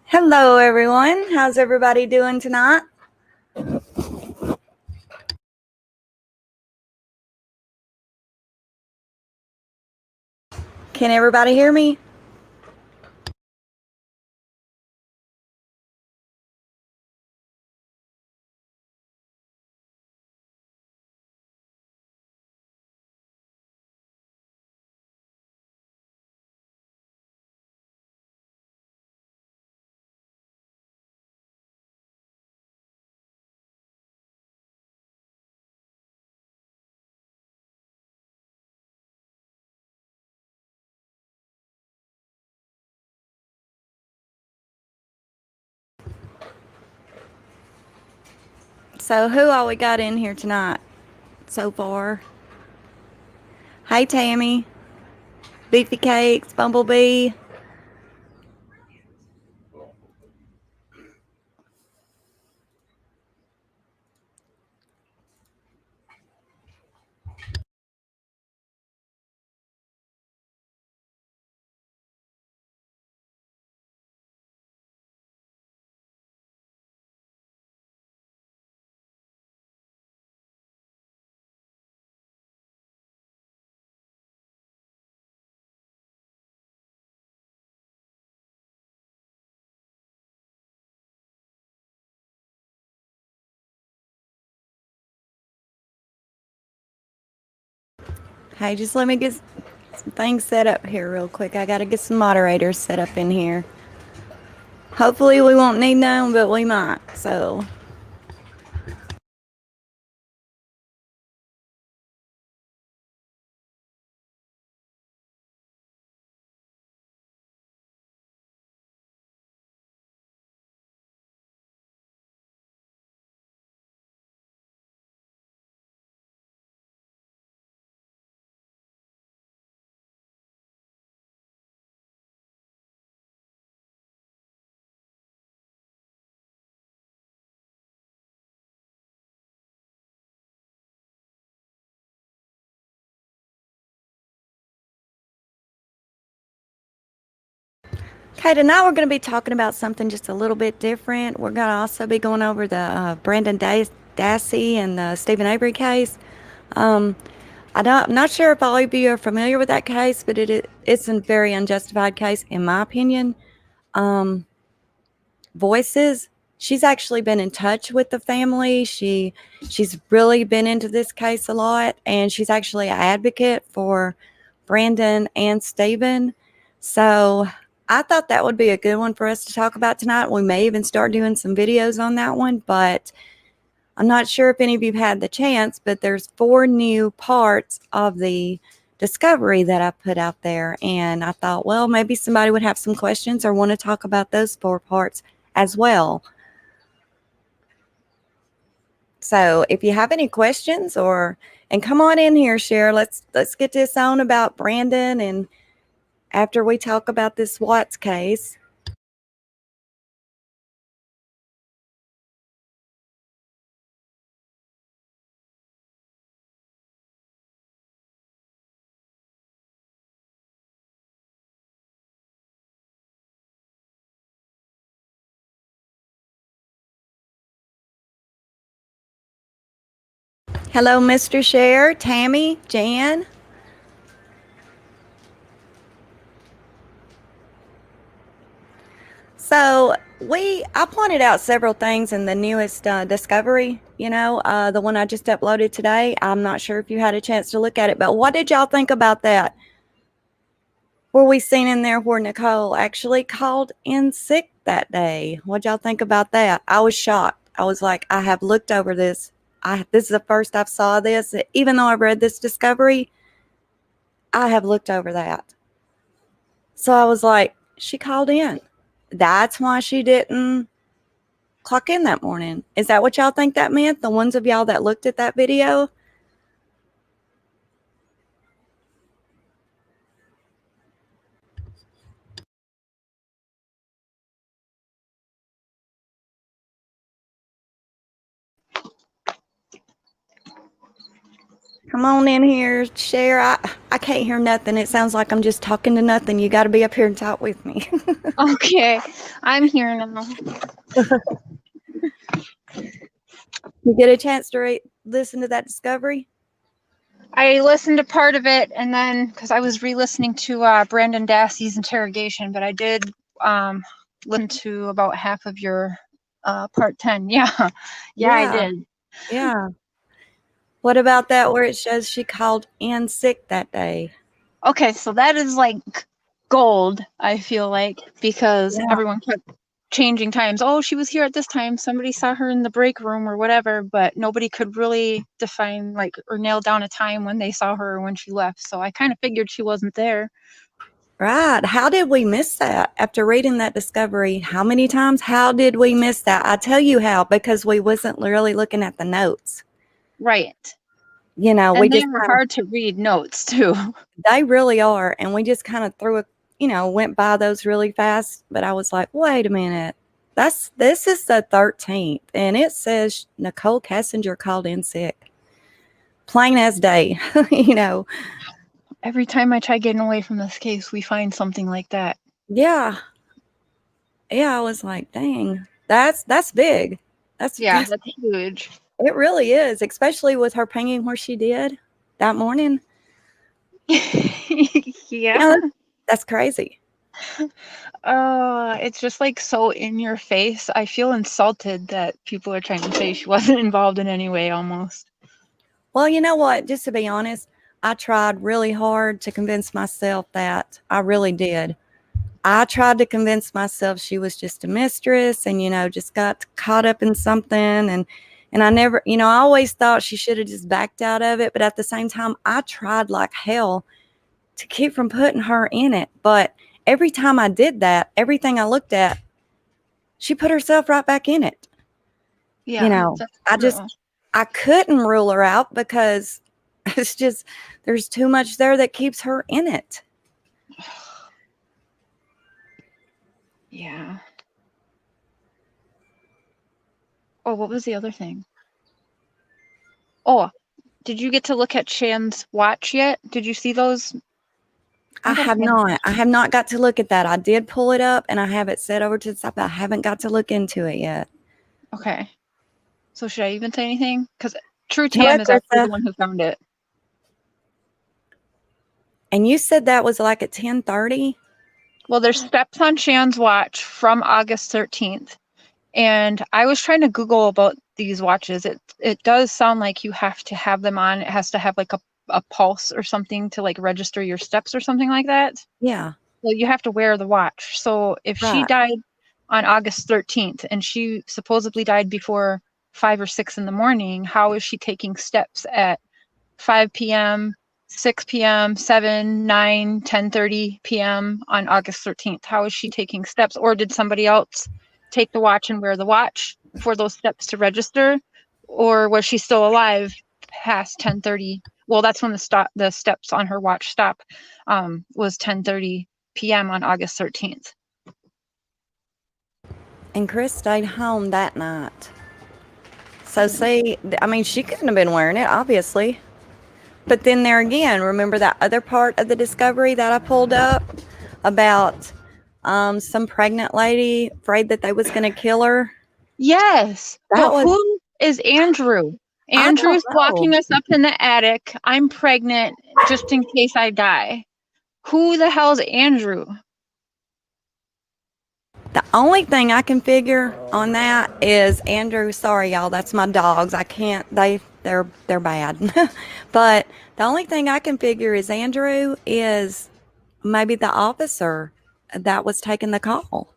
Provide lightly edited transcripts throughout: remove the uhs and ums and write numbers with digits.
Hello, everyone. How's everybody doing tonight? Can everybody hear me? So, who all we got in here tonight so far? Hey, Tammy, Beefy Cakes, Bumblebee. Hey, just let me get some things set up here real quick. I got to get some moderators set up in here. Hopefully, we won't need none, but we might. So, okay, tonight we're going to be talking about something just a little bit different. We're going to also be going over the Branden Dassey and the Stephen Avery case. I'm not sure if all of you are familiar with that case, but it's a very unjustified case, in my opinion. Voices, she's actually been in touch with the family. She's really been into this case a lot, and she's actually an advocate for Branden and Stephen. So I thought that would be a good one for us to talk about tonight. We may even start doing some videos on that one, but I'm not sure if any of you have had the chance, but there's 4 new parts of the discovery that I put out there. And I thought, well, maybe somebody would have some questions or want to talk about those 4 parts as well. So if you have any questions and come on in here, share. Let's get this on about Branden, and after we talk about this Watts case. Hello, Mr. Share, Tammy, Jan. So I pointed out several things in the newest discovery, the one I just uploaded today. I'm not sure if you had a chance to look at it, but what did y'all think about that? Were we seen in there where Nicole actually called in sick that day? What'd y'all think about that? I was shocked. I was like, I have looked over this. This is the first I've saw this. Even though I've read this discovery, I have looked over that. So I was like, she called in. That's why she didn't clock in that morning. Is that what y'all think that meant? The ones of y'all that looked at that video? Come on in here, share. I can't hear nothing. It sounds like I'm just talking to nothing. You got to be up here and talk with me. Okay, I'm here now. You get a chance to listen to that discovery? I listened to part of it, and then because I was re-listening to Branden Dassey's interrogation, but I did listen to about half of your part 10. Yeah, I did. Yeah. What about that where it shows she called in sick that day? Okay, so that is like gold, I feel like, because everyone kept changing times. Oh, she was here at this time. Somebody saw her in the break room or whatever, but nobody could really define like or nail down a time when they saw her or when she left. So I kind of figured she wasn't there. Right. How did we miss that after reading that discovery? How many times? How did we miss that? I tell you how, because we wasn't really looking at the notes. Right. You know, And we they just were hard to read notes too. they really are. And we just kind of went by those really fast. But I was like, wait a minute. This is the 13th. And it says Nicole Kessinger called in sick. Plain as day, you know. Every time I try getting away from this case, we find something like that. Yeah. Yeah, I was like, dang, that's big. That's that's huge. It really is, especially with her pinging where she did that morning. Yeah. That's crazy. It's just like so in your face. I feel insulted that people are trying to say she wasn't involved in any way almost. Well, you know what? Just to be honest, I tried really hard to convince myself that. I really did. I tried to convince myself she was just a mistress and, just got caught up in something. And I never, I always thought she should have just backed out of it. But at the same time, I tried like hell to keep from putting her in it. But every time I did that, everything I looked at, she put herself right back in it. Yeah. I couldn't rule her out because it's just, there's too much there that keeps her in it. Yeah. Oh, what was the other thing? Oh, did you get to look at Shan's watch yet? Did you see those? I have not. I have not got to look at that. I did pull it up and I have it set over to the side, but I haven't got to look into it yet. Okay. So should I even say anything? Because True Tam is actually the one who found it. And you said that was like at 10:30? Well, there's steps on Shan's watch from August 13th. And I was trying to Google about these watches. It does sound like you have to have them on. It has to have like a pulse or something to like register your steps or something like that. Yeah. Well, you have to wear the watch. So if she died on August 13th and she supposedly died before 5 or 6 in the morning, how is she taking steps at 5 p.m., 6 p.m., 7, 9, 10:30 p.m. on August 13th? How is she taking steps? Or did somebody else take the watch and wear the watch for those steps to register? Or was she still alive past 10:30? Well, that's when the steps on her watch stop was 10:30 p.m. on August 13th. And Chris stayed home that night. So see, I mean, she couldn't have been wearing it, obviously. But then there again, remember that other part of the discovery that I pulled up about some pregnant lady afraid that they was going to kill her? Yes. But who is Andrew? Andrew's locking us up in the attic. I'm pregnant just in case I die. Who the hell's Andrew? The only thing I can figure on that is Andrew. Sorry, y'all. That's my dogs. I can't. They're bad. But the only thing I can figure is Andrew is maybe the officer that was taking the call,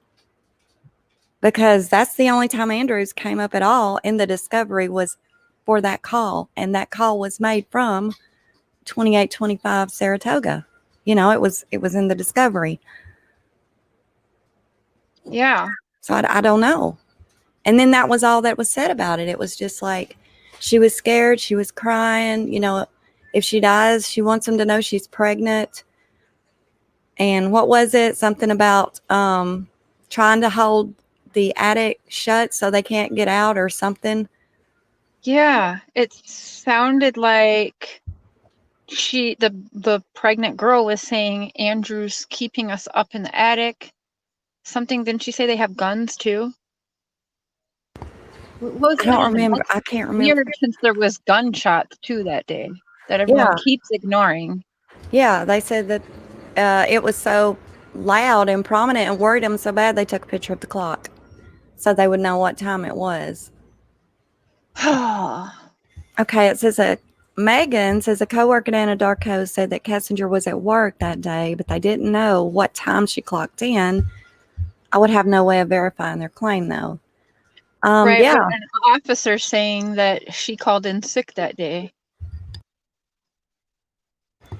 because that's the only time Andrews came up at all in the discovery was for that call, and that call was made from 2825 Saratoga. It was in the discovery. Yeah. So I don't know. And then that was all that was said about it. It was just like she was scared. She was crying. If she dies, she wants them to know she's pregnant. And what was it? Something about trying to hold the attic shut so they can't get out or something. Yeah, it sounded like the pregnant girl was saying Andrew's keeping us up in the attic. Something, didn't she say they have guns too? I don't remember. I can't remember. Weird, since there was gunshots too that day that everyone keeps ignoring. Yeah, they said that it was so loud and prominent and worried them so bad they took a picture of the clock so they would know what time it was. Okay, it says Megan says a coworker down at Darko said that Kessinger was at work that day, but they didn't know what time she clocked in. I would have no way of verifying their claim, though. Right, yeah. An officer saying that she called in sick that day.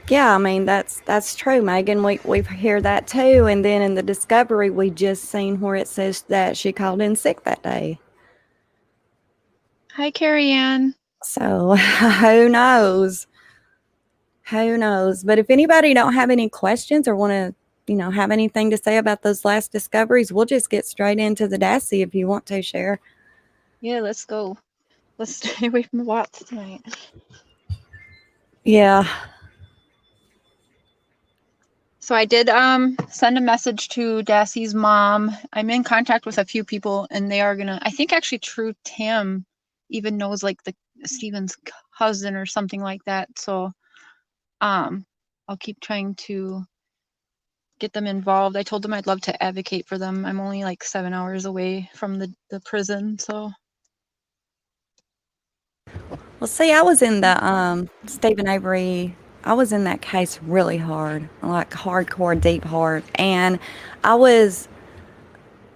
Yeah, I mean, that's true, Megan. We hear that too. And then in the discovery, we just seen where it says that she called in sick that day. Hi, Carrie Ann. So who knows? Who knows? But if anybody don't have any questions or want to, have anything to say about those last discoveries, we'll just get straight into the Dassey if you want to share. Yeah, let's go. Let's stay away from the Watts tonight. Yeah. So I did send a message to Dassey's mom. I'm in contact with a few people, and they are gonna, I think actually True Tim even knows like the Stephen's cousin or something like that. So I'll keep trying to get them involved. I told them I'd love to advocate for them. I'm only like 7 hours away from the prison, so. Well, see, I was in the Stephen Avery. I was in that case really hard, like hardcore, deep hard, and I was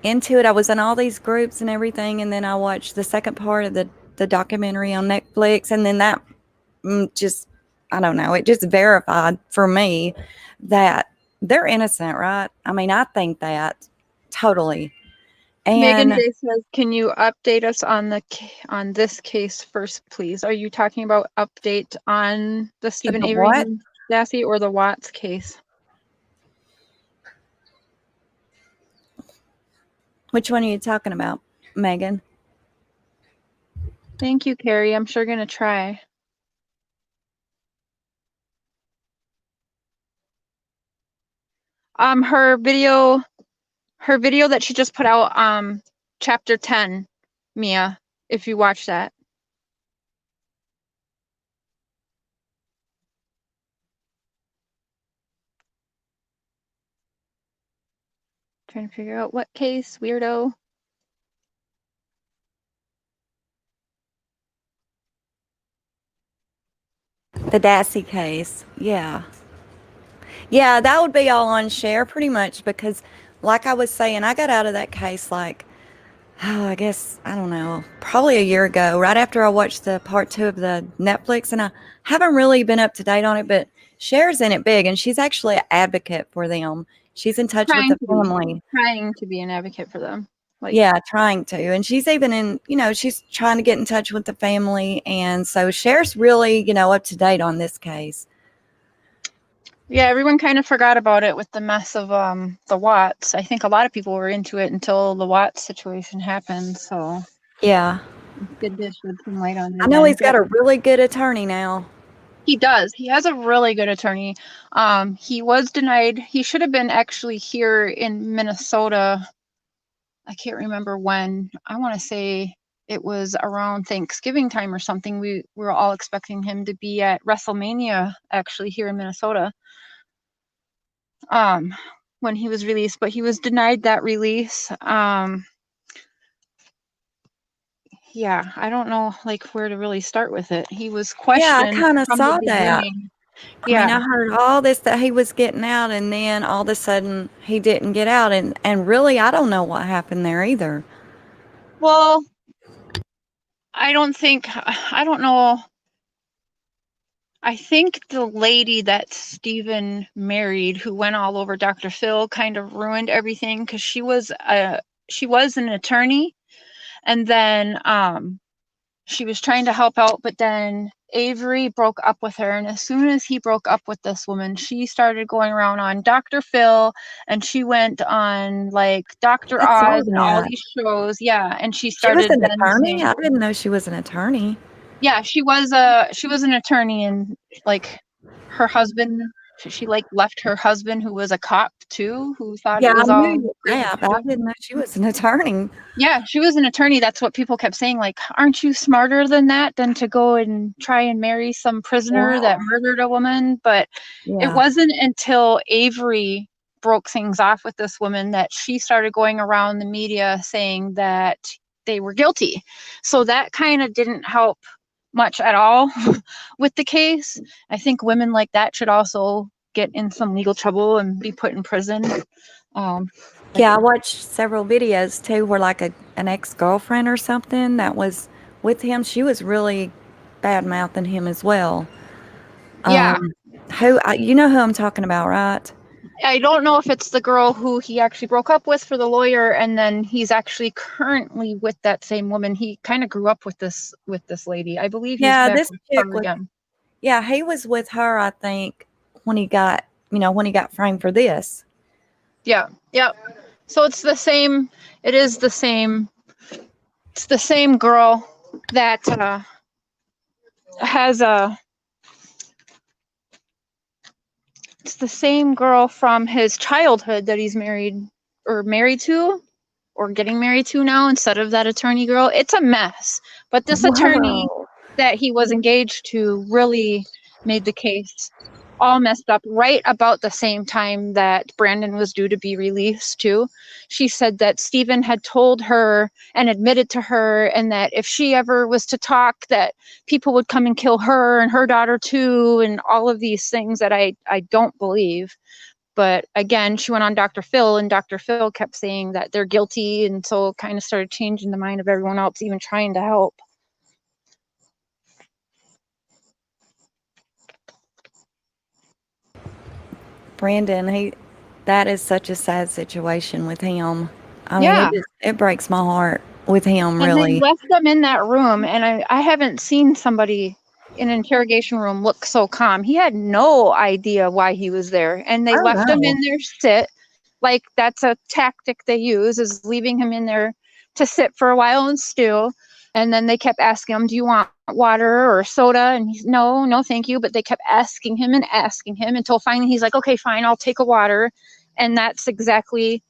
into it. I was in all these groups and everything, and then I watched the second part of the documentary on Netflix, and then that just, I don't know, it just verified for me that they're innocent, right? I mean, I think that totally. And Megan J says, "Can you update us on this case first, please? Are you talking about update on the Stephen Avery and Dassey or the Watts case?" Which one are you talking about, Megan? Thank you, Carrie. I'm sure gonna try. Her video that she just put out, chapter 10, Mia, if you watch that. Trying to figure out what case, weirdo. The Dassey case, yeah. Yeah, that would be all on share pretty much because, like I was saying, I got out of that case like, I guess, I don't know, probably a year ago, right after I watched the part 2 of the Netflix, and I haven't really been up to date on it, but Cher's in it big, and she's actually an advocate for them. She's in touch with the family. Trying to be an advocate for them. Yeah, trying to. And she's even in, she's trying to get in touch with the family. And so Cher's really, up to date on this case. Yeah, everyone kind of forgot about it with the mess of the Watts. I think a lot of people were into it until the Watts situation happened. So yeah, it's good to shed some light on it. I know he's got a really good attorney now. He does. He has a really good attorney. He was denied. He should have been actually here in Minnesota. I can't remember when. I want to say it was around Thanksgiving time or something. We were all expecting him to be at WrestleMania actually here in Minnesota. When he was released, but he was denied that release. Yeah, I don't know where to really start with it. He was questioned. Yeah, I kind of saw that. Yeah. I mean, I heard all this that he was getting out, and then all of a sudden he didn't get out, and really I don't know what happened there either. Well, I don't know. I think the lady that Stephen married, who went all over Dr. Phil, kind of ruined everything because she was an attorney, and then she was trying to help out, but then Avery broke up with her, and as soon as he broke up with this woman, she started going around on Dr. Phil, and she went on Dr. Oz and all these shows. Yeah, and she started. She was an attorney? I didn't know she was an attorney. Yeah, she was an attorney, and her husband, she like left her husband, who was a cop too, who thought Yeah, it I was all knew that, but I didn't know she was an attorney. Yeah, she was an attorney. That's what people kept saying. Like, aren't you smarter than that, than to go and try and marry some prisoner Yeah. that murdered a woman? But it Yeah. wasn't until Avery broke things off with this woman that she started going around the media saying that they were guilty. So that kind of didn't help much at all with the case. I think women like that should also get in some legal trouble and be put in prison. Yeah, I watched several videos too where like an ex-girlfriend or something that was with him, she was really bad-mouthing him as well. Yeah. You know who I'm talking about, right? I don't know if it's the girl who he actually broke up with for the lawyer, and then he's actually currently with that same woman. He kind of grew up with this lady. I believe he's Yeah, back this with chick her was, again. yeah, he was with her, I think, when he got, when he got framed for this. Yeah. So it's the same. It is the same. It's the same girl that has a. It's the same girl from his childhood that he's married to, or getting married to now, instead of that attorney girl. It's a mess. But this attorney Whoa. that he was engaged to really made the case all messed up right about the same time that Branden was due to be released too. She said that Stephen had told her and admitted to her, and that if she ever was to talk, that people would come and kill her and her daughter too, and all of these things that I don't believe. But again, she went on Dr. Phil, and Dr. Phil kept saying that they're guilty, and so it kind of started changing the mind of everyone else, even trying to help. Branden, that is such a sad situation with him. I mean, Yeah. it breaks my heart with him, And they really. left them in that room, and I haven't seen somebody in an interrogation room look so calm. He had no idea why he was there, and they Oh, left him in no. there sit. Like, that's a tactic they use, is leaving him in there to sit for a while and stew. And then they kept asking him, do you want water or soda? And he's, no, thank you. But they kept asking him until finally he's like, okay, fine, I'll take a water. And that's exactly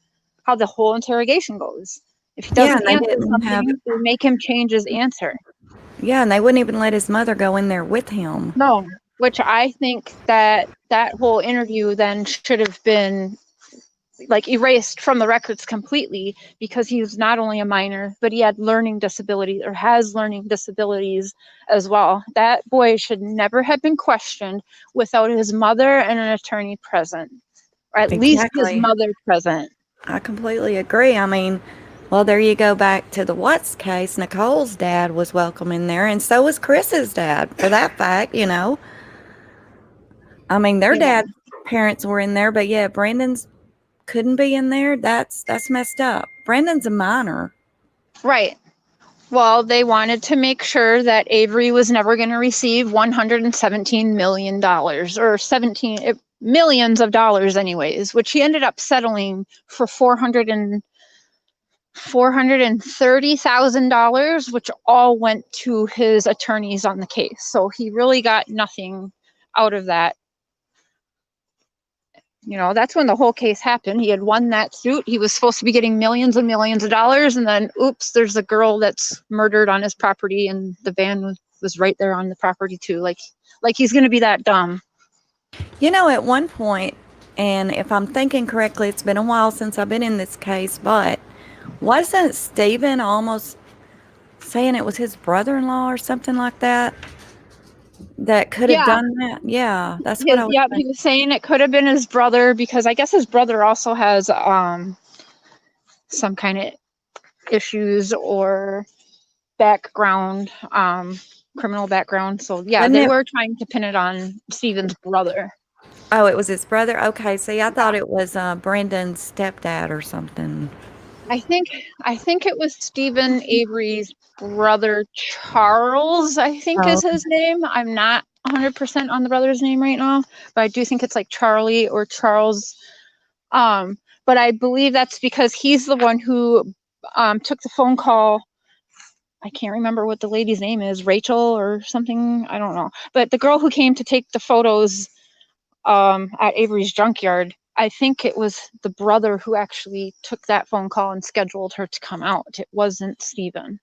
how the whole interrogation goes. If he Yeah, doesn't and they answer didn't have, something, they make him change his answer. yeah, and they wouldn't even let his mother go in there with him. No, which I think that whole interview then should have been like erased from the records completely, because he was not only a minor, but he had learning disabilities, or has learning disabilities as well. That boy should never have been questioned without his mother and an attorney present, or at least his Exactly. mother present. I completely agree. I mean, well, there you go back to the Watts case. Nicole's dad was welcome in there, and so was Chris's dad, for that fact. I mean, their Yeah. dad's parents were in there, but yeah, Brandon's couldn't be in there. That's messed up. Brandon's a minor. Right. Well, they wanted to make sure that Avery was never going to receive $117 million, or 17 millions of dollars anyways, which he ended up settling for $430,000, which all went to his attorneys on the case. So he really got nothing out of that. That's when the whole case happened. He had won that suit. He was supposed to be getting millions and millions of dollars, and then oops, there's a girl that's murdered on his property, and the van was right there on the property too. Like he's going to be that dumb. At one point, and if I'm thinking correctly, it's been a while since I've been in this case, but wasn't Stephen almost saying it was his brother-in-law or something like that could have done that? Yeah, that's what I was He was saying it could have been his brother, because I guess his brother also has some kind of issues or background, criminal background. So yeah, Wasn't they it? were trying to pin it on Stephen's brother. Oh, it was his brother? Okay, see, I thought it was Brendan's stepdad or something. I think it was Stephen Avery's brother, Charles, I think Oh, is his name. I'm not 100% on the brother's name right now, but I do think it's like Charlie or Charles. But I believe that's because he's the one who took the phone call. I can't remember what the lady's name is, Rachel or something. I don't know. But the girl who came to take the photos at Avery's junkyard. I think it was the brother who actually took that phone call and scheduled her to come out. It wasn't Stephen.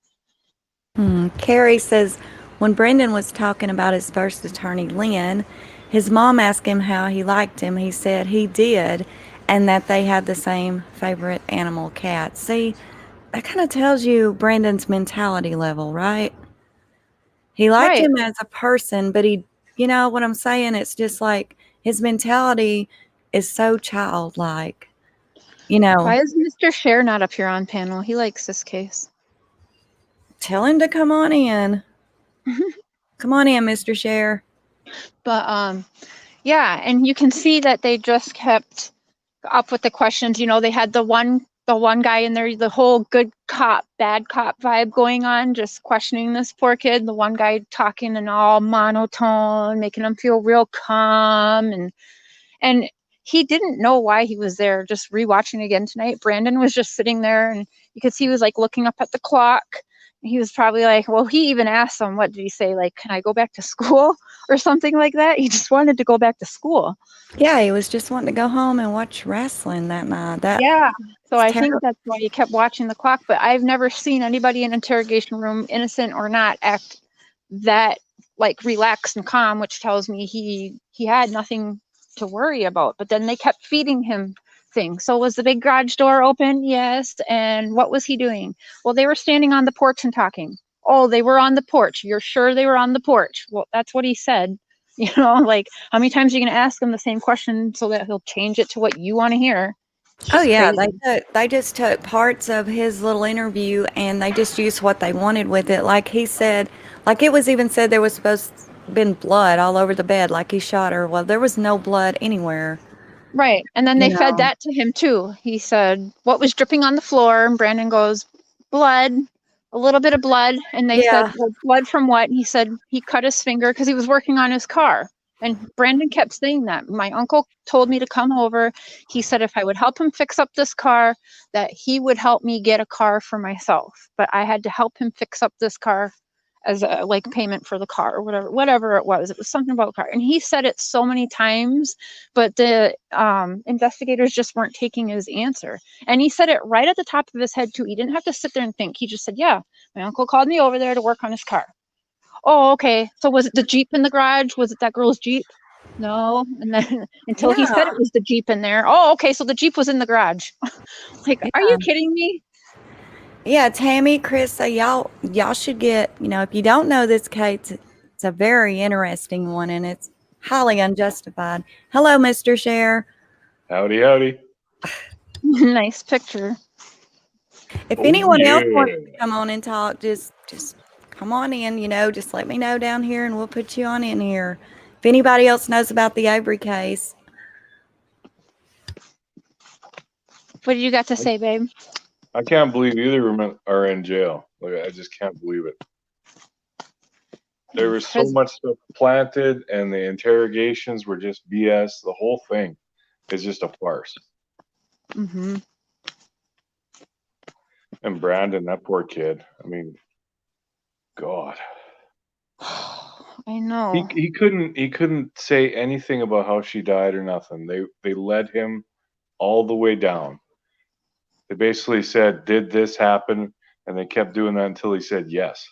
Carrie says, when Branden was talking about his first attorney, Lynn, his mom asked him how he liked him. He said he did, and that they had the same favorite animal, cat. See, that kind of tells you Branden's mentality level, right? He liked him as a person, but he, you know what I'm saying? It's just like his mentality is so childlike, you know. Why is Mr. Scher not up here on panel? He likes this case. Tell him to come on in. Come on in, Mr. Scher. But yeah, and you can see that they just kept up with the questions. You know, they had the one guy in there, the whole good cop, bad cop vibe going on, just questioning this poor kid. The one guy talking in all monotone, making him feel real calm, and he didn't know why he was there. Just rewatching again tonight, Branden was just sitting there, and you could see he was like looking up at the clock. He was probably like, well, he even asked him, what did he say? Like, can I go back to school or something like that? He just wanted to go back to school. Yeah, he was just wanting to go home and watch wrestling that night. Yeah, so I think that's why he kept watching the clock. But I've never seen anybody in an interrogation room, innocent or not, act that like relaxed and calm, which tells me he had nothing to worry about. But then they kept feeding him things. So was the big garage door open? Yes. And what was he doing? Well, they were standing on the porch and talking. Oh, they were on the porch. You're sure they were on the porch? Well, that's what he said. You know, like, how many times are you going to ask him the same question so that he'll change it to what you want to hear? Oh yeah, they just took parts of his little interview and they just used what they wanted with it. Like he said, like it was even said there was supposed to have been blood all over the bed, like he shot her. Well, there was no blood anywhere. Right. And then they fed that to him too. He said, what was dripping on the floor? And Branden goes, blood, a little bit of blood. And they said, well, blood from what? And he said he cut his finger because he was working on his car. And Branden kept saying that. My uncle told me to come over. He said if I would help him fix up this car, that he would help me get a car for myself. But I had to help him fix up this car as a like payment for the car or whatever it was. It was something about the car. And he said it so many times, but the investigators just weren't taking his answer. And he said it right at the top of his head too. He didn't have to sit there and think. He just said, yeah, my uncle called me over there to work on his car. Oh, okay. So was it the Jeep in the garage? Was it that girl's Jeep? No. And then until he said it was the Jeep in there. Oh, okay. So the Jeep was in the garage. Like, are you kidding me? Yeah, Tammy, Chris, y'all should get, you know, if you don't know this case, it's a very interesting one and it's highly unjustified. Hello, Mr. Scher. Howdy, howdy. Nice picture. If anyone else wants to come on and talk, just come on in, you know, just let me know down here and we'll put you on in here. If anybody else knows about the Avery case. What do you got to say, babe? I can't believe either of them are in jail. Like, I just can't believe it. There was so much stuff planted and the interrogations were just BS. The whole thing is just a farce. Mm-hmm. And Branden, that poor kid. I mean, God. I know. He couldn't say anything about how she died or nothing. They led him all the way down. They basically said, did this happen? And they kept doing that until he said yes.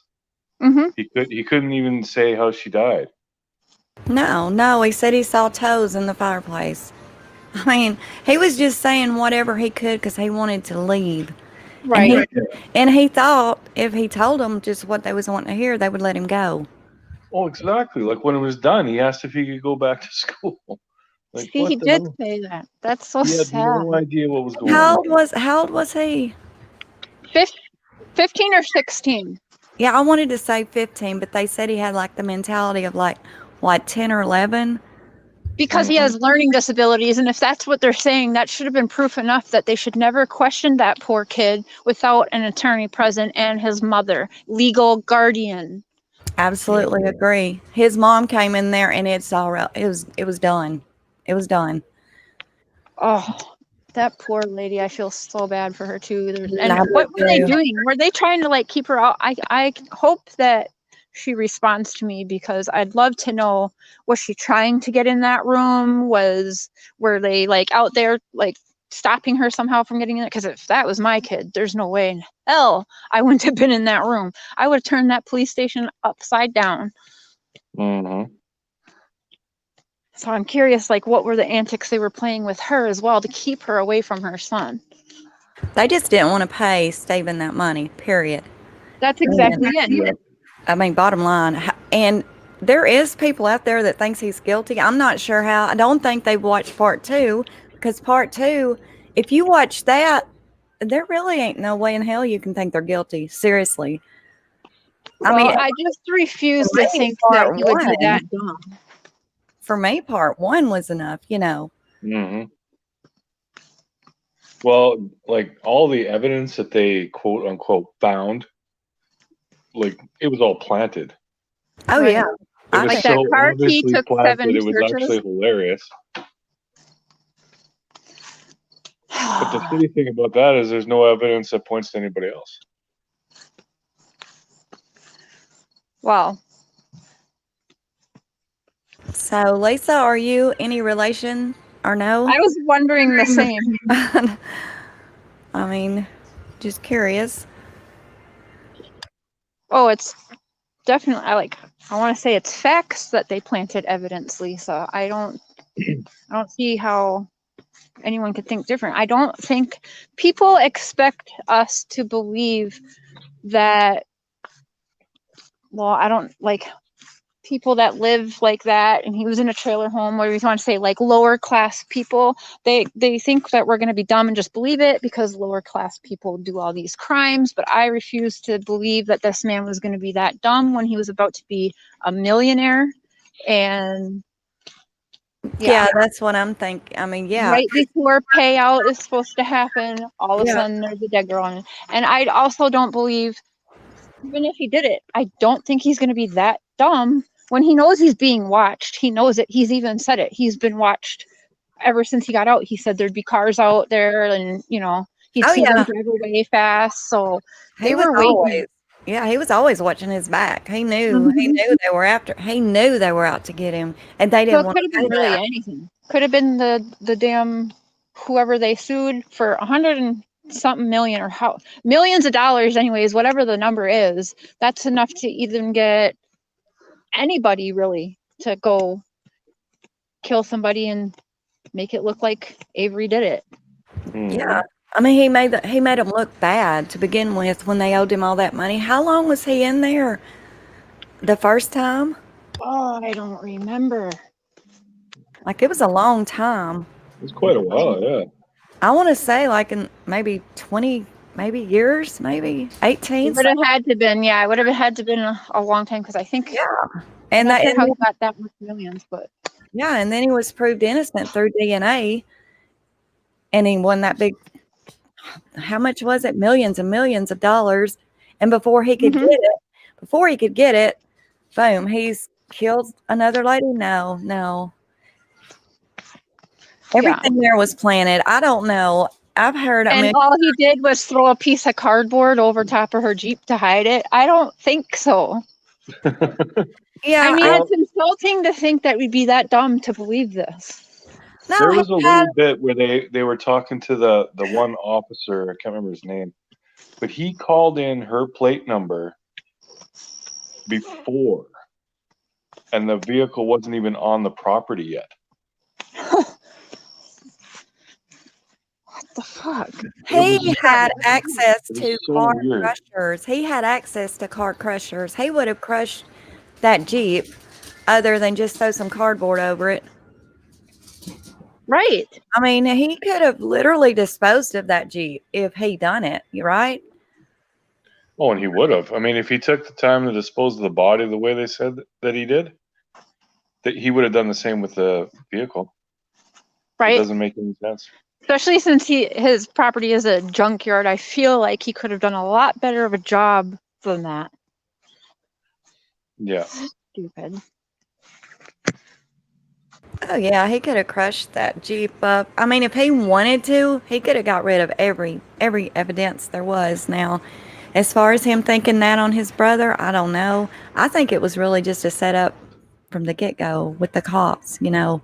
Mm-hmm. He couldn't even say how she died. No, he said he saw toes in the fireplace. I mean, he was just saying whatever he could because he wanted to leave. Right. And he thought if he told them just what they was wanting to hear, they would let him go. Oh, exactly. Like when it was done, he asked if he could go back to school. Like, see, he did say that. That's so sad. He had no idea what was going on. How old was he? 15 or 16. Yeah, I wanted to say 15, but they said he had like the mentality of like, what, 10 or 11? Because he has learning disabilities, and if that's what they're saying, that should have been proof enough that they should never question that poor kid without an attorney present and his mother, legal guardian. Absolutely agree. His mom came in there and it was done. It was done. Oh, that poor lady. I feel so bad for her too. And what were they doing? Were they trying to like keep her out? I hope that she responds to me, because I'd love to know, was she trying to get in that room? Were they like out there like stopping her somehow from getting in it? Because if that was my kid, there's no way in hell I wouldn't have been in that room. I would have turned that police station upside down. Mm-hmm. So I'm curious, like, what were the antics they were playing with her as well to keep her away from her son? They just didn't want to pay Stephen that money, period. That's exactly it. I mean, bottom line. And there is people out there that thinks he's guilty. I'm not sure how. I don't think they've watched part 2, because part 2, if you watch that, there really ain't no way in hell you can think they're guilty. Seriously. I mean, I just refuse to think that he would be that dumb. For me, part 1 was enough, you know. Mm-hmm. Well, like all the evidence that they quote unquote found, like it was all planted. Oh, Right. yeah. It was Like so that car key obviously took planted, 7 it was searches. actually hilarious. But the shitty thing about that is there's no evidence that points to anybody else. Well, So, Lisa, are you any relation or no? I was wondering the same. I mean, just curious. Oh, it's definitely, I want to say it's facts that they planted evidence, Lisa. I don't see how anyone could think different. I don't think people expect us to believe that, well, I don't like people that live like that, and he was in a trailer home, where we want to say like lower class people, they think that we're going to be dumb and just believe it because lower class people do all these crimes. But I refuse to believe that this man was going to be that dumb when he was about to be a millionaire. And Yeah, that's what I'm thinking. I mean, yeah. right before payout is supposed to happen, all of a sudden there's a dead girl in it. And I also don't believe, even if he did it, I don't think he's going to be that dumb when he knows he's being watched. He knows it. He's even said it. He's been watched ever since he got out. He said there'd be cars out there, and he'd see them drive away fast. So they were waiting. Yeah, he was always watching his back. He knew. He knew they were after. He knew they were out to get him, and they didn't want to do that. Could have been really anything. Could have been the damn whoever they sued for $100 and something million, or how millions of dollars, anyways. Whatever the number is, that's enough to even get anybody really to go kill somebody and make it look like Avery did it. Yeah. I mean, he made him look bad to begin with when they owed him all that money. How long was he in there the first time? Oh, I don't remember. Like, it was a long time. It was quite a while, yeah. I want to say like in maybe 20 years, maybe 18. It would have had to been, it would have had to been a long time, because I think and that's how he got that much millions. But yeah, and then he was proved innocent through DNA, and he won that big, how much was it? Millions and millions of dollars. And before he could get it, boom, he's killed another lady. No. Everything there was planted. I don't know. I've heard. And all he did was throw a piece of cardboard over top of her Jeep to hide it. I don't think so. Yeah, I mean, it's insulting to think that we'd be that dumb to believe this. No, there was a little bit where they were talking to the one officer. I can't remember his name, but he called in her plate number before, and the vehicle wasn't even on the property yet. What the fuck? He had access to car crushers. He had access to car crushers. He would have crushed that Jeep other than just throw some cardboard over it. Right. I mean, he could have literally disposed of that Jeep if he done it. You right? Oh, and he would have. I mean, if he took the time to dispose of the body the way they said that he did, that he would have done the same with the vehicle. Right. It doesn't make any sense. Especially since his property is a junkyard. I feel like he could have done a lot better of a job than that. Yeah. Stupid. Oh yeah, he could have crushed that Jeep up. I mean, if he wanted to, he could have got rid of every evidence there was. Now, as far as him thinking that on his brother, I don't know. I think it was really just a setup from the get-go with the cops, you know.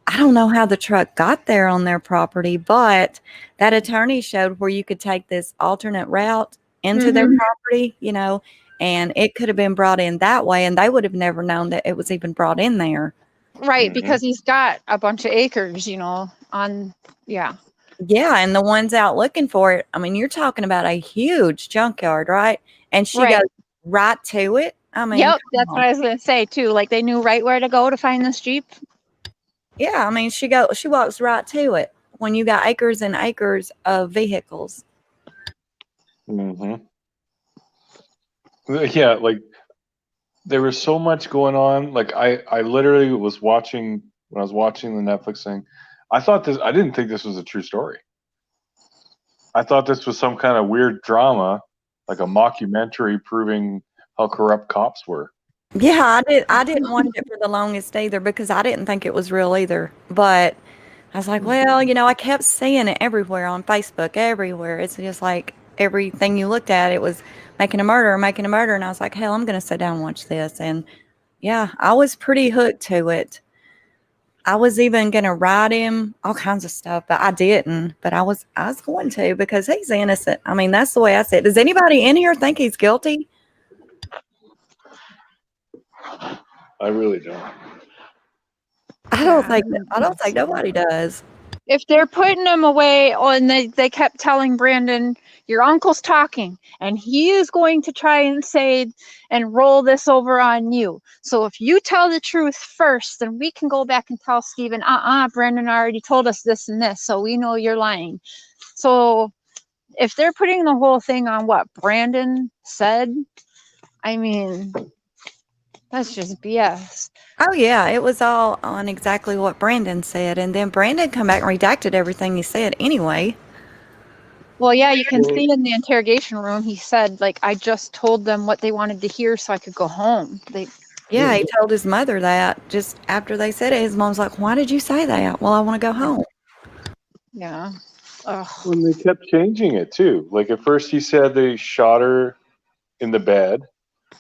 I don't know how the truck got there on their property, but that attorney showed where you could take this alternate route into their property, you know, and it could have been brought in that way, and they would have never known that it was even brought in there. Right, because he's got a bunch of acres, you know, on, yeah. Yeah, and the ones out looking for it, I mean, you're talking about a huge junkyard, right? And she goes right to it. I mean, yep, that's what I was going to say, too. Like, they knew right where to go to find this Jeep. Yeah, I mean, she walks right to it when you got acres and acres of vehicles. Yeah, like there was so much going on. Like I literally was watching when I was watching the Netflix thing. I didn't think this was a true story. I thought this was some kind of weird drama, like a mockumentary proving how corrupt cops were. Yeah, I didn't watch it for the longest either because I didn't think it was real either. But I was like, well, you know, I kept seeing it everywhere on Facebook, everywhere. It's just like everything you looked at, it was making a murder. And I was like, hell, I'm going to sit down and watch this. And yeah, I was pretty hooked to it. I was even going to write him all kinds of stuff, but I didn't. But I was going to because he's innocent. I mean, that's the way I see it. Does anybody in here think he's guilty? I really don't. I don't think nobody does. If they're putting him away, and they kept telling Branden, your uncle's talking, and he is going to try and say and roll this over on you. So if you tell the truth first, then we can go back and tell Stephen, Branden already told us this and this, so we know you're lying. So if they're putting the whole thing on what Branden said, I mean, that's just BS. Oh, yeah. It was all on exactly what Branden said. And then Branden come back and redacted everything he said anyway. Well, yeah, you can see in the interrogation room, he said, like, I just told them what they wanted to hear so I could go home. Yeah, he told his mother that just after they said it. His mom's like, why did you say that? Well, I want to go home. Yeah. Ugh. When they kept changing it, too. Like, at first he said they shot her in the bed,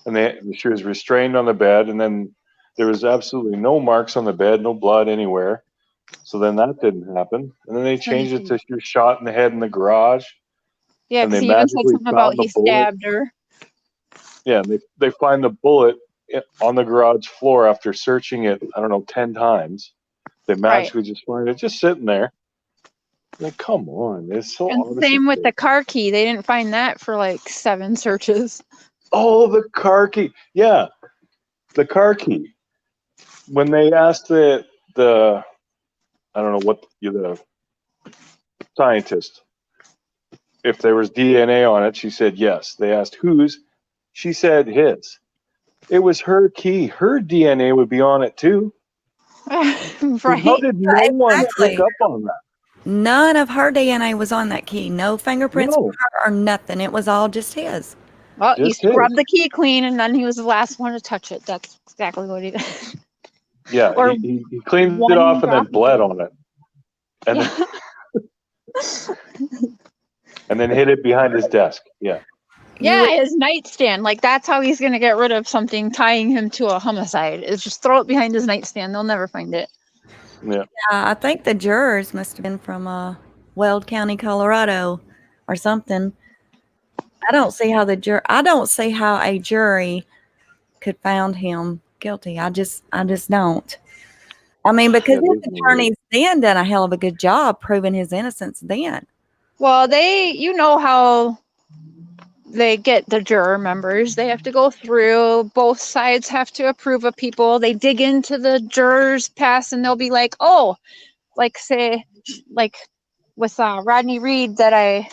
and she was restrained on the bed, and then there was absolutely no marks on the bed, no blood anywhere. So then that didn't happen. And then they changed it to she was shot in the head in the garage. Yeah, because he even said something about he stabbed her. Yeah, and they find the bullet on the garage floor after searching it, 10 times. They magically just find it just sitting there. Like, come on. It's so And same with the car key. They didn't find that for like 7 searches. Oh, the car key. Yeah, the car key. When they asked the scientist if there was DNA on it, she said yes. They asked whose, she said his. It was her key. Her DNA would be on it too. Right. How did no one pick up on that? None of her DNA was on that key. No fingerprints from her or nothing. It was all just his. Well, he scrubbed the key clean, and then he was the last one to touch it. That's exactly what he did. Yeah, he cleaned it off and then bled on it. And, and then hid it behind his desk. Yeah. Yeah, his nightstand. Like, that's how he's going to get rid of something tying him to a homicide, is just throw it behind his nightstand. They'll never find it. Yeah. I think the jurors must have been from Weld County, Colorado or something. I don't see how a jury could found him guilty. I just don't. I mean, because his attorneys then done a hell of a good job proving his innocence then. Well, you know how they get the juror members. They have to go through. Both sides have to approve of people. They dig into the jurors' past, and they'll be like, oh, like say, like with Rodney Reed that I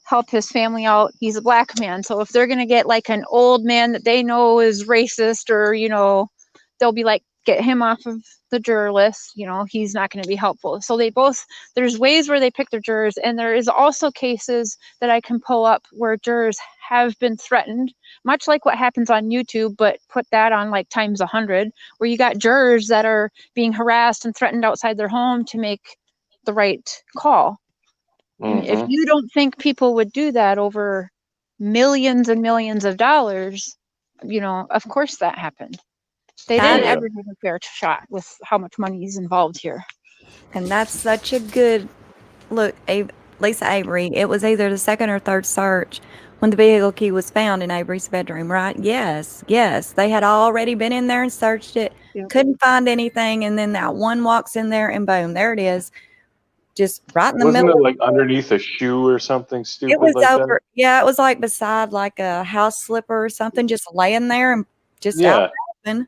helped his family out. He's a black man. So if they're going to get like an old man that they know is racist, or, you know, they'll be like, get him off of the juror list. You know, he's not going to be helpful. So there's ways where they pick their jurors. And there is also cases that I can pull up where jurors have been threatened, much like what happens on YouTube, but put that on like times 100, where you got jurors that are being harassed and threatened outside their home to make the right call. Mm-hmm. If you don't think people would do that over millions and millions of dollars, of course that happened. They didn't ever give a fair shot with how much money is involved here. And that's such a good look, Lisa Avery. It was either the second or third search when the vehicle key was found in Avery's bedroom, right? Yes. They had already been in there and searched it, couldn't find anything, and then that one walks in there and boom, there it is. Just right in the middle. Wasn't it like underneath a shoe or something stupid? It was like over. That? Yeah, it was like beside like a house slipper or something, just laying there and just out open.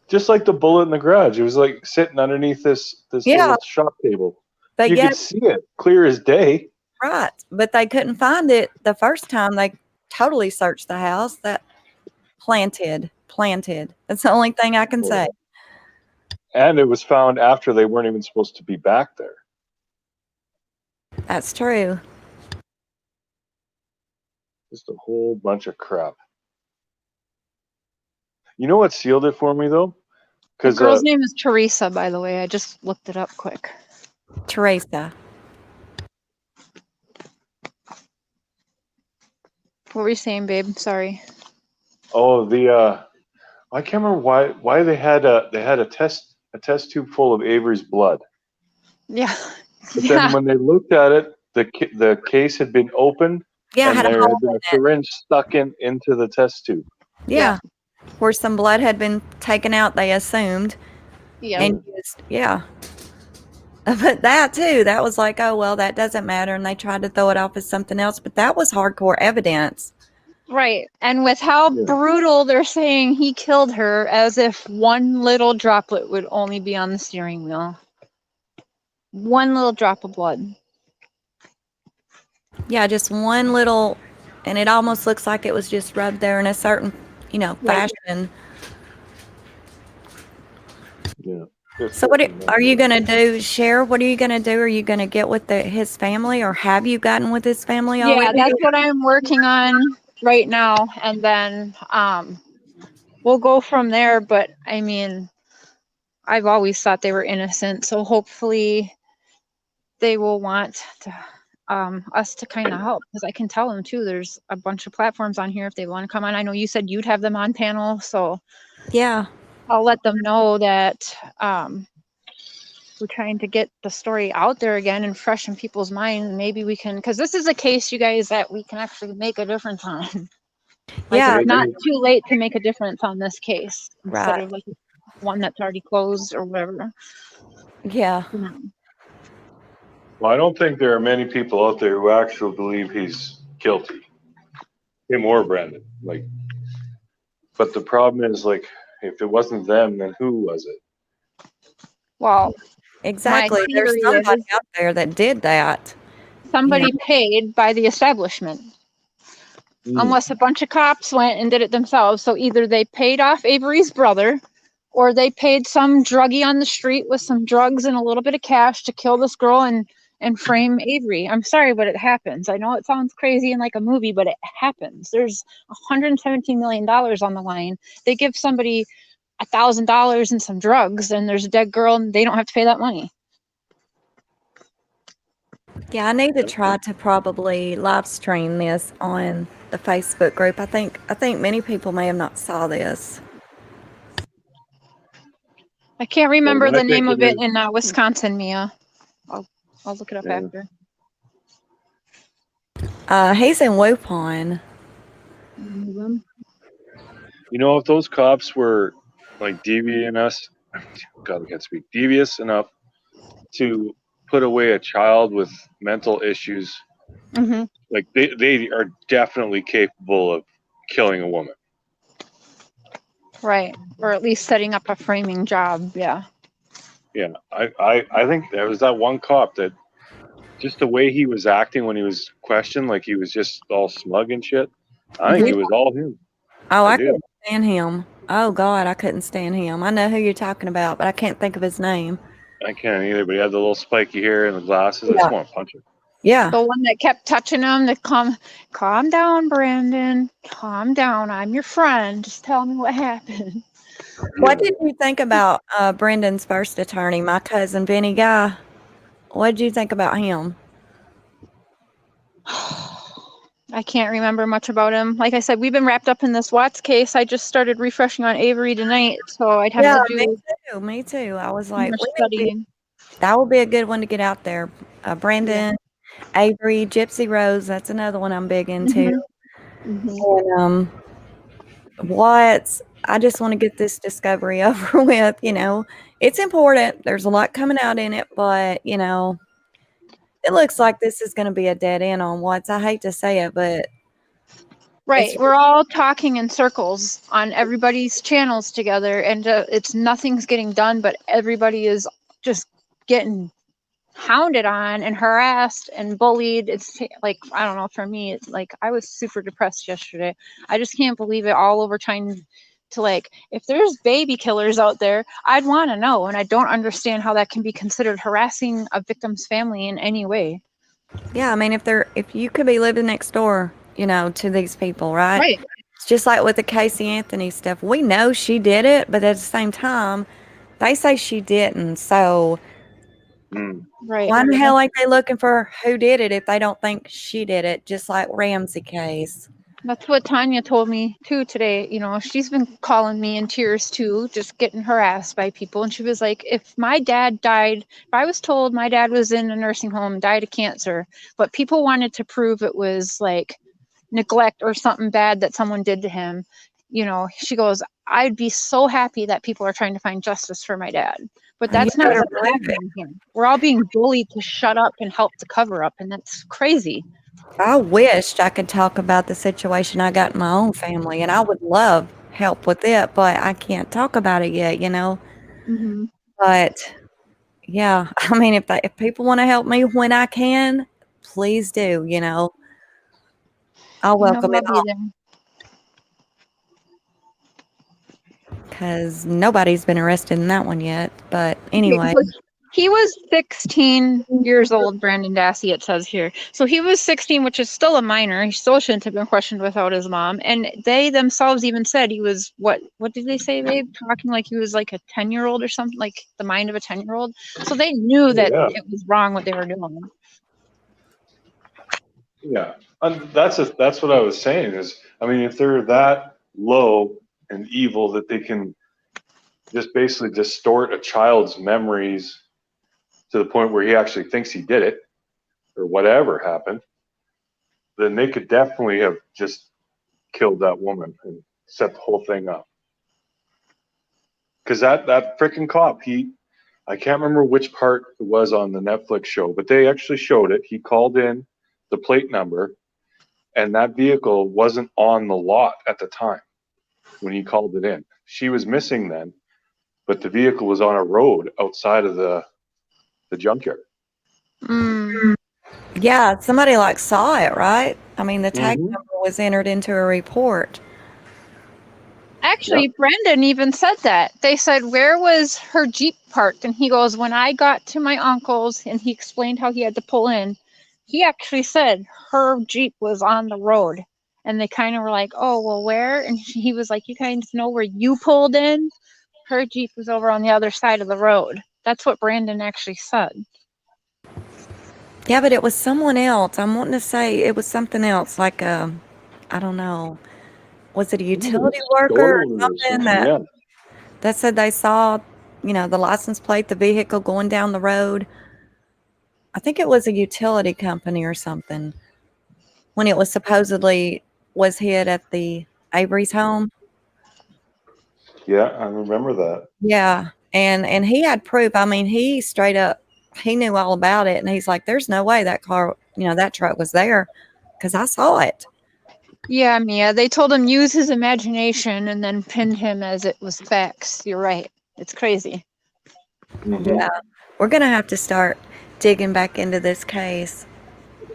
Just like the bullet in the garage. It was like sitting underneath this little shop table. But you could see it clear as day. Right. But they couldn't find it the first time. They totally searched the house. That planted. That's the only thing I can say. And it was found after they weren't even supposed to be back there. That's true. Just a whole bunch of crap. You know what sealed it for me, though? The girl's name is Teresa, by the way. I just looked it up quick. Teresa. What were you saying, babe? Sorry. Oh, I can't remember why they had a test tube full of Avery's blood. Yeah. But then when they looked at it, the case had been opened. Yeah, and there had been a syringe stuck into the test tube. Yeah. Where some blood had been taken out, they assumed. Yeah. And but that too, that was like, oh, well, that doesn't matter. And they tried to throw it off as something else, but that was hardcore evidence. Right. And with how brutal they're saying he killed her, as if one little droplet would only be on the steering wheel. One little drop of blood. Yeah, just one little, and it almost looks like it was just rubbed there in a certain, fashion. Yeah. So what are you going to do, Cher? What are you going to do? Are you going to get with his family, or have you gotten with his family already? Yeah, that's what I'm working on right now. And then we'll go from there. But, I mean, I've always thought they were innocent. So hopefully they will want to, us to kind of help. Because I can tell them, too, there's a bunch of platforms on here if they want to come on. I know you said you'd have them on panel. So yeah. I'll let them know that we're trying to get the story out there again and fresh in people's minds. Maybe we can, because this is a case, you guys, that we can actually make a difference on. It's not too late to make a difference on this case instead of like one that's already closed or whatever. Yeah. Well, I don't think there are many people out there who actually believe he's guilty, him or Branden. But the problem is, if it wasn't them, then who was it? Well, exactly. There's somebody out there that did that. Somebody paid by the establishment. Unless a bunch of cops went and did it themselves. So either they paid off Avery's brother, or they paid some druggie on the street with some drugs and a little bit of cash to kill this girl and frame Avery. I'm sorry, but it happens. I know it sounds crazy and like a movie, but it happens. There's $117 million on the line. They give somebody $1,000 and some drugs, and there's a dead girl, and they don't have to pay that money. Yeah, I need to try to probably live stream this on the Facebook group. I think many people may have not saw this. I can't remember the name of it in Wisconsin, Mia. I'll look it up after. He's in Wupon. If those cops were devious enough to put away a child with mental issues, they are definitely capable of killing a woman. Right. Or at least setting up a framing job. Yeah. Yeah. I think there was that one cop that just the way he was acting when he was questioned, he was just all smug and shit. I think it was all him. Oh, I couldn't stand him. Oh, God, I couldn't stand him. I know who you're talking about, but I can't think of his name. I can't either, but he had the little spiky hair and the glasses. I just want to punch him. Yeah. The one that kept touching him, that calm down, Branden. Calm down. I'm your friend. Just tell me what happened. What did you think about Brendan's first attorney, my cousin, Vinny Guy? What did you think about him? I can't remember much about him. Like I said, we've been wrapped up in this Watts case. I just started refreshing on Avery tonight, so I'd have to do me too. I was like, studying. That would be a good one to get out there. Branden, Avery, Gypsy Rose. That's another one I'm big into. And Watts. I just want to get this discovery over with. It's important. There's a lot coming out in it, but it looks like this is going to be a dead end on Watts. I hate to say it, but right, we're all talking in circles on everybody's channels together, and nothing's getting done, but everybody is just getting hounded on and harassed and bullied. It's like, I don't know, for me, it's like I was super depressed yesterday. I just can't believe it, all over trying to, like, if there's baby killers out there, I'd want to know, and I don't understand how that can be considered harassing a victim's family in any way. Yeah, I mean, if you could be living next door, to these people, right? Right. It's just like with the Casey Anthony stuff. We know she did it, but at the same time, they say she didn't. So right, why the hell ain't they looking for who did it if they don't think she did it? Just like Ramsey case. That's what Tanya told me too today. She's been calling me in tears too, just getting harassed by people. And she was like, if my dad died, if I was told my dad was in a nursing home, died of cancer, but people wanted to prove it was like neglect or something bad that someone did to him, she goes, I'd be so happy that people are trying to find justice for my dad. But that's not what's happening here. We're all being bullied to shut up and help to cover up, and that's crazy. I wished I could talk about the situation I got in my own family, and I would love help with it, but I can't talk about it yet, But yeah, I mean, if people want to help me when I can, please do, I'll welcome it all. Because nobody's been arrested in that one yet. But anyway. He was 16 years old, Branden Dassey, it says here. So he was 16, which is still a minor. He still shouldn't have been questioned without his mom. And they themselves even said he was, what did they say, babe? Talking like he was like a 10-year-old or something, like the mind of a 10-year-old. So they knew that it was wrong what they were doing. Yeah. And that's what I was saying is, I mean, if they're that low and evil that they can just basically distort a child's memories to the point where he actually thinks he did it or whatever happened, then they could definitely have just killed that woman and set the whole thing up. Because that freaking cop, I can't remember which part it was on the Netflix show, but they actually showed it. He called in the plate number, and that vehicle wasn't on the lot at the time when he called it in. She was missing then, but the vehicle was on a road outside of the junkyard. Yeah, somebody saw it, right? I mean, the tag number was entered into a report. Actually, Branden even said that. They said, where was her Jeep parked? And he goes, when I got to my uncle's, and he explained how he had to pull in, he actually said her Jeep was on the road. And they kind of were like, oh, well, where? And he was like, you guys know where you pulled in? Her Jeep was over on the other side of the road. That's what Branden actually said. Yeah, but it was someone else. I'm wanting to say it was something else, like I don't know. Was it a utility worker or something that said they saw, the license plate, the vehicle going down the road? I think it was a utility company or something when it was supposedly was hit at the Avery's home. Yeah, I remember that. Yeah, and he had proof. I mean, he straight up, he knew all about it, and he's like, "There's no way that car, that truck was there, because I saw it." Yeah, Mia. They told him use his imagination and then pinned him as it was facts. You're right. It's crazy. Yeah, we're gonna have to start digging back into this case.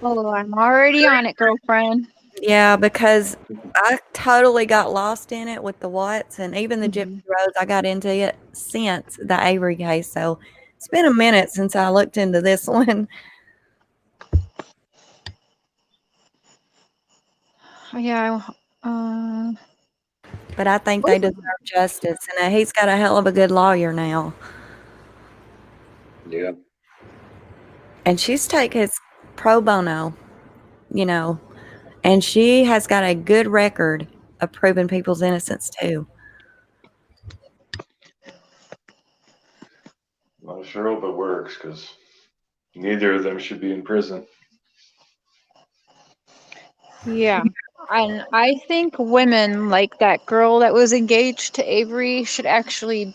Oh, I'm already on it, girlfriend. Yeah, because I totally got lost in it with the Watts and even the Gypsy Rose. I got into it since the Avery case, so it's been a minute since I looked into this one. Yeah. But I think they deserve justice, and he's got a hell of a good lawyer now. Yeah. And she's taking his pro bono, And she has got a good record of proving people's innocence too. Well, I sure hope it works, because neither of them should be in prison. Yeah. And I think women like that girl that was engaged to Avery should actually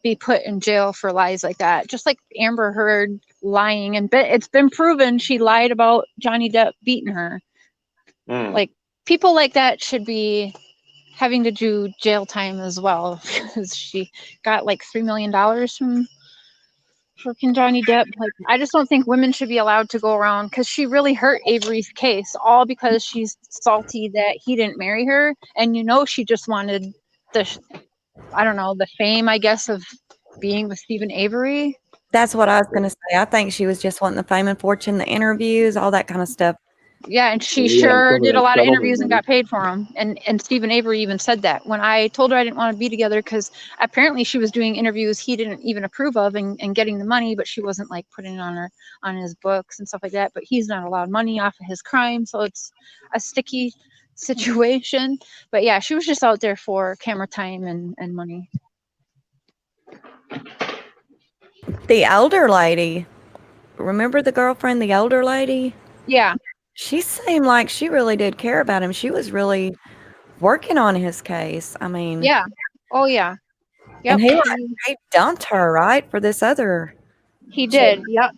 be put in jail for lies like that. Just like Amber Heard lying, and it's been proven she lied about Johnny Depp beating her. Like, people like that should be having to do jail time as well, because she got like $3 million from freaking Johnny Depp. Like, I just don't think women should be allowed to go around, because she really hurt Avery's case, all because she's salty that he didn't marry her. And she just wanted the fame, I guess, of being with Stephen Avery. That's what I was going to say. I think she was just wanting the fame and fortune, the interviews, all that kind of stuff. Yeah, and she sure did a lot of interviews and got paid for them. And Stephen Avery even said that when I told her I didn't want to be together, because apparently she was doing interviews he didn't even approve of and getting the money, but she wasn't like putting it on his books and stuff like that. But he's not allowed money off of his crime, so it's a sticky situation. But yeah, she was just out there for camera time and money. The older lady, remember the girlfriend, the older lady? Yeah. She seemed like she really did care about him. She was really working on his case. I mean, yeah. Oh yeah. Yep. And he dumped her, right, for this other. He did. Yep.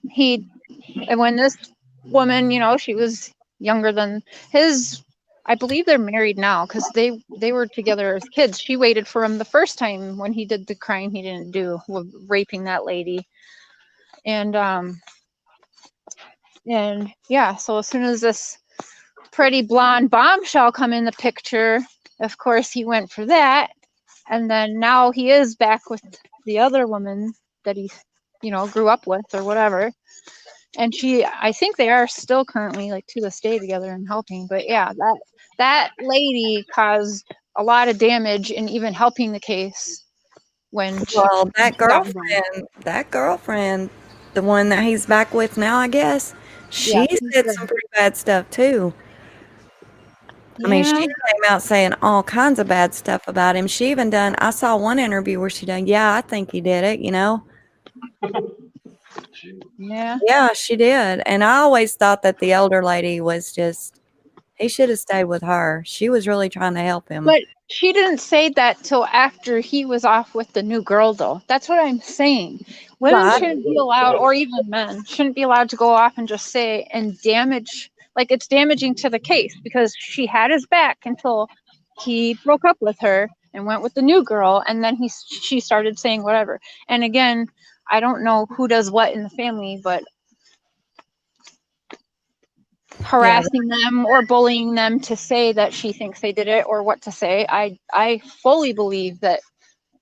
And when this woman, she was younger than his. I believe they're married now, because they were together as kids. She waited for him the first time when he did the crime he didn't do, raping that lady. And yeah, so as soon as this pretty blonde bombshell come in the picture, of course he went for that. And then now he is back with the other woman that he, grew up with or whatever. And I think they are still currently like to this day together and helping. But yeah, that lady caused a lot of damage in even helping the case. That girlfriend, the one that he's back with now, I guess, she said some pretty bad stuff too. I mean, she came out saying all kinds of bad stuff about him. She even I saw one interview where she yeah, I think he did it, Yeah, she did. And I always thought that the older lady was he should have stayed with her. She was really trying to help him. But she didn't say that till after he was off with the new girl, though. That's what I'm saying. Women shouldn't be allowed, or even men, shouldn't be allowed to go off and just say and damage. Like, it's damaging to the case, because she had his back until he broke up with her and went with the new girl, and then she started saying whatever. And again, I don't know who does what in the family, but harassing them or bullying them to say that she thinks they did it or what to say. I fully believe that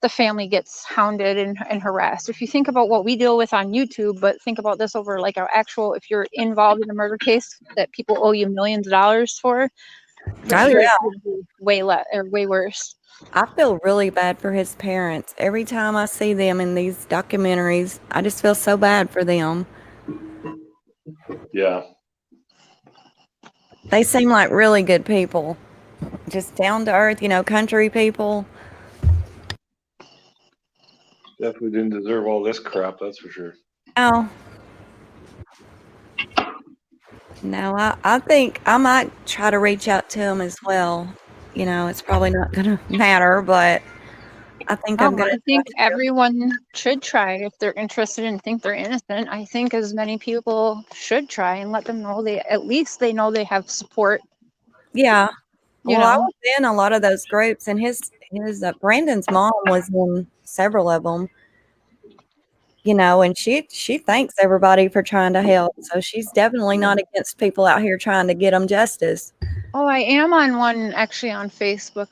the family gets hounded and harassed. If you think about what we deal with on YouTube, but think about this over like our actual, if you're involved in a murder case that people owe you millions of dollars for sure it would be way worse. I feel really bad for his parents. Every time I see them in these documentaries, I just feel so bad for them. Yeah. They seem like really good people. Just down to earth, country people. Definitely didn't deserve all this crap, that's for sure. Oh. No, I think I might try to reach out to him as well. It's probably not going to matter, but I think I'm going to. I think everyone should try if they're interested and think they're innocent. I think as many people should try and let them know at least they know they have support. Yeah. I was in a lot of those groups, and his Brandon's mom was in several of them. And she thanks everybody for trying to help. So she's definitely not against people out here trying to get them justice. Oh, I am on one actually on Facebook.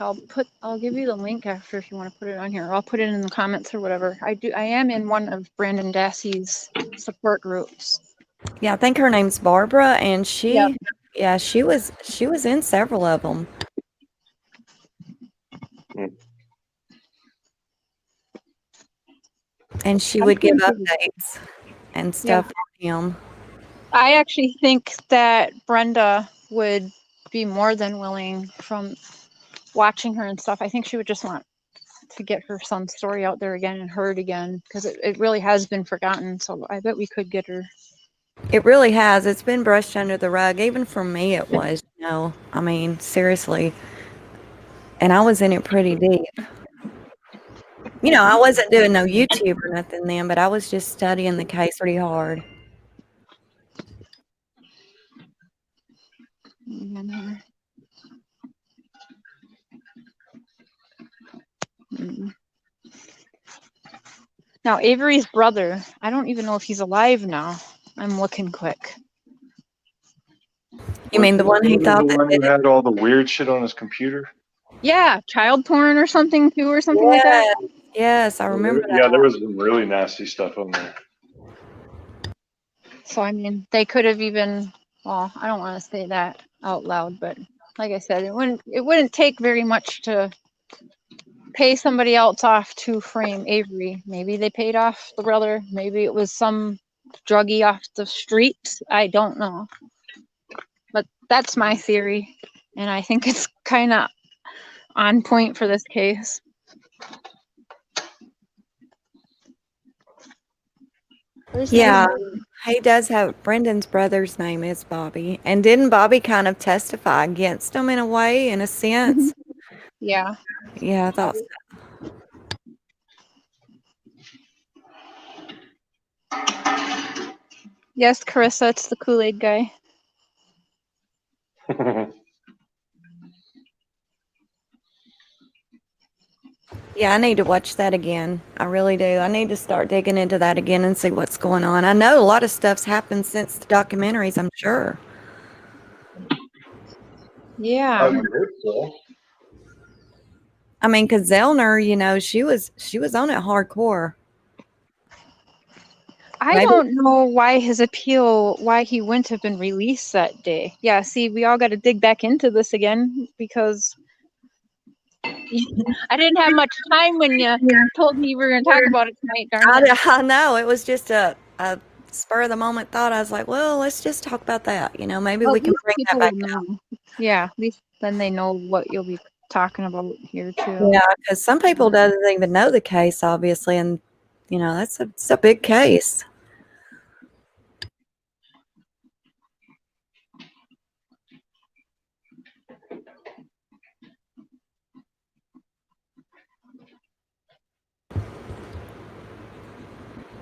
I'll give you the link after if you want to put it on here. I'll put it in the comments or whatever. I am in one of Branden Dassey's support groups. Yeah, I think her name's Barbara, and she was in several of them. And she would give updates and stuff on him. I actually think that Brenda would be more than willing from watching her and stuff. I think she would just want to get her son's story out there again and heard again, because it really has been forgotten. So I bet we could get her. It really has. It's been brushed under the rug. Even for me, it was, I mean, seriously. And I was in it pretty deep. I wasn't doing no YouTube or nothing then, but I was just studying the case pretty hard. Now, Avery's brother, I don't even know if he's alive now. I'm looking quick. You mean the one he thought the one who had all the weird shit on his computer? Yeah, child porn or something too, or something like that. Yes, I remember that. Yeah, there was some really nasty stuff on there. So I mean, they could have even. Well, I don't want to say that out loud, but like I said, it wouldn't take very much to pay somebody else off to frame Avery. Maybe they paid off the brother. Maybe it was some druggie off the street. I don't know. But that's my theory, and I think it's kind of on point for this case. Yeah, he does have. Brendan's brother's name is Bobby, and didn't Bobby kind of testify against him in a way, in a sense? Yeah. Yeah, I thought so. Yes, Carissa, it's the Kool-Aid guy. Yeah, I need to watch that again. I really do. I need to start digging into that again and see what's going on. I know a lot of stuff's happened since the documentaries, I'm sure. Yeah. I mean, because Zellner, she was on it hardcore. I don't know why his appeal, why he wouldn't have been released that day. Yeah, see, we all got to dig back into this again, because I didn't have much time when you told me we were going to talk about it tonight, darn it. I know. It was just a spur of the moment thought. I was like, well, let's just talk about that. Maybe we can bring that back up. Yeah, at least then they know what you'll be talking about here, too. Yeah, because some people doesn't even know the case, obviously, and, it's a big case.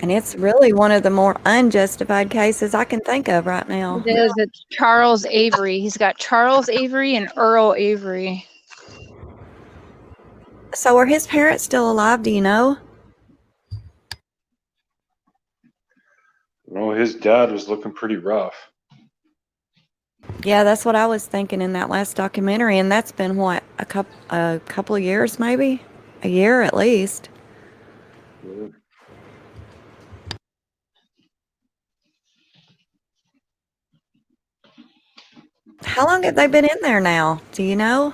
And it's really one of the more unjustified cases I can think of right now. It is. It's Charles Avery. He's got Charles Avery and Earl Avery. So are his parents still alive? Do you know? No, his dad was looking pretty rough. Yeah, that's what I was thinking in that last documentary. And that's been, what, a couple of years, maybe? A year at least. Yeah. How long have they been in there now? Do you know?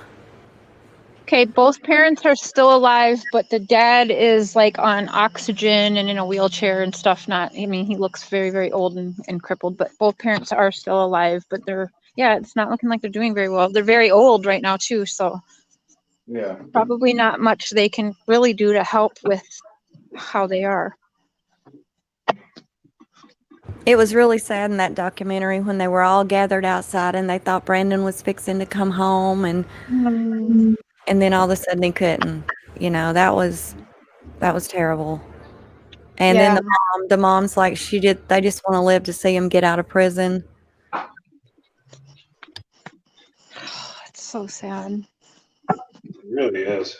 Okay, both parents are still alive, but the dad is like on oxygen and in a wheelchair and stuff. He looks very, very old and crippled, but both parents are still alive, but it's not looking like they're doing very well. They're very old right now too, so yeah, probably not much they can really do to help with how they are. It was really sad in that documentary when they were all gathered outside and they thought Branden was fixing to come home, and then all of a sudden he couldn't. That was terrible. And then the mom's like, they just want to live to see him get out of prison. It's so sad. It really is.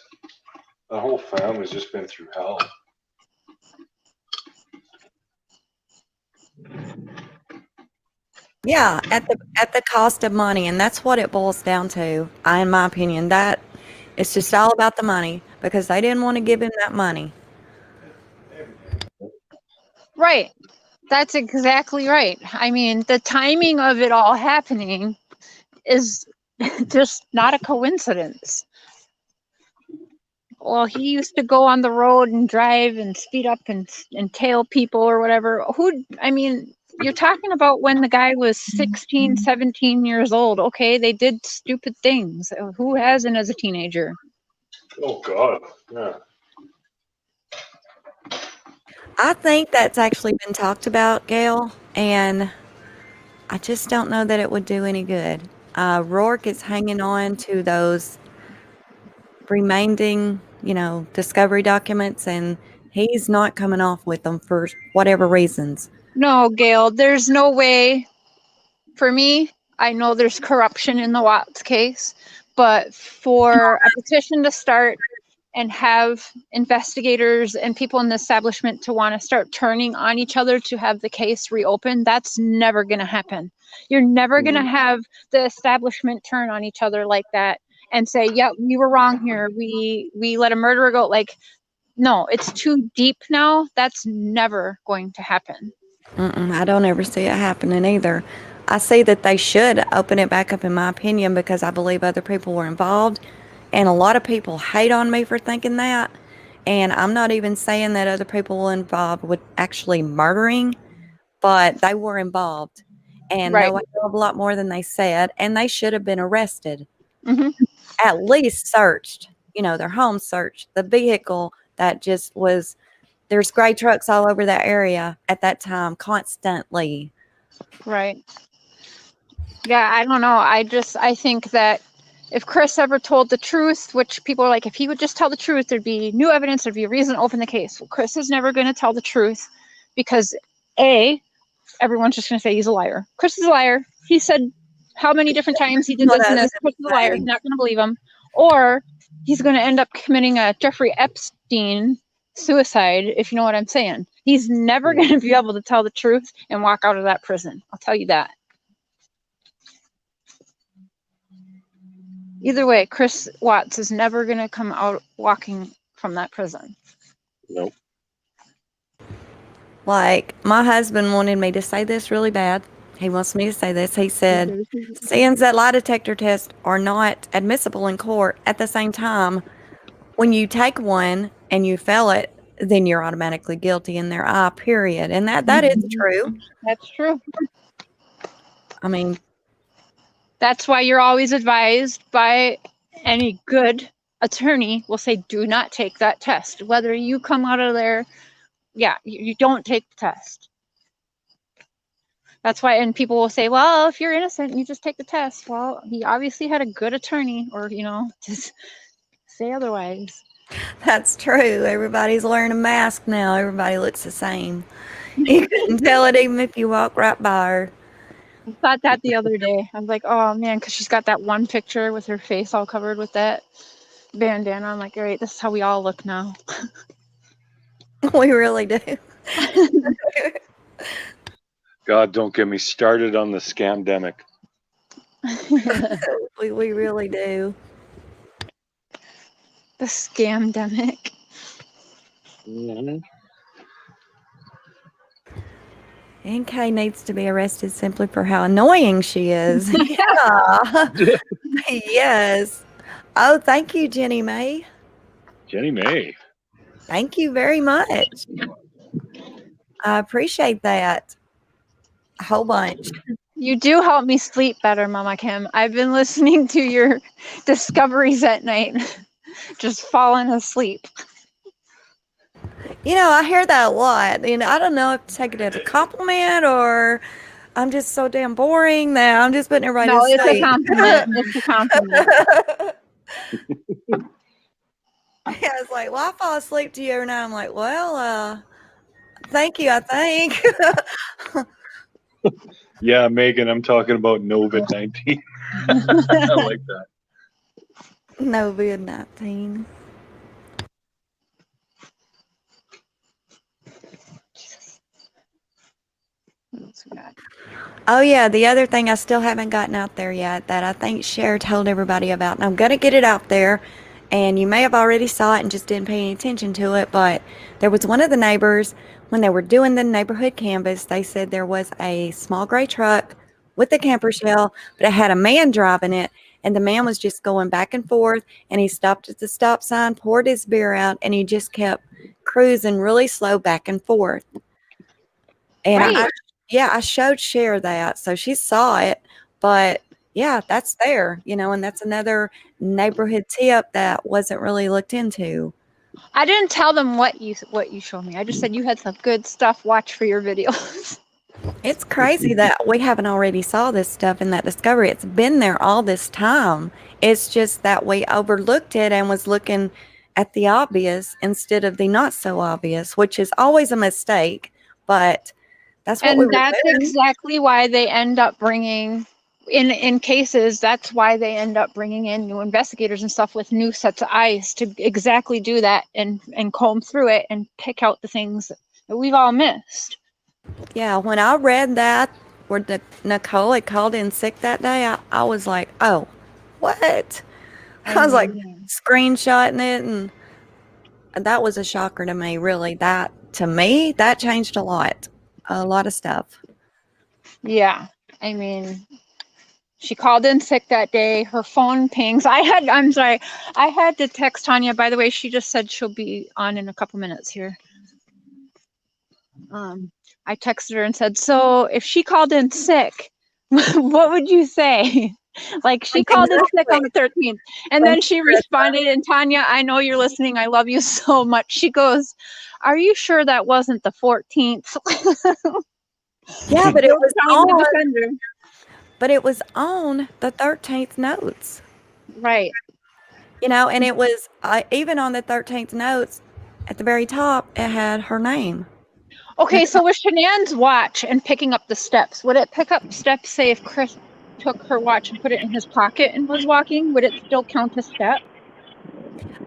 The whole family's just been through hell. Yeah, at the cost of money, and that's what it boils down to, in my opinion. That it's just all about the money, because they didn't want to give him that money. Right. That's exactly right. I mean, the timing of it all happening is just not a coincidence. Well, he used to go on the road and drive and speed up and tail people or whatever. you're talking about when the guy was 16, 17 years old. Okay, they did stupid things. Who hasn't as a teenager? Oh, God. Yeah. I think that's actually been talked about, Gail, and I just don't know that it would do any good. Rourke is hanging on to those remaining, discovery documents, and he's not coming off with them for whatever reasons. No, Gail, there's no way. For me, I know there's corruption in the Watts case, but for a petition to start and have investigators and people in the establishment to want to start turning on each other to have the case reopened, that's never going to happen. You're never going to have the establishment turn on each other like that and say, yeah, we were wrong here. We let a murderer go. Like, no, it's too deep now. That's never going to happen. I don't ever see it happening either. I see that they should open it back up, in my opinion, because I believe other people were involved. And a lot of people hate on me for thinking that. And I'm not even saying that other people were involved with actually murdering, but they were involved and Right. know a hell of a lot more than they said. And they should have been arrested, Mm-hmm. at least searched, their home searched, the vehicle that just was. There's gray trucks all over that area at that time constantly. Right. Yeah, I don't know. I think that if Chris ever told the truth, which people are like, if he would just tell the truth, there'd be new evidence, there'd be a reason to open the case. Well, Chris is never going to tell the truth because everyone's just going to say he's a liar. Chris is a liar. He said how many different times he did this and this. Chris is a liar. You're not going to believe him. Or he's going to end up committing a Jeffrey Epstein suicide, if you know what I'm saying. He's never going to be able to tell the truth and walk out of that prison. I'll tell you that. Either way, Chris Watts is never going to come out walking from that prison. Nope. Like, my husband wanted me to say this really bad. He wants me to say this. He said, since that lie detector test are not admissible in court, at the same time, when you take one and you fail it, then you're automatically guilty in their eye, period. And that is true. That's true. I mean, that's why you're always advised by any good attorney will say, do not take that test. Whether you come out of there, you don't take the test. That's why, and people will say, well, if you're innocent, you just take the test. Well, he obviously had a good attorney, or, just say otherwise. That's true. Everybody's wearing a mask now. Everybody looks the same. You couldn't tell it even if you walk right by her. I thought that the other day. I was like, oh man, because she's got that one picture with her face all covered with that bandana. I'm like, all right, this is how we all look now. We really do. God, don't get me started on the scamdemic. we really do. The scamdemic. Mm-hmm. NK needs to be arrested simply for how annoying she is. Yeah. Yes. Oh, thank you, Jenny May. Jenny May. Thank you very much. I appreciate that. A whole bunch. You do help me sleep better, Mama Kim. I've been listening to your discoveries at night, just falling asleep. I hear that a lot. I don't know if to take it as a compliment or I'm just so damn boring that I'm just putting everybody to sleep. It's a compliment. It's a compliment. Yeah, it's like, well, I fall asleep to you every night. I'm like, well, thank you, I think. Yeah, Megan, I'm talking about COVID-19. I like that. COVID-19. Oh, yeah, the other thing I still haven't gotten out there yet that I think Cher told everybody about, and I'm going to get it out there, and you may have already saw it and just didn't pay any attention to it, but there was one of the neighbors, when they were doing the neighborhood canvas, they said there was a small gray truck with a camper shell, but it had a man driving it, and the man was just going back and forth, and he stopped at the stop sign, poured his beer out, and he just kept cruising really slow back and forth. And right. Yeah, I showed Cher that, so she saw it, but yeah, that's there, and that's another neighborhood tip that wasn't really looked into. I didn't tell them what you showed me. I just said you had some good stuff. Watch for your videos. It's crazy that we haven't already saw this stuff in that discovery. It's been there all this time. It's just that we overlooked it and was looking at the obvious instead of the not so obvious, which is always a mistake, but that's what we And were that's doing. exactly why they end up bringing in cases. That's why they end up bringing in new investigators and stuff with new sets of eyes to exactly do that and comb through it and pick out the things that we've all missed. Yeah, when I read that where Nicole had called in sick that day, I was like, oh, what? I was like screenshotting it, and that was a shocker to me, really. To me, that changed a lot of stuff. Yeah, I mean, she called in sick that day. Her phone pings. I had to text Tanya. By the way, she just said she'll be on in a couple minutes here. I texted her and said, so if she called in sick, what would you say? Like, she called in sick on the 13th. And then she responded, and Tanya, I know you're listening. I love you so much. She goes, are you sure that wasn't the 14th? Yeah, but it was on the 13th notes. Right. And it was even on the 13th notes at the very top, it had her name. Okay, so with Shanann's watch and picking up the steps, would it pick up steps, say if Chris took her watch and put it in his pocket and was walking, would it still count a step?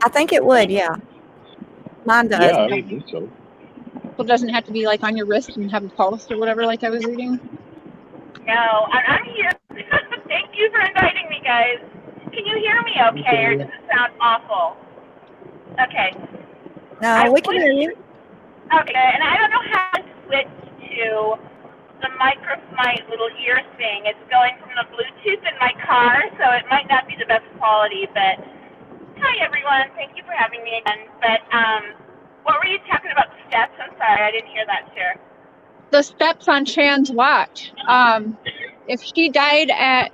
I think it would, yeah. Mine does. Yeah, I would think so. So it doesn't have to be like on your wrist and have a pulse or whatever like I was reading? No, I'm here. Thank you for inviting me, guys. Can you hear me okay, or does it sound awful? Okay. No, we can hear you. Okay, and I don't know how to switch to the my little ear thing. It's going from the Bluetooth in my car, so it might not be the best quality, but hi, everyone. Thank you for having me again. But what were you talking about, the steps? I'm sorry, I didn't hear that, Cher. The steps on Shan's watch. If she died at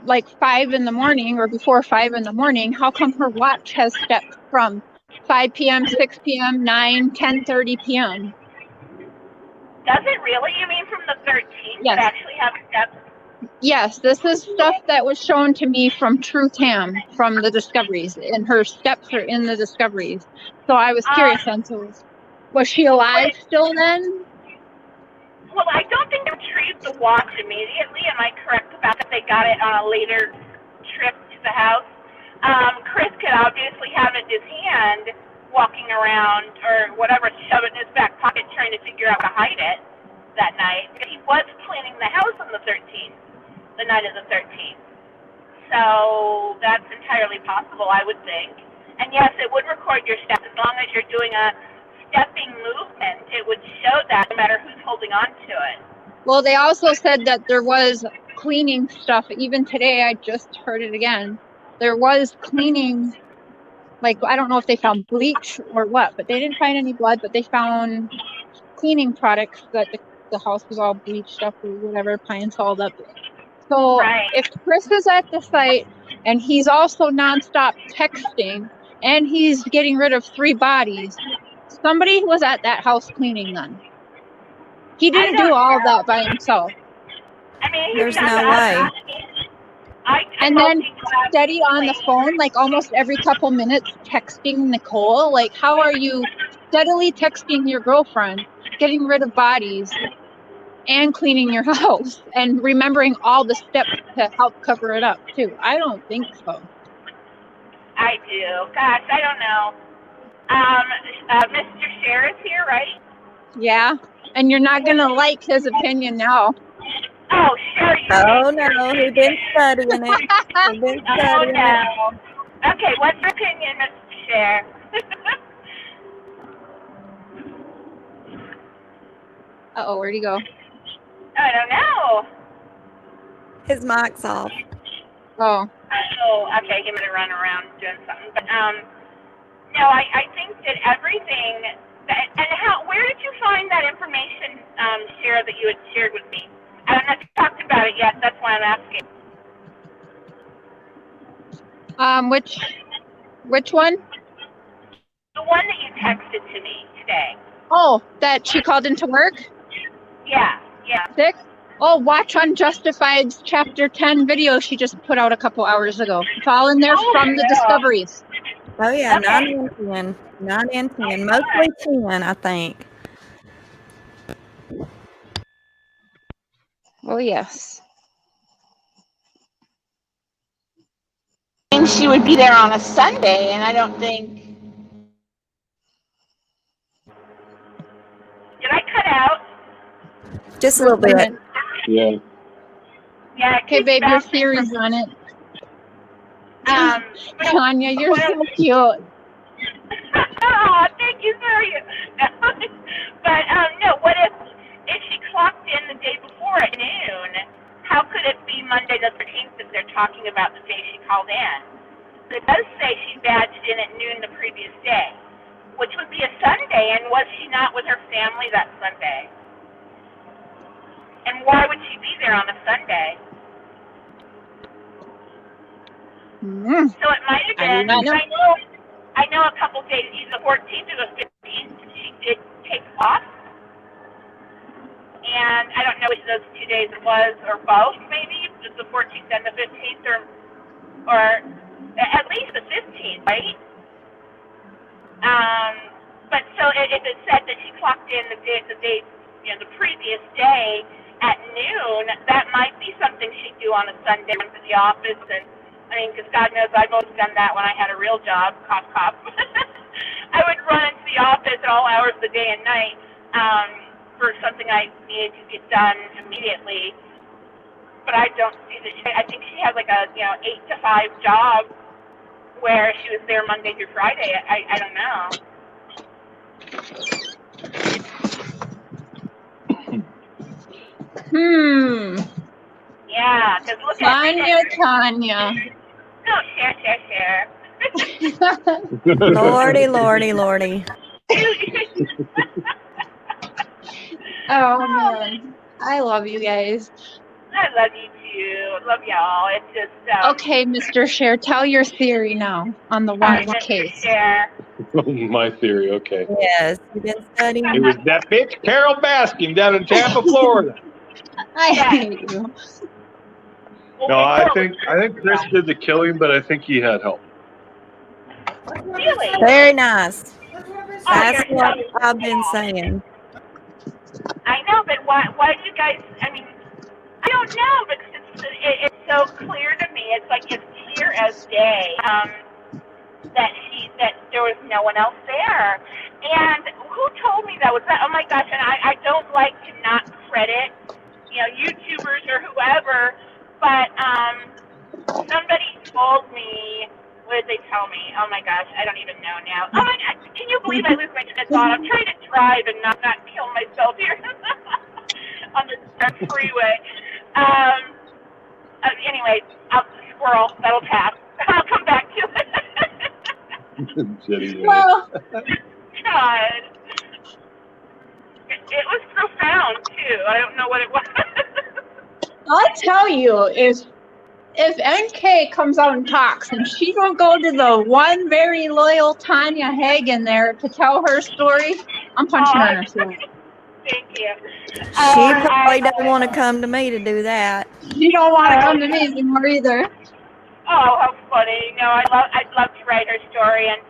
like 5 in the morning or before 5 in the morning, how come her watch has steps from 5 p.m., 6 p.m., 9, 10:30 p.m.? Does it really? You mean from the 13th? Yes. It actually have steps? Yes, this is stuff that was shown to me from True Tam from the discoveries, and her steps are in the discoveries. So I was curious on, so was she alive still then? Well, I don't think they retrieved the watch immediately. Am I correct about that? They got it on a later trip to the house. Chris could obviously have it in his hand, walking around or whatever, shove it in his back pocket, trying to figure out how to hide it that night. He was cleaning the house on the 13th, the night of the 13th. So that's entirely possible, I would think. And yes, it would record your steps as long as you're doing a stepping movement. It would show that no matter who's holding on to it. Well, they also said that there was cleaning stuff. Even today, I just heard it again. There was cleaning, like, I don't know if they found bleach or what, but they didn't find any blood, but they found cleaning products that the house was all bleached up or whatever, pine salt up. So if Chris is at the site and he's also nonstop texting and he's getting rid of 3 bodies, somebody was at that house cleaning then. He didn't do all that by himself. I mean, there's no way. And then steady on the phone, like almost every couple minutes, texting Nicole. Like, how are you steadily texting your girlfriend, getting rid of bodies, and cleaning your house, and remembering all the steps to help cover it up too? I don't think so. I do. Gosh, I don't know. Mr. Cher is here, right? Yeah, and you're not gonna like his opinion now. Oh, sure. Oh no, he been studying it. He been studying it. Okay, what's your opinion, Mr. Cher? Uh-oh, where'd he go? I don't know. His mic's off. Oh. Oh, okay, he might have run around doing something. But no, I think that everything Where did you find that information, Shara, that you had shared with me? I don't know if you talked about it yet. That's why I'm asking. Which one? The one that you texted to me today. Oh, that she called into work? Yeah. 6? Oh, watch Unjustified's Chapter 10 video she just put out a couple hours ago. It's all in there from the discoveries. Oh, yeah, Okay. 9 and 10. 9 and 10. Mostly 10, I think. Oh, yes. And she would be there on a Sunday, and I don't think. Did I cut out? Just a little bit. Yeah. Yeah. Okay, babe, your theories on it. Tanya, you're so cute. Oh, thank you, sorry. But no, what if she clocked in the day before at noon? How could it be Monday the 13th if they're talking about the day she called in? It does say she badged in at noon the previous day, which would be a Sunday, and was she not with her family that Sunday? And why would she be there on a Sunday? So it might have been, I know a couple days, either the 14th or the 15th, she did take off. And I don't know which of those 2 days it was, or both maybe, the 14th and the 15th, or at least the 15th, right? But so if it said that she clocked in the previous day at noon, that might be something she'd do on a Sunday to the office. And I mean, because God knows I've always done that when I had a real job, cop. I would run into the office at all hours of the day and night for something I needed to get done immediately. But I don't see that. I think she had like a 8 to 5 job where she was there Monday through Friday. I don't know. Yeah, because look Tanya. No, share. Lordy. Oh, man. I love you guys. I love you too. Love y'all. It's just okay, Mr. Cher, tell your theory now on the watch case. My theory, okay. Yes, you've been studying. It was that bitch Carol Baskin down in Tampa, Florida. I hate you. No, I think Chris did the killing, but I think he had help. Really? Very nice. That's what I've been saying. I know, but why do you guys? I mean, I don't know, but it's so clear to me. It's like it's clear as day that there was no one else there. And who told me that? Was that? Oh my gosh! And I don't like to not credit YouTubers or whoever, but somebody told me. What did they tell me? Oh my gosh, I don't even know now. Oh my God, can you believe I lose my train of thought? I'm trying to drive and not kill myself here on the freeway. Anyway, squirrel, that'll pass. I'll come back to it. Well, God. It was profound too. I don't know what it was. I'll tell you, if NK comes out and talks and she don't go to the one very loyal Tanya Hagen there to tell her story, I'm punching her in her throat. Thank you. She probably doesn't want to come to me to do that. She don't want to come to me anymore either. Oh, how funny. No, I'd love to write her story. And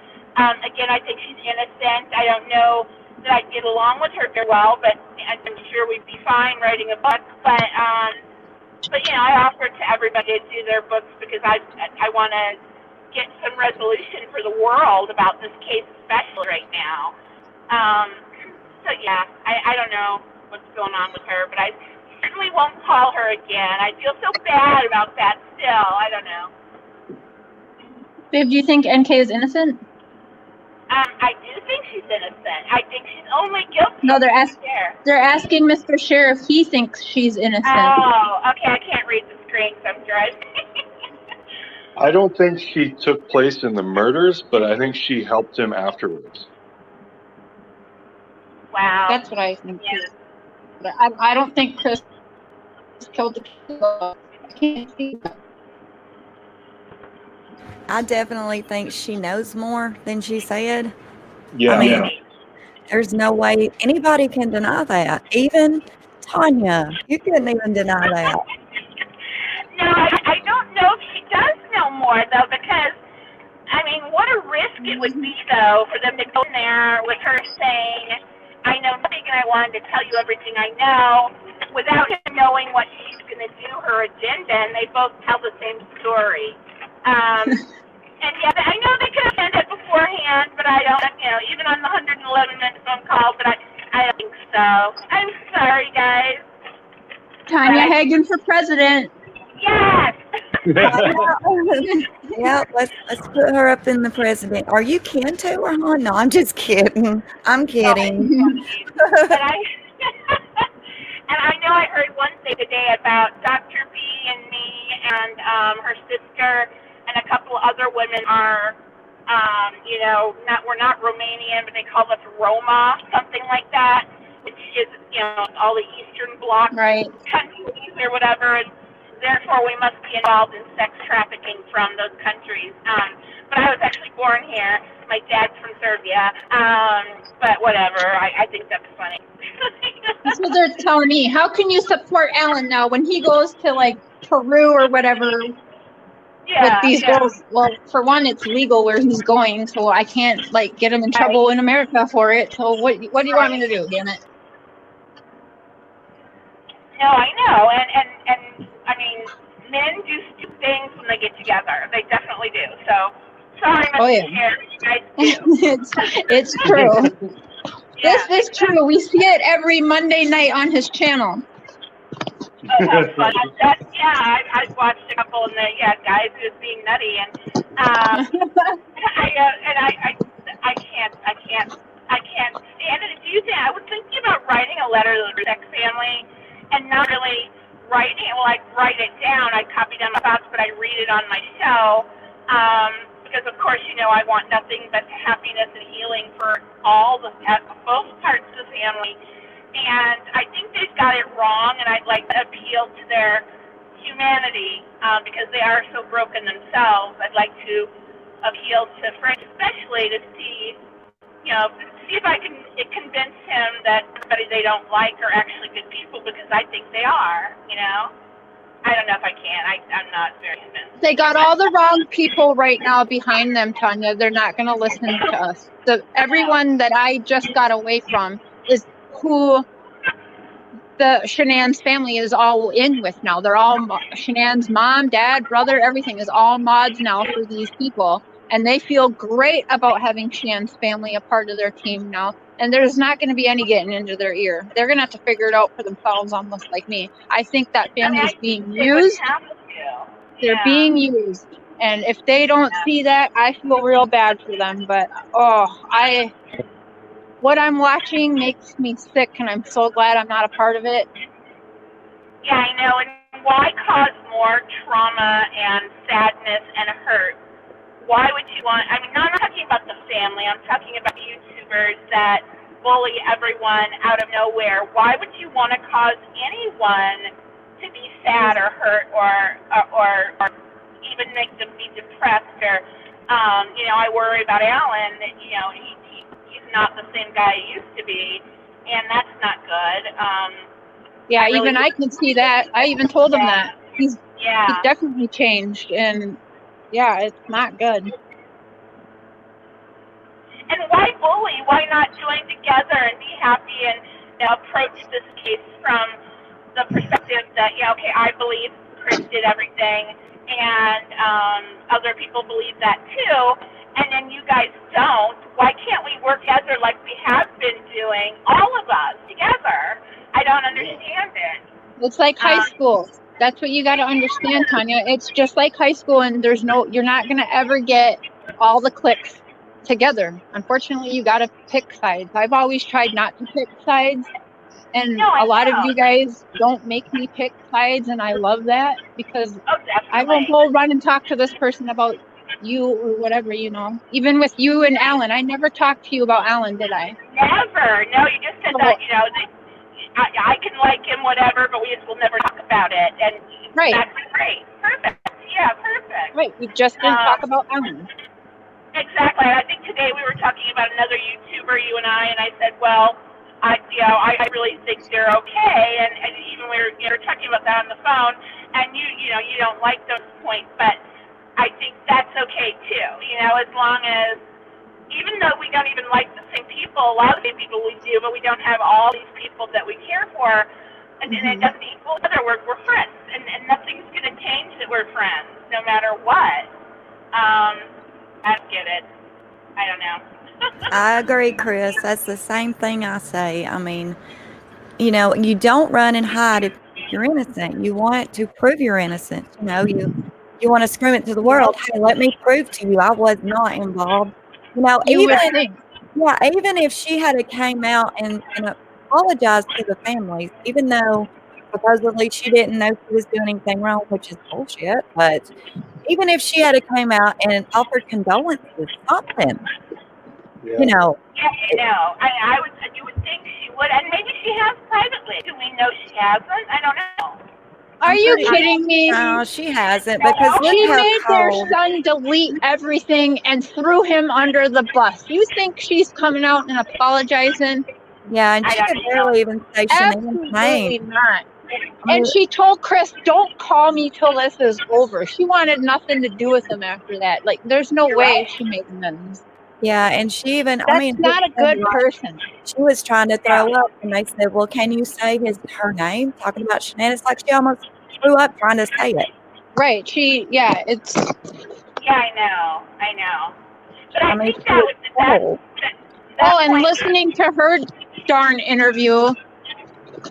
again, I think she's innocent. I don't know that I'd get along with her very well, but I'm sure we'd be fine writing a book. But I offer it to everybody to do their books because I want to get some resolution for the world about this case, especially right now. So yeah, I don't know what's going on with her, but I certainly won't call her again. I feel so bad about that still. I don't know. Babe, do you think NK is innocent? I do think she's innocent. I think she's only guilty. No, they're asking Mr. Sheriff if he thinks she's innocent. Oh, okay. I can't read the screen, so I'm driving. I don't think she took place in the murders, but I think she helped him afterwards. Wow. That's what I think Yeah. too. But I don't think Chris killed the kid. I can't see that. I definitely think she knows more than she said. Yeah. I mean, there's no way anybody can deny that. Even Tanya, you couldn't even deny that. No, I don't know if she does know more though, because I mean, what a risk it would be though for them to go in there with her saying, "I know nothing, and I wanted to tell you everything I know," without him knowing what she's going to do, her agenda, and they both tell the same story. And yeah, I know they could have said it beforehand, but I don't, even on the 111-minute phone call, but I don't think so. I'm sorry, guys. Tanya Hagen for president. Yes. Yeah, let's put her up in the president. Are you kin to her, huh? No, I'm just kidding. I'm kidding. But and I know I heard one thing today about Dr. B and me and her sister and a couple other women are, we're not Romanian, but they call us Roma, something like that, which is, all the Eastern Bloc countries or whatever, and therefore we must be involved in sex trafficking from those countries. But I was actually born here. My dad's from Serbia, but whatever. I think that's funny. That's what they're telling me. How can you support Alan now when he goes to like Peru or whatever with these girls? Well, for one, it's legal where he's going, so I can't like get him in trouble in America for it. So what do you want me to do? Damn it! No, I know, and I mean, men do stupid things when they get together. They definitely do. So sorry, Mr. Chair, you guys do. It's true. This is true. We see it every Monday night on his channel. Oh, that's fun. I've watched a couple, and guys just being nutty, and I can't stand it. Do you think I was thinking about writing a letter to the sex family, and not really writing it? Well, I'd write it down. I'd copy down my thoughts, but I'd read it on my show. Because of course, I want nothing but happiness and healing for both parts of the family. And I think they've got it wrong, and I'd like to appeal to their humanity because they are so broken themselves. I'd like to appeal to Frank, especially to see if I can convince him that everybody they don't like are actually good people, because I think they are. I don't know if I can. I'm not very convinced. They got all the wrong people right now behind them, Tanya. They're not going to listen to us. Everyone that I just got away from is who the Shanann's family is all in with now. They're all Shanann's mom, dad, brother, everything is all mods now for these people. And they feel great about having Shanann's family a part of their team now. And there's not going to be any getting into their ear. They're going to have to figure it out for themselves, almost like me. I think that family is being used. They're being used. And if they don't see that, I feel real bad for them. But, what I'm watching makes me sick, and I'm so glad I'm not a part of it. Yeah, I know. And why cause more trauma and sadness and hurt? Why would you want, I'm not talking about the family, I'm talking about YouTubers that bully everyone out of nowhere. Why would you want to cause anyone to be sad or hurt or even make them be depressed? Or, I worry about Alan, that, he's not the same guy he used to be, and that's not good. Even I can see that. I even told him that. He's definitely changed, and it's not good. And why bully? Why not join together and be happy and approach this case from the perspective that, I believe Chris did everything, and other people believe that too, and then you guys don't. Why can't we work together like we have been doing, all of us together? I don't understand it. It's like high school. That's what you got to understand, Tanya. It's just like high school, and you're not going to ever get all the cliques together. Unfortunately, you got to pick sides. I've always tried not to pick sides, and a lot of you guys don't make me pick sides, and I love that, because I will go run and talk to this person about you or whatever, you know. Even with you and Alan, I never talked to you about Alan, did I? Never. No, you just said that, you know, that I can like him, whatever, but we just will never talk about it. And right. That's great. Perfect. Yeah, perfect. Right. We just didn't talk about Alan. Exactly. I think today we were talking about another YouTuber, you and I said, well, I really think they're okay, and even we were talking about that on the phone, and you don't like those points, but I think that's okay too. You know, as long as, even though we don't even like the same people, a lot of the same people we do, but we don't have all these people that we care for, and it doesn't equal other. We're friends, and nothing's going to change that we're friends, no matter what. I don't get it. I don't know. I agree, Chris. That's the same thing I say. I mean, you know, you don't run and hide if you're innocent. You want to prove you're innocent. You know, you want to scream it to the world, hey, let me prove to you I was not involved. You know, you would think. Yeah, even if she had came out and apologized to the families, even though supposedly she didn't know she was doing anything wrong, which is bullshit, but even if she had came out and offered condolences, something, you know. Yeah, I know. You would think she would, and maybe she has privately. Do we know she hasn't? I don't know. Are you kidding me? No, she hasn't, because look she how made cold. their son delete everything and threw him under the bus. You think she's coming out and apologizing? Yeah, and she could barely even say Shanae's name. Not. And she told Chris, don't call me till this is over. She wanted nothing to do with him after that. Like, there's no way she made amends. Yeah, and she even, That's not a good person. She was trying to throw up, and they said, well, can you say her name? Talking about Shanae. It's like she almost threw up trying to say it. Right. It's... Yeah, I know. But I think and listening to her darn interview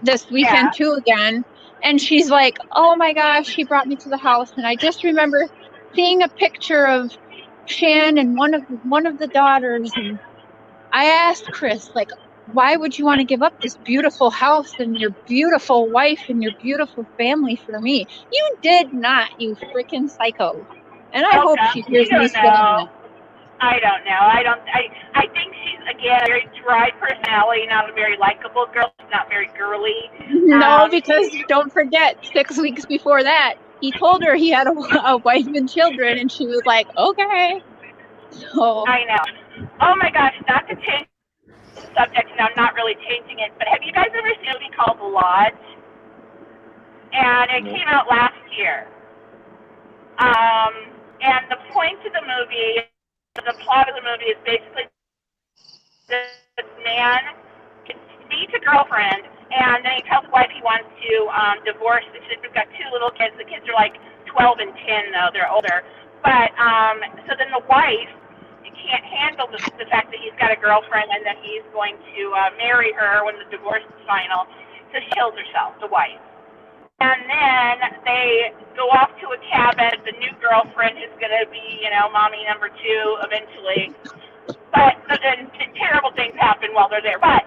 this weekend too again, and she's like, oh my gosh, he brought me to the house, and I just remember seeing a picture of Shan and one of the daughters, and I asked Chris, like, why would you want to give up this beautiful house and your beautiful wife and your beautiful family for me? You did not, you freaking psycho. And I hope she hears me saying that. I don't know. I think she's, again, a very dry personality, not a very likable girl. She's not very girly. No, because don't forget, 6 weeks before that, he told her he had a wife and children, and she was like, okay. So I know. Oh my gosh, not to change the subject, and I'm not really changing it, but have you guys ever seen a movie called The Lodge? And it came out last year. And the point of the movie, the plot of the movie is basically this man meets a girlfriend, and then he tells his wife he wants to divorce. He's got 2 little kids. The kids are like 12 and 10, though. They're older. But so then the wife can't handle the fact that he's got a girlfriend and that he's going to marry her when the divorce is final. So she kills herself, the wife. And then they go off to a cabin. The new girlfriend is going to be, mommy number 2 eventually. But then terrible things happen while they're there. But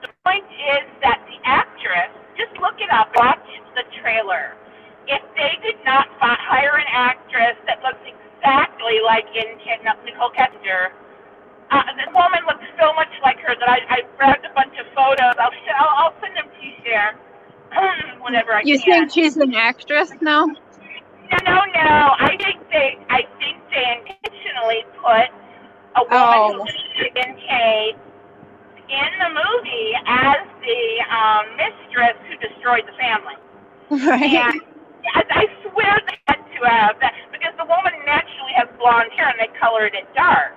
the point is that the actress, just look it up, watch the trailer. If they did not hire an actress that looks exactly like Nicole Kessinger, this woman looks so much like her that I grabbed a bunch of photos. I'll send them to you, Sharon, whenever I can. You think she's an actress now? No. I think they intentionally put a woman who looks like Kate in the movie as the mistress who destroyed the family. Right. And I swear they had to have that, because the woman naturally has blonde hair and they colored it dark.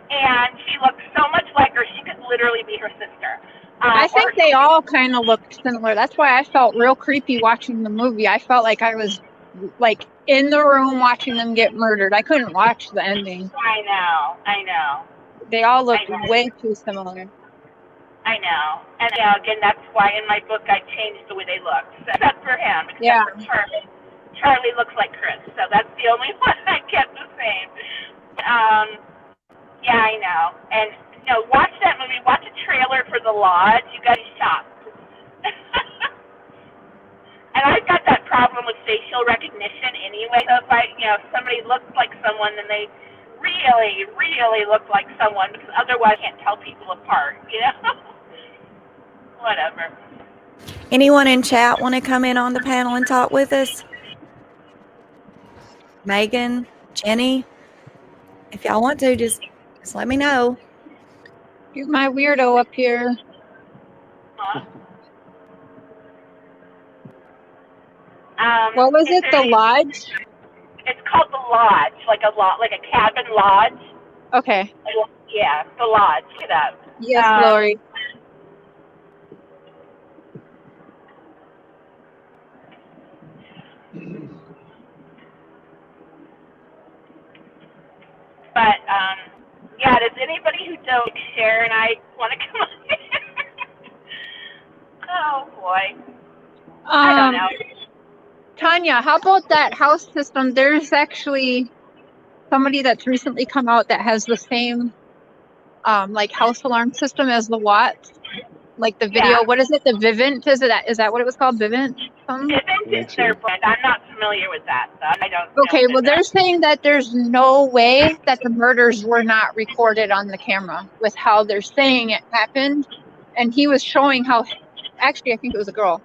And she looks so much like her, she could literally be her sister. I think they all kind of looked similar. That's why I felt real creepy watching the movie. I felt like I was like in the room watching them get murdered. I couldn't watch the ending. I know. They all looked way too similar. I know. And again, that's why in my book I changed the way they looked. Except for him. Except for Charlie. Charlie looks like Chris. So that's the only one I kept the same. Yeah, I know. And watch that movie. Watch a trailer for The Lodge. You got to be shocked. And I've got that problem with facial recognition anyway. So if somebody looks like someone, then they really, really look like someone, because otherwise I can't tell people apart, Whatever. Anyone in chat want to come in on the panel and talk with us? Megan, Jenny, if y'all want to, just let me know. You're my weirdo up here. What was it? The lodge? It's called the lodge, like a cabin lodge. Okay. Yeah, the lodge. Look it up. Yes, Lori. But does anybody who don't share and I want to come on here? Oh boy. I don't know. Tanya, how about that house system? There's actually somebody that's recently come out that has the same house alarm system as the Watts. Like the video, Yeah. What is it? The Vivint? Is that what it was called? Vivint? Vivint is their brand. I'm not familiar with that, so I don't Okay, know. well, they're saying that there's no way that the murders were not recorded on the camera with how they're saying it happened. And he was showing how, actually, I think it was a girl.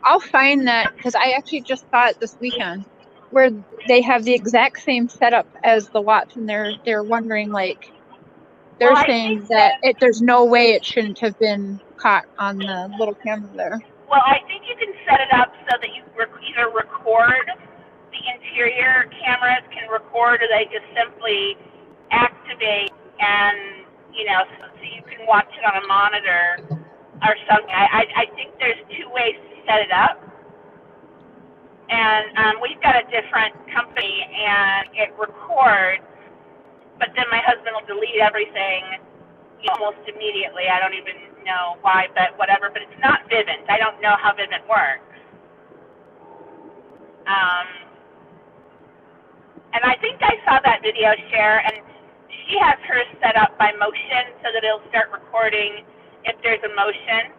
I'll find that, because I actually just saw it this weekend, where they have the exact same setup as the Watts, and they're wondering, they're saying that there's no way it shouldn't have been caught on the little camera there. Well, I think you can set it up so that you either record, the interior cameras can record, or they just simply activate and, so you can watch it on a monitor or something. I think there's two ways to set it up. And we've got a different company, and it records, but then my husband will delete everything almost immediately. I don't even know why, but whatever. But it's not Vivint. I don't know how Vivint works. And I think I saw that video share, and she has hers set up by motion so that it'll start recording if there's a motion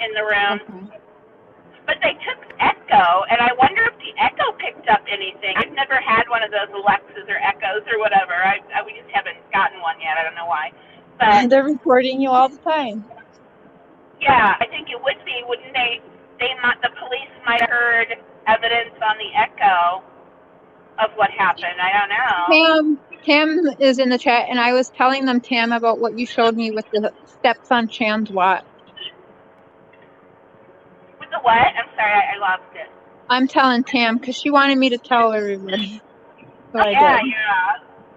in the room. Okay. But they took Echo, and I wonder if the Echo picked up anything. I've never had one of those Alexas or Echoes or whatever. We just haven't gotten one yet. I don't know why. But they're recording you all the time. Yeah, I think it would be, wouldn't they? The police might have heard evidence on the Echo of what happened. I don't know. Tam is in the chat, and I was telling them, Tam, about what you showed me with the steps on Chan's Watt. With the what? I'm sorry, I lost it. I'm telling Tam because she wanted me to tell everybody. So yeah.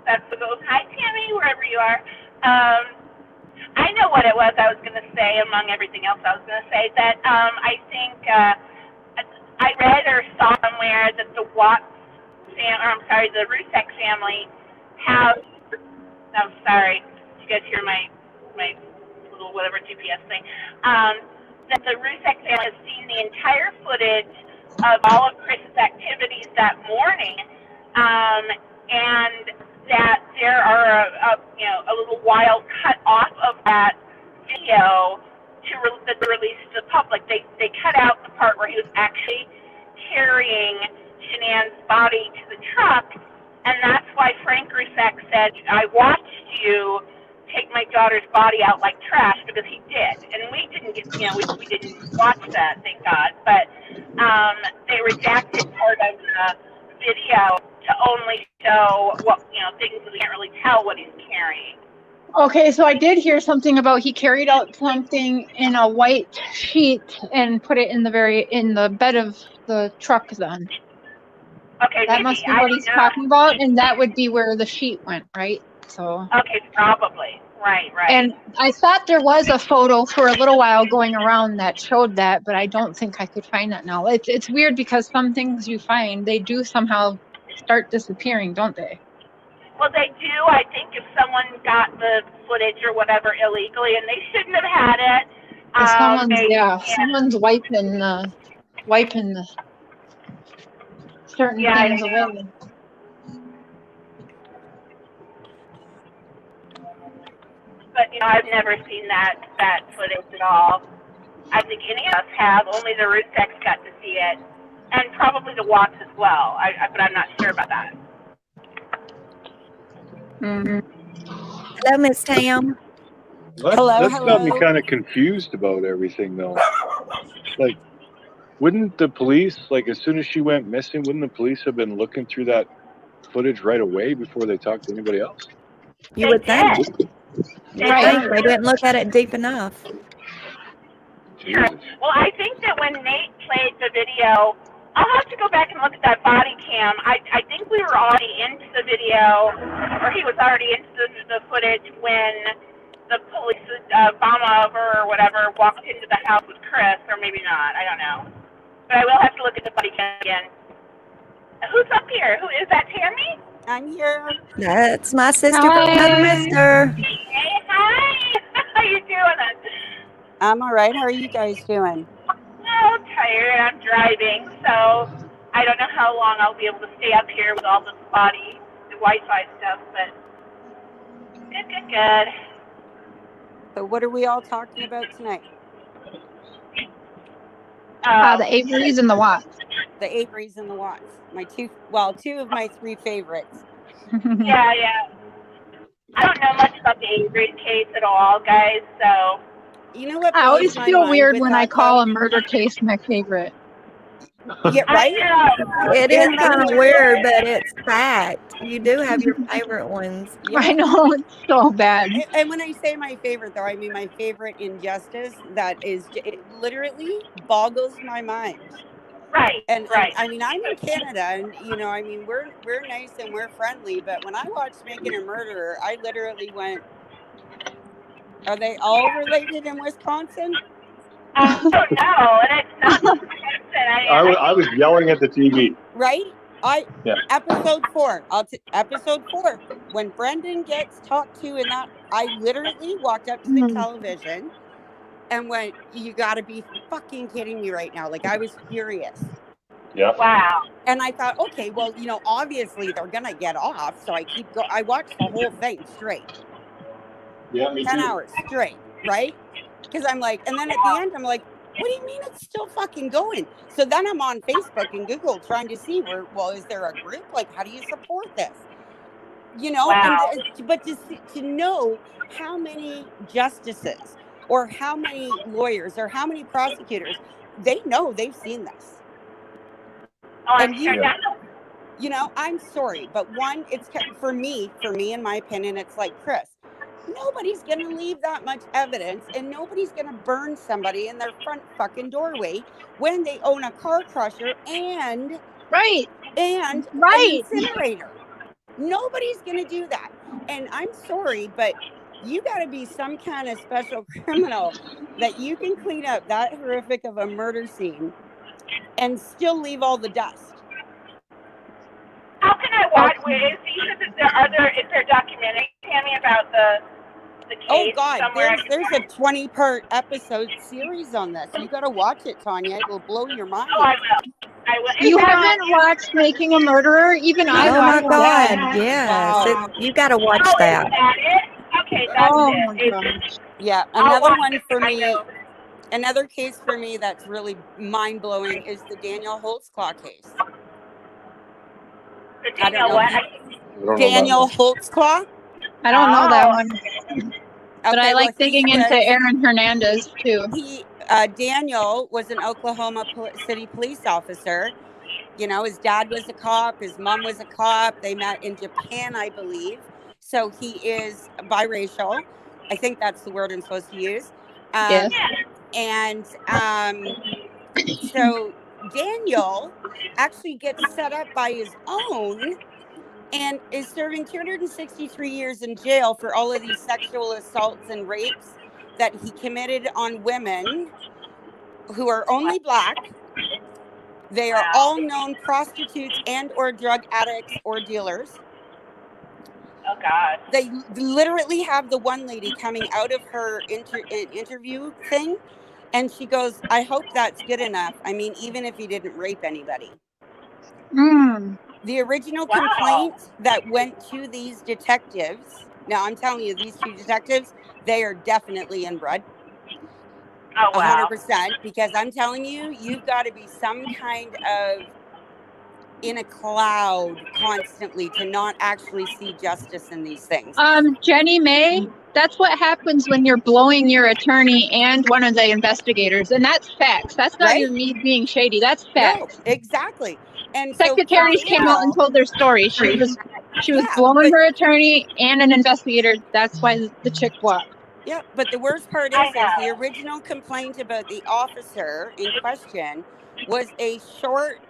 That's what goes. Hi, Tammy, wherever you are. I know what it was I was going to say among everything else I was going to say, that I think I read or saw somewhere that the the Rusek family have, I'm sorry, did you guys hear my little whatever GPS thing, that the Rusek family has seen the entire footage of all of Chris's activities that morning, and that there are a little while cut off of that video that they released to the public. They cut out the part where he was actually carrying Shanann's body to the truck, and that's why Frank Rusek said, I watched you take my daughter's body out like trash, because he did. And we didn't get, we didn't watch that, thank God, but they redacted part of the video to only show what, things that we can't really tell what he's carrying. Okay, so I did hear something about he carried out something in a white sheet and put it in the bed of the truck then. Okay, that must be what he's talking about, and that would be where the sheet went, right? So. Okay, probably. Right. And I thought there was a photo for a little while going around that showed that, but I don't think I could find that now. It's weird because some things you find, they do somehow start disappearing, don't they? Well, they do. I think if someone got the footage or whatever illegally, and they shouldn't have had it. Someone's wiping the certain things away. But I've never seen that footage at all. I think any of us have. Only the Ruseks got to see it. and probably the watch as well. But I'm not sure about that. Hello, Miss Tam. That's got me kind of confused about everything, though. Like, wouldn't the police, like, as soon as she went missing, wouldn't the police have been looking through that footage right away before they talked to anybody else? You would think. Right. They didn't look at it deep enough. Jesus. Well, I think that when Nate played the video, I'll have to go back and look at that body cam. I think we were already into the video, or he was already into the footage when the police, Bama or whatever, walked into the house with Chris, or maybe not. I don't know. But I will have to look at the body cam again. Who's up here? Who is that, Tammy? I'm here. That's my sister Hi. from another mister. Hey, hi. How you doing? I'm all right. How are you guys doing? Oh, tired. I'm driving, so I don't know how long I'll be able to stay up here with all the Wi-Fi stuff, but good. So what are we all talking about tonight? The Averys and the Watts. The Averys and the Watts. Two of my three favorites. Yeah. I don't know much about the Avery case at all, guys, so. You know what? I always feel weird when I call a a murder case my favorite. Yeah, right? It is kind of weird, but it's fact. You do have your favorite ones. Yeah. I know, it's so bad. And when I say my favorite, though, I mean my favorite injustice that it literally boggles my mind. Right. And I mean, I'm in Canada, and I mean, we're nice and we're friendly, but when I watched Making a Murderer, I literally went, "Are they all related in Wisconsin?" I don't know, and it's not. I was yelling at the TV. Right? Yeah. Episode 4. Episode 4. When Branden gets talked to in that, I literally walked up to the television and went, "You got to be fucking kidding me right now!" Like, I was furious. Yeah. Wow. And I thought, okay, well, obviously they're gonna get off, so I watched the whole thing straight. Yeah, me 10 too. hours straight, right? Because I'm like, and then at the end, I'm like, what do you mean it's still fucking going? So then I'm on Facebook and Google trying to see is there a group? Like, how do you support this? Wow. But to know how many justices or how many lawyers or how many prosecutors, they know they've seen this. Oh, And I'm sorry, but one, it's for me, in my opinion, it's like, Chris, nobody's going to leave that much evidence and nobody's going to burn somebody in their front fucking doorway when they own a car crusher and an incinerator. Nobody's going to do that. And I'm sorry, but you got to be some kind of special criminal that you can clean up that horrific of a murder scene and still leave all the dust. How can I watch? Is there a documentary, Tammy, about the case? Oh God, somewhere? there's a 20-part episode series on this. You got to watch it, Tanya. It will blow your mind. Oh, I will. You haven't watched Making a Murderer? Even I Oh my watched God! that. Yes, Wow. you got to watch Is that. that it? Okay, that's Oh it. my gosh. Yeah, another one for me. Another case for me that's really mind-blowing is the Daniel Holtzclaw case. I don't know. Daniel Holtzclaw? I don't know that one. But Okay, I like digging into Aaron Hernandez too. Daniel was an Oklahoma City police officer. His dad was a cop. His mom was a cop. They met in Japan, I believe. So he is biracial. I think that's the word I'm supposed to use. Yes. And so Daniel actually gets set up by his own and is serving 263 years in jail for all of these sexual assaults and rapes that he committed on women who are only Black. They are all known prostitutes and or drug addicts or dealers. Oh God. They literally have the one lady coming out of her interview thing, and she goes, "I hope that's good enough. I mean, even if he didn't rape anybody." The original complaint that went to these detectives. Now, I'm telling you, these two detectives, they are definitely inbred. Oh, wow. 100%, because I'm telling you, you've got to be some kind of in a cloud constantly to not actually see justice in these things. Jenny May, that's what happens when you're blowing your attorney and one of the investigators, and that's facts. That's not even me being shady. That's facts. No, exactly. And secretaries came out and told their story. She was blowing her attorney and an investigator. That's why the chick blocked. Yeah, but the worst part is the original complaint about the officer in question was a short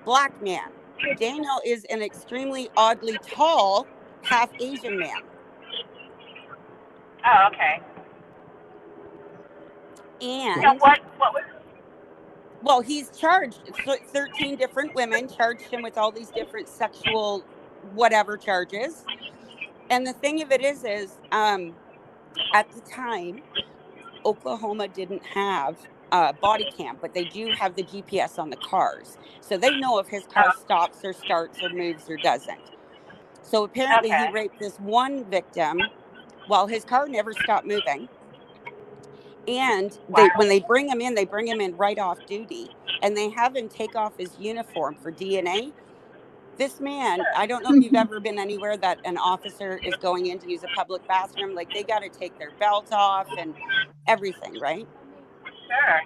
black man. Daniel is an extremely oddly tall, half Asian man. Oh, okay. And so what was? Well, he's charged. 13 different women charged him with all these different sexual whatever charges. And the thing of it is at the time, Oklahoma didn't have body cam, but they do have the GPS on the cars. So they know if his car stops or starts or moves or doesn't. So apparently he raped this one victim while his car never stopped moving. And when they bring him in right off duty, and they have him take off his uniform for DNA. This man, I don't know if you've ever been anywhere that an officer is going in to use a public bathroom. Like, they got to take their belt off and everything, right? Sure.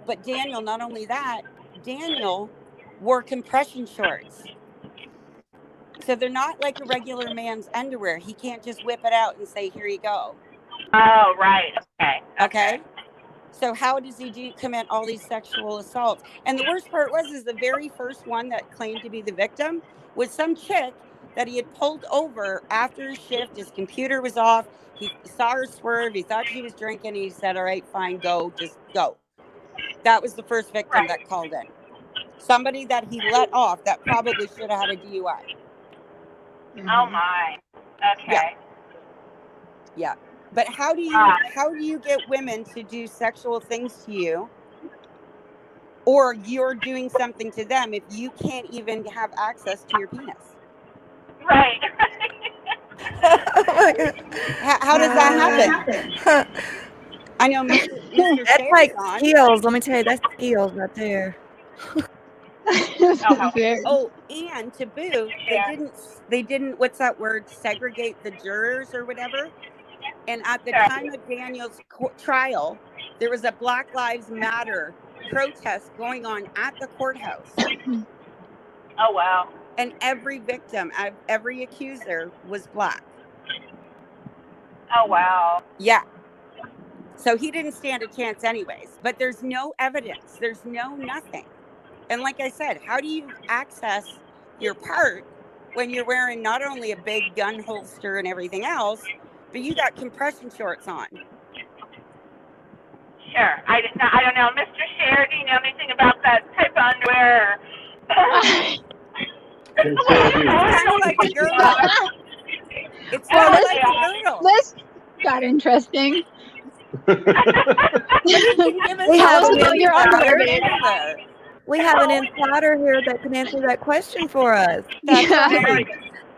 But Daniel, not only that, Daniel wore compression shorts. So they're not like a regular man's underwear. He can't just whip it out and say, here you go. Oh, right. Okay. So how does he commit all these sexual assaults? And the worst part is the very first one that claimed to be the victim was some chick that he had pulled over after his shift. His computer was off. He saw her swerve. He thought she was drinking. He said, all right, fine, go, just go. That was the first victim that called in. Somebody that he let off that probably should have had a DUI. Oh, my. Okay. Yeah. But how do you get women to do sexual things to you, or you're doing something to them if you can't even have access to your penis? Right. Oh my God. How does that happen? I know Mr. That's like skills. Let me tell you, that's skills right there. Oh, and to boot, they didn't, what's that word, segregate the jurors or whatever. And at the time of Daniel's trial, there was a Black Lives Matter protest going on at the courthouse. Oh, wow. And every victim, every accuser was black. Oh, wow. Yeah. So he didn't stand a chance anyways. But there's no evidence. There's nothing. And like I said, how do you access your part when you're wearing not only a big gun holster and everything else, but you got compression shorts on? Sure. I don't know. Mr. Scher, do you know anything about that type of underwear? It's kind of like a girdle. It's kind of like a girdle. This got interesting. We have an insider here that can answer that question for us.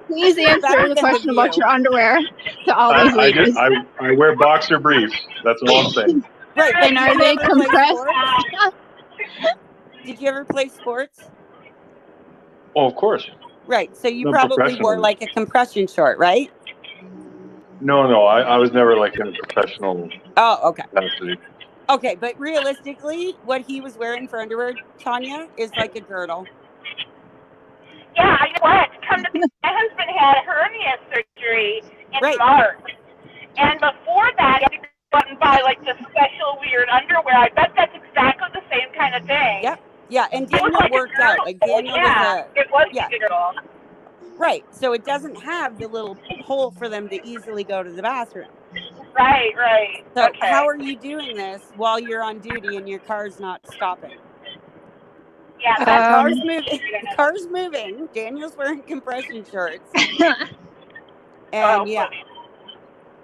Please answer the question about your underwear to all these ladies. I wear boxer briefs. That's all I'm saying. Right. And are they compressed? Did you ever play sports? Oh, of course. Right. So you probably wore like a compression short, right? No, I was never like in a professional capacity. Okay, but realistically, what he was wearing for underwear, Tanya, is like a girdle. Yeah, I know what. My husband had hernia surgery in March. And before that, he had to go out and buy like the special weird underwear. I bet that's exactly the same kind of thing. Yep. Yeah, and Daniel worked out. Like Daniel it was a girdle. Right. So it doesn't have the little hole for them to easily go to the bathroom. Right. So how are you doing this while you're on duty and your car's not stopping? Yeah, the car's moving. Daniel's wearing compression shorts. And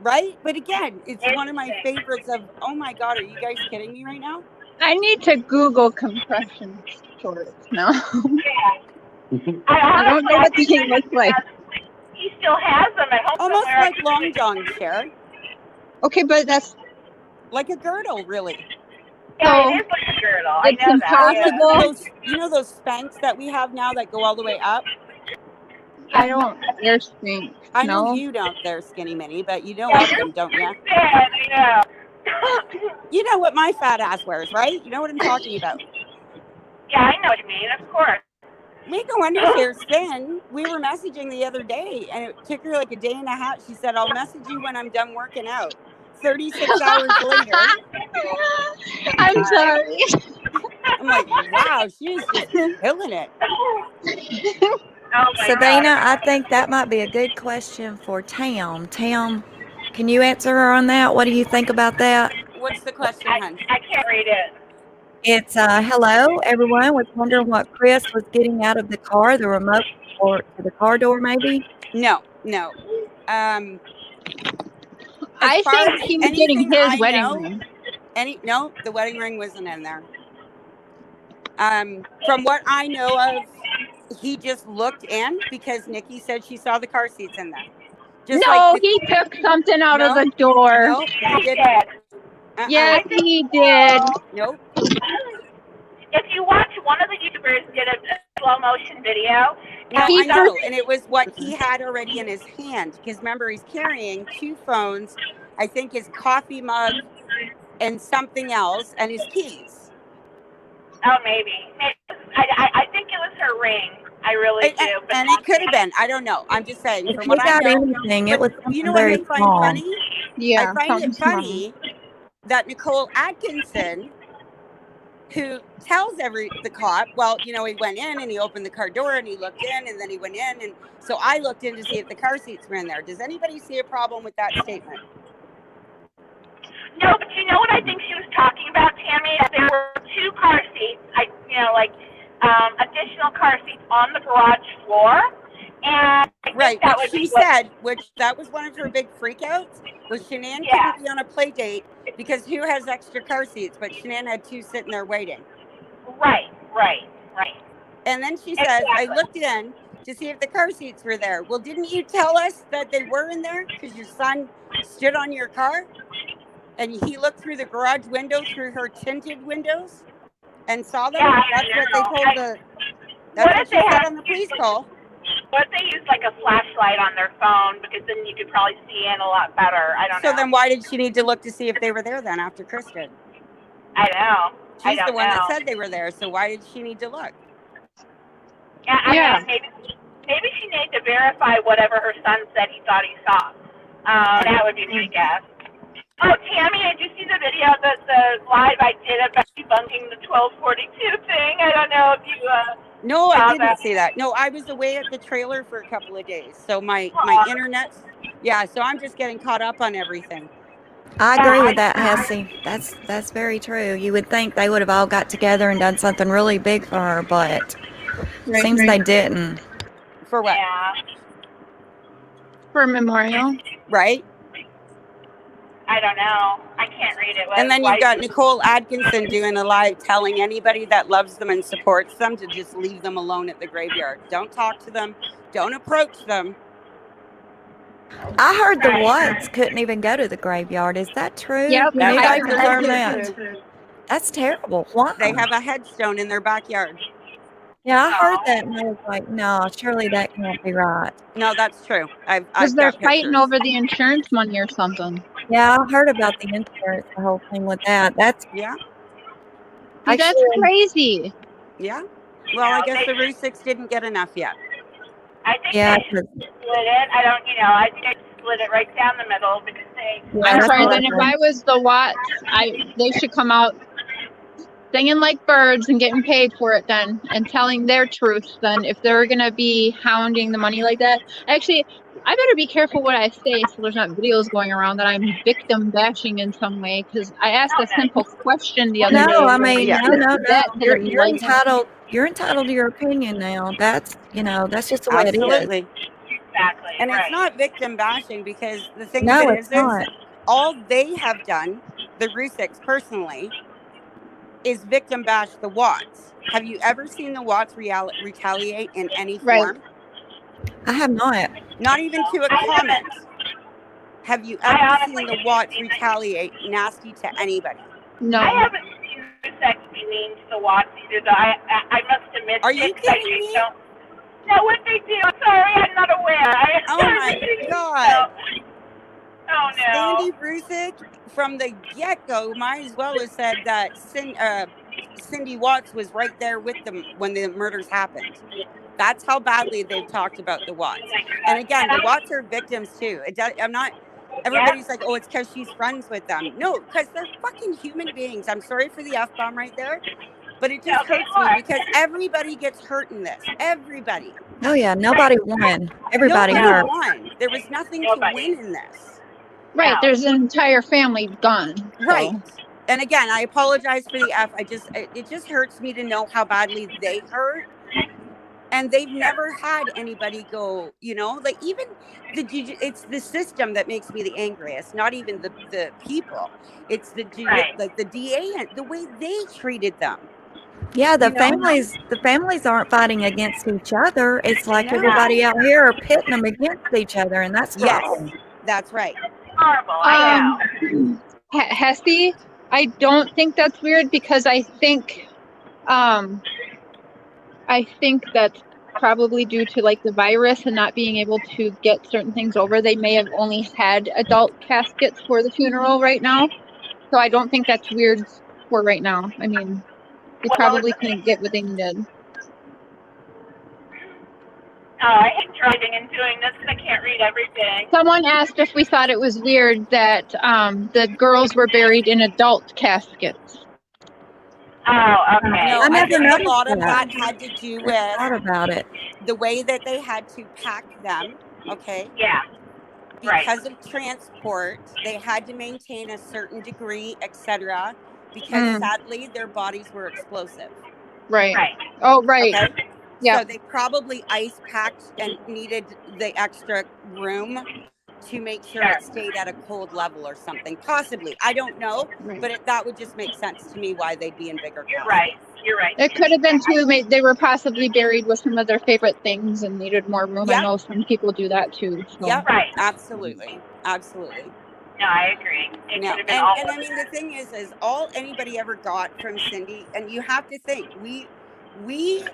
right? But again, it's one of my favorites of, oh my God, are you guys kidding me right now? I need to Google compression shorts now. I don't know what the thing looks like. He still has them at home. Almost like long johns, Cher. Okay, but that's like a girdle, really. Yeah, it is like a girdle. It's I know impossible. That. You know those Spanx that we have now that go all the way up? I don't wear Spanx. I know No. you don't there, Skinny Minnie, but you know Yeah, of them, don't you? I know. You know what my fat ass wears, right? You know what I'm talking about. Yeah, I know what you mean, of course. Make no wonder she's thin. We were messaging the other day, and it took her like a day and a half. She said, I'll message you when I'm done working out. 36 hours later. I'm sorry. I'm like, wow, she's just killing it. Oh my Sabina, God. I think that might be a good question for Tam. Tam, can you answer her on that? What do you think about that? What's the question, hon? I can't read it. It's hello, everyone was wondering what Chris was getting out of the car, the remote or to the car door, maybe? No. I think he was getting his wedding ring. No, the wedding ring wasn't in there. From what I know of, he just looked in because Nikki said she saw the car seats in there. He took something out of the door. No, he didn't. Yes, he did. Nope. If you watch, one of the YouTubers did a slow motion video. No, I know, and it was what he had already in his hand. Because remember, he's carrying 2 phones, I think his coffee mug, and something else, and his keys. Oh, maybe. I think it was her ring. I really do. And it could have been. I don't know. I'm just saying. From what I know, anything. It was you know what I find funny? Yeah, I find it funny that Nicole Atkinson, who tells the cop, well, you know, he went in and he opened the car door and he looked in and then he went in. And so I looked in to see if the car seats were in there. Does anybody see a problem with that statement? No, but you know what I think she was talking about, Tammy? There were 2 car seats, additional car seats on the garage floor. And right, which she said, that was one of her big freakouts, was Shanann couldn't be on a play date because who has extra car seats? But Shanann had 2 sitting there waiting. Right. And then she says, I looked in to see if the car seats were there. Well, didn't you tell us that they were in there because your son stood on your car? And he looked through the garage window, through her tinted windows, and saw them. Yeah, that's what they told that's what she said on the police call. What if they used like a flashlight on their phone, because then you could probably see in a lot better. I don't know. So then why did she need to look to see if they were there then after Chris did? I know. She's the one that said they were there, so why did she need to look? Yeah. Maybe she needed to verify whatever her son said he thought he saw. That would be my guess. Oh, Tammy, did you see the video, the live I did about debunking the 1242 thing? I don't know if you No, I didn't see that. No, I was away at the trailer for a couple of days. So my internet, so I'm just getting caught up on everything. I agree with that, Hessie. That's very true. You would think they would have all got together and done something really big for her, but seems they didn't. For what? Yeah. For memorial. Right? I don't know. I can't read it. And then you've got Nicole Atkinson doing a live telling anybody that loves them and supports them to just leave them alone at the graveyard. Don't talk to them. Don't approach them. I heard the Watts couldn't even go to the graveyard. Is that true? Yep. I confirm that. That's terrible. Why? They have a headstone in their backyard. Yeah, I heard that, and I was like, no, surely that can't be right. No, that's true. Because they're fighting over the insurance money or something. Yeah, I heard about the insurance, the whole thing with that. That's That's crazy. Yeah. Well, I guess the Rusiks didn't get enough yet. I think they should split it. I think I split it right down the middle because they. I'm sorry. Then if I was the Watts, they should come out singing like birds and getting paid for it then, and telling their truth then, if they're gonna be hounding the money like that. Actually, I better be careful what I say so there's not videos going around that I'm victim bashing in some way, because I asked a simple question the other day. No, I mean, no. You're entitled. You're entitled to your opinion now. That's just the way it is. Exactly. And it's not victim bashing, because the thing is all they have done, the Rusiks personally, is victim bash the Watts. Have you ever seen the Watts retaliate in any form? I have not. Not even to a comment. Have you ever seen the Watts retaliate nasty to anybody? No. I haven't seen Ruseck be mean to the Watts either, though. I must admit. Are you kidding me? Don't know what they do. I'm sorry, I'm not aware. Oh my God. Oh no. Sandy Ruseck, from the get-go, might as well have said that Cindy Watts was right there with them when the murders happened. That's how badly they've talked about the Watts. And again, the Watts are victims too. I'm not. Everybody's like, oh, it's because she's friends with them. No, because they're fucking human beings. I'm sorry for the F-bomb right there, but it just hurts me because everybody gets hurt in this. Everybody. Oh yeah, nobody won. Everybody Nobody hurt. won. There was nothing to win in this. Right, No. there's an entire family gone. So. Right. And again, I apologize for the F. It just hurts me to know how badly they hurt. And they've never had anybody go, like even it's the system that makes me the angriest, not even the people. It's like the DA and the way they treated them. Yeah, the families aren't fighting against each other. It's like everybody out here are pitting them against each other, and that's wrong. Yes, that's right. Horrible. I know. Hessie, I don't think that's weird because I think that's probably due to like the virus and not being able to get certain things over. They may have only had adult caskets for the funeral right now. So I don't think that's weird for right now. I mean, they probably couldn't get what they needed. Oh, I hate driving and doing this and I can't read everything. Someone asked if we thought it was weird that the girls were buried in adult caskets. Oh, okay. No, I I never think a noticed lot of that. that had to do I thought with about it. the way that they had to pack them, okay? Yeah. Because of transport, they had to maintain a certain degree, etc. Because sadly, their bodies were explosive. Right. Right. Oh, right. Okay? Yeah. So they probably ice packed and needed the extra room to make sure it stayed at a cold level or something. Possibly. I don't know. Right. But that would just make sense to me why they'd be in bigger You're caskets. right. You're right. It could have been too. They were possibly buried with some of their favorite things and needed more room. Yep. I know some people do that too. So. Yep. Right. Absolutely. Absolutely. No, I agree. It No, could have been all and I mean the thing is all anybody ever got from Cindy, and you have to think we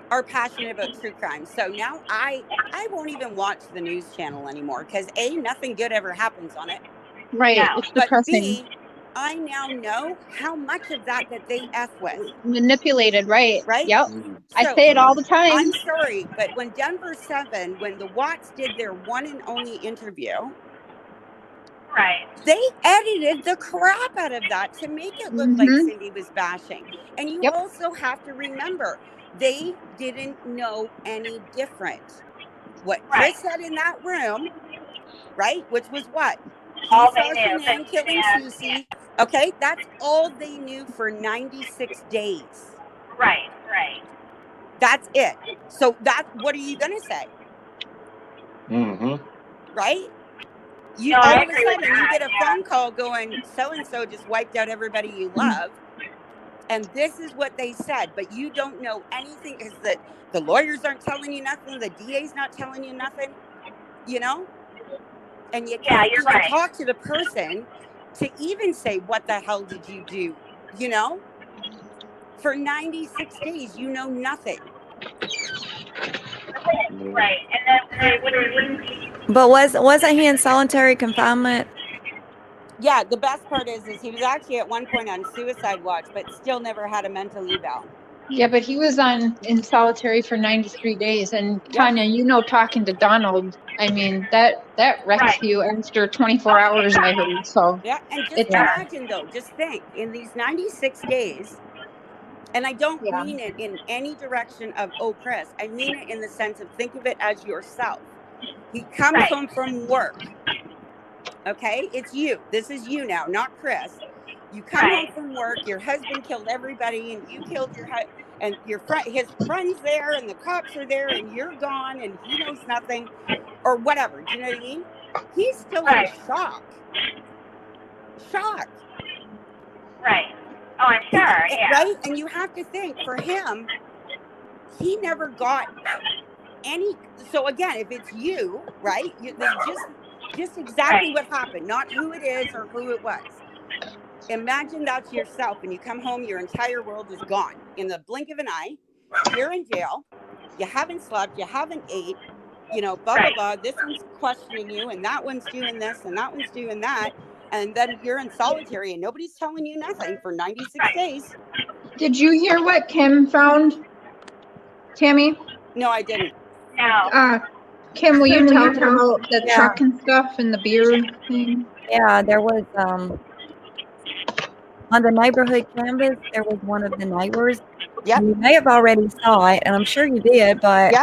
are passionate about true crime. So now I won't even watch the news channel anymore because A, nothing good ever happens on it. Right. Yeah. It's But depressing. B, I now know how much of that they F with. Manipulated. Right. Right? Yep. I So, say it all the time. I'm sorry, but when Denver 7, when the Watts did their one and only interview, right. they edited the crap out of that to make it look like Cindy was bashing. And you also have to remember, they didn't know any different. What Chris said in that room, right, which was what? He All saw they knew. Shanann killing Susie. Okay, that's all they knew for 96 days. Right. Right. That's it. So what are you going to say? Mm-hmm. Right? No, All I of a agree with sudden, you that, get a phone call going, so-and-so just wiped out everybody you love. And this is what they said, but you don't know anything because the lawyers aren't telling you nothing. The DA's not telling you nothing, And you can't you're even right. talk to the person to even say, what the hell did you do? For 96 days, you know nothing. Right. And then when But wasn't he in solitary confinement? Yeah, the best part is he was actually at one point on suicide watch, but still never had a mental eval. Yeah, but he was in solitary for 93 days. And Tanya, talking to Donald, I mean, that wrecks you after 24 hours, I heard. So yeah, and just imagine though, just think in these 96 days, and I don't mean it in any direction of, oh, Chris, I mean it in the sense of think of it as yourself. He comes home from work. Okay, it's you. This is you now, not Chris. You come home from work. Your husband killed everybody, and you killed your husband, and his friends there, and the cops are there, and you're gone, and he knows nothing, or whatever. Do you know what I mean? He's still in shock. Shock. Right. Oh, I'm sure. Yeah. Right, and you have to think for him, he never got any. So again, if it's you, right? They just Just exactly what happened, not who it is or who it was. Imagine that's yourself and you come home, your entire world is gone. In the blink of an eye, you're in jail, you haven't slept, you haven't ate, you know, blah, blah, blah. This one's questioning you and that one's doing this and that one's doing that. And then you're in solitary and nobody's telling you nothing for 96 days. Did you hear what Kim found, Tammy? No, I didn't. No. Kim, will you tell her about the truck and stuff and the beer thing? Yeah, there was on the neighborhood canvas, there was one of the neighbors. Yep. You may have already saw it, and I'm sure you did, but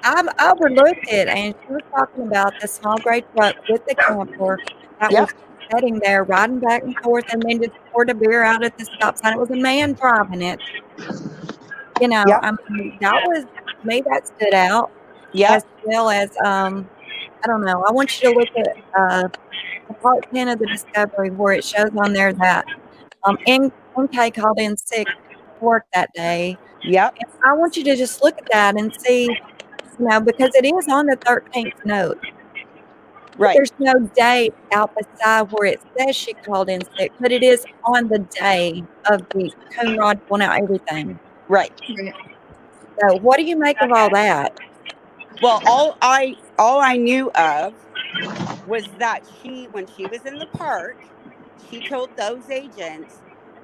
I overlooked it, and she was talking about the small gray truck with the camper that was sitting there, riding back and forth, and then just poured a beer out at the stop sign. It was a man driving it. You know, I mean, that was, me, that stood out. As well as, I don't know, I want you to look at part 10 of the discovery where it shows on there that NK called in sick to work that day. Yep. And I want you to just look at that and see, you know, because it is on the 13th note. Right. There's no date out beside where it says she called in sick, but it is on the day of the cone rod going out, everything. Right. So what do you make of all that? Well, all I knew of was that when she was in the park, she told those agents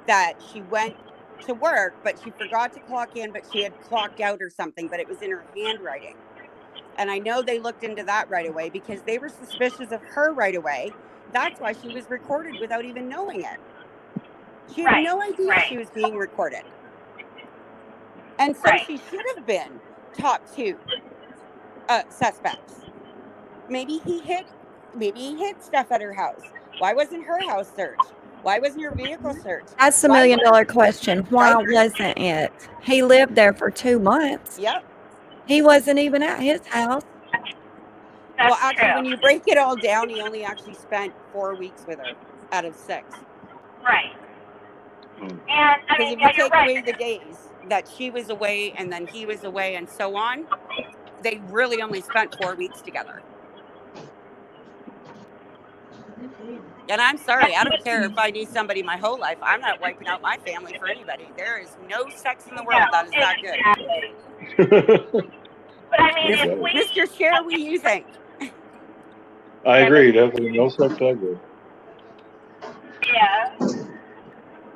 that she went to work, but she forgot to clock in, but she had clocked out or something, but it was in her handwriting. And I know they looked into that right away because they were suspicious of her right away. That's why she was recorded without even knowing it. She had no idea she was being recorded. And so she should have been top 2 suspects. Maybe he hid stuff at her house. Why wasn't her house searched? Why wasn't her vehicle searched? That's the $1 million question. Why wasn't it? He lived there for 2 months. Yep. He wasn't even at his house. That's actually, when you break it all down, he only actually spent 4 weeks with her out of 6. Right. And I Because mean, if you take away the days that she was away and then he was away and so on, they really only spent 4 weeks together. And I'm sorry, I don't care if I need somebody my whole life. I'm not wiping out my family for anybody. There is no sex in the world that is that good. But I mean, if we... Mr. Cher, what do you think? I agree. Definitely no sex that good. Yeah.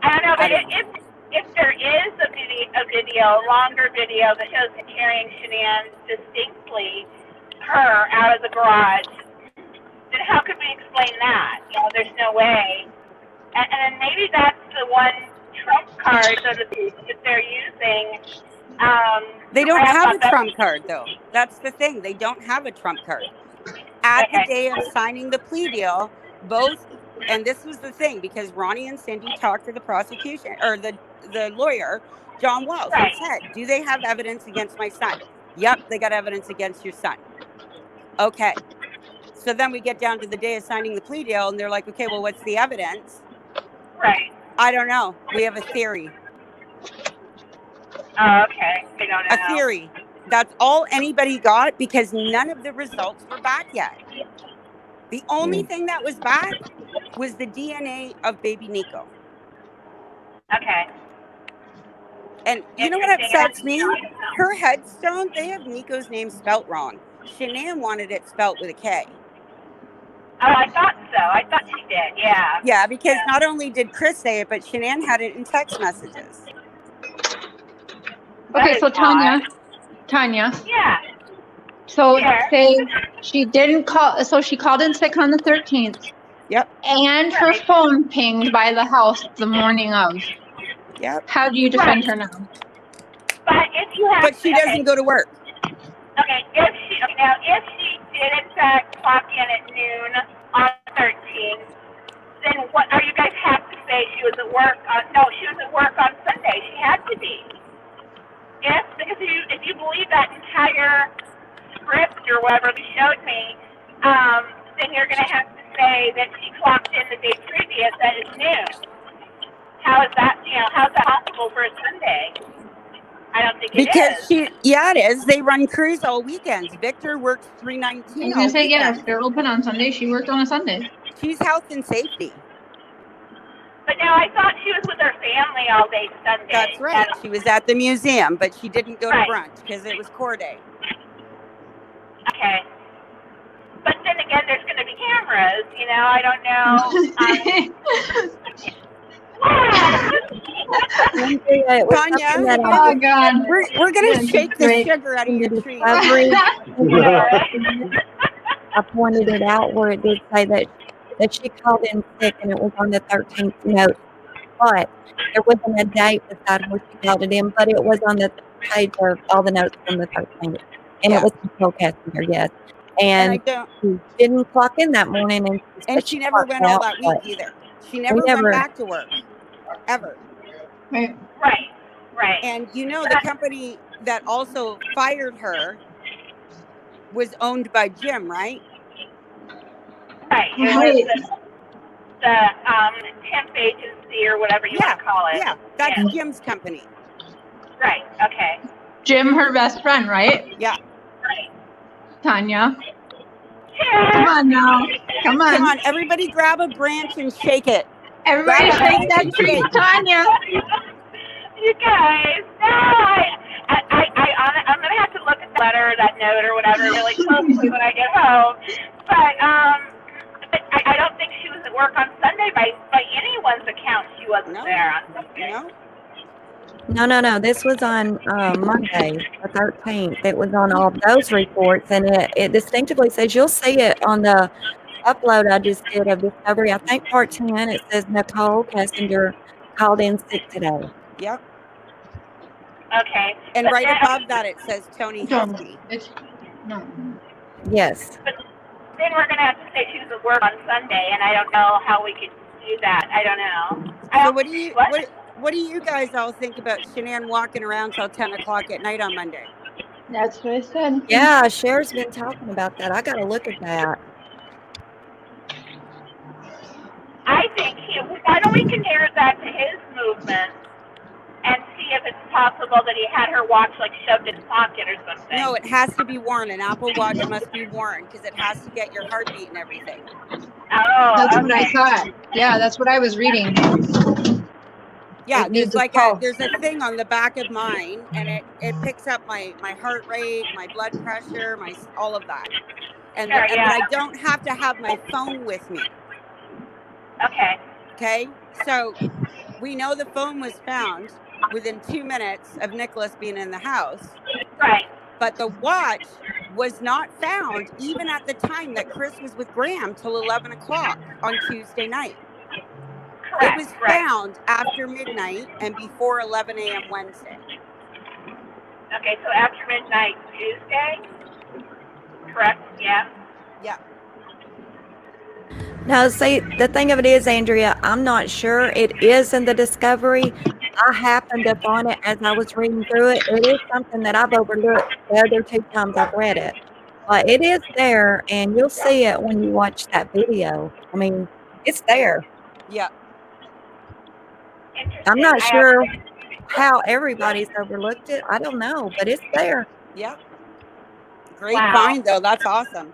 I don't know, but if there is a longer video that shows him carrying Shanann distinctly, her out of the garage, then how could we explain that? You know, there's no way. And maybe that's the one trump card, so to speak, that they're using. They don't have a trump card, though. That's the thing. They don't have a trump card. At the day of signing the plea deal, both, and this was the thing, because Ronnie and Cindy talked to the prosecution, or the lawyer, John Wells, and said, do they have evidence against my son? Yep, they got evidence against your son. Okay. So then we get down to the day of signing the plea deal, and they're like, okay, well, what's the evidence? Right. I don't know. We have a theory. Oh, okay. We don't know. A theory. That's all anybody got because none of the results were back yet. The only thing that was back was the DNA of baby Nico. Okay. And you know what upsets me? Her headstone, they have Nico's name spelt wrong. Shanann wanted it spelt with a K. Oh, I thought so. I thought she did, yeah. Yeah, because not only did Chris say it, but Shanann had it in text messages. Okay, so Tanya. Yeah. So say she didn't call, so she called in sick on the 13th. Yep. And her phone pinged by the house the morning of. Yep. How do you defend her now? But if you have, but she doesn't go to work. Okay, if she did in fact clock in at noon on 13th, then what are you guys have to say she was at work on? No, she was at work on Sunday. She had to be. Because if you believe that entire script or whatever you showed me, then you're going to have to say that she clocked in the day previous at noon. How is that? How's that possible for a Sunday? I don't think it Because is. it is. They run crews all weekends. Victor works 319 I was all gonna say, yeah, weekend. if they're open on Sunday, she worked on a Sunday. She's health and safety. But now I thought she was with her family all day Sunday. That's right. She was at the museum, but she didn't go to Right. brunch because it was core day. Okay. But then again, there's going to be cameras, you know, I don't know. Andrea, it was Tanya, something that Oh God. We're going to Yeah, shake the great. sugar out of your the tree. discovery, I pointed it out where it did say that she called in sick, and it was on the 13th note. But there wasn't a date beside where she called it in, but it was on the page of all the notes from the 13th. And it was Nicole Kessinger, yes. And I And don't, she didn't clock in that morning, and and she never went all that week either. She never went back to work, ever. Right. Right. And you know, the company that also fired her was owned by Jim, right? Right. It Right. was the temp agency or whatever you want to call it. Yeah, that's Jim's company. Right. Okay. Jim, her best friend, right? Yeah. Right. Tanya. Come on now. Come on. Come on, everybody grab a branch and shake it. Everybody Grab a shake that branch tree, and Tanya. You guys, no, I'm gonna have to look at the letter or that note or whatever really closely when I get home. But I don't think she was at work on Sunday by anyone's account. She wasn't there on Sunday. No? No. This was on Monday, the 13th. It was on all those reports, and it distinctively says, you'll see it on the upload I just did of Discovery. I think part 10, it says Nicole Kessinger called in sick today. Yep. Okay. And but right then, above that, it says Tony Don't. Husky. No. Yes. Then we're gonna have to say she was at work on Sunday, and I don't know how we could do that. I don't know. So what do you guys all think about Shanann walking around till 10 o'clock at night on Monday? That's what I said. Yeah, Cher's been talking about that. I got to look at that. I think why don't we compare that to his movement and see if it's possible that he had her watch like shoved in his pocket or something. No, it has to be worn. An Apple Watch must be worn because it has to get your heartbeat and everything. Oh, That's okay. what I thought. Yeah, that's what I was reading. Yeah, It needs there's like a pulse. there's a thing on the back of mine, and it picks up my heart rate, my blood pressure, all of that. And Sure, but I don't have to have my phone with me. Okay. Okay, so we know the phone was found within 2 minutes of Nicholas being in the house. Right. But the watch was not found even at the time that Chris was with Graham till 11 o'clock on Tuesday night. Correct. It was found after midnight and before 11 a.m. Wednesday. Okay, so after midnight Tuesday? Correct, yeah. Yeah. No, see, the thing of it is, Andrea, I'm not sure. It is in the Discovery. I happened upon it as I was reading through it. It is something that I've overlooked the other 2 times I've read it. But it is there, and you'll see it when you watch that video. I mean, it's there. Yeah. Interesting. I'm not sure how everybody's overlooked it. I don't know, but it's there. Yeah. Great Wow. find, though. That's awesome.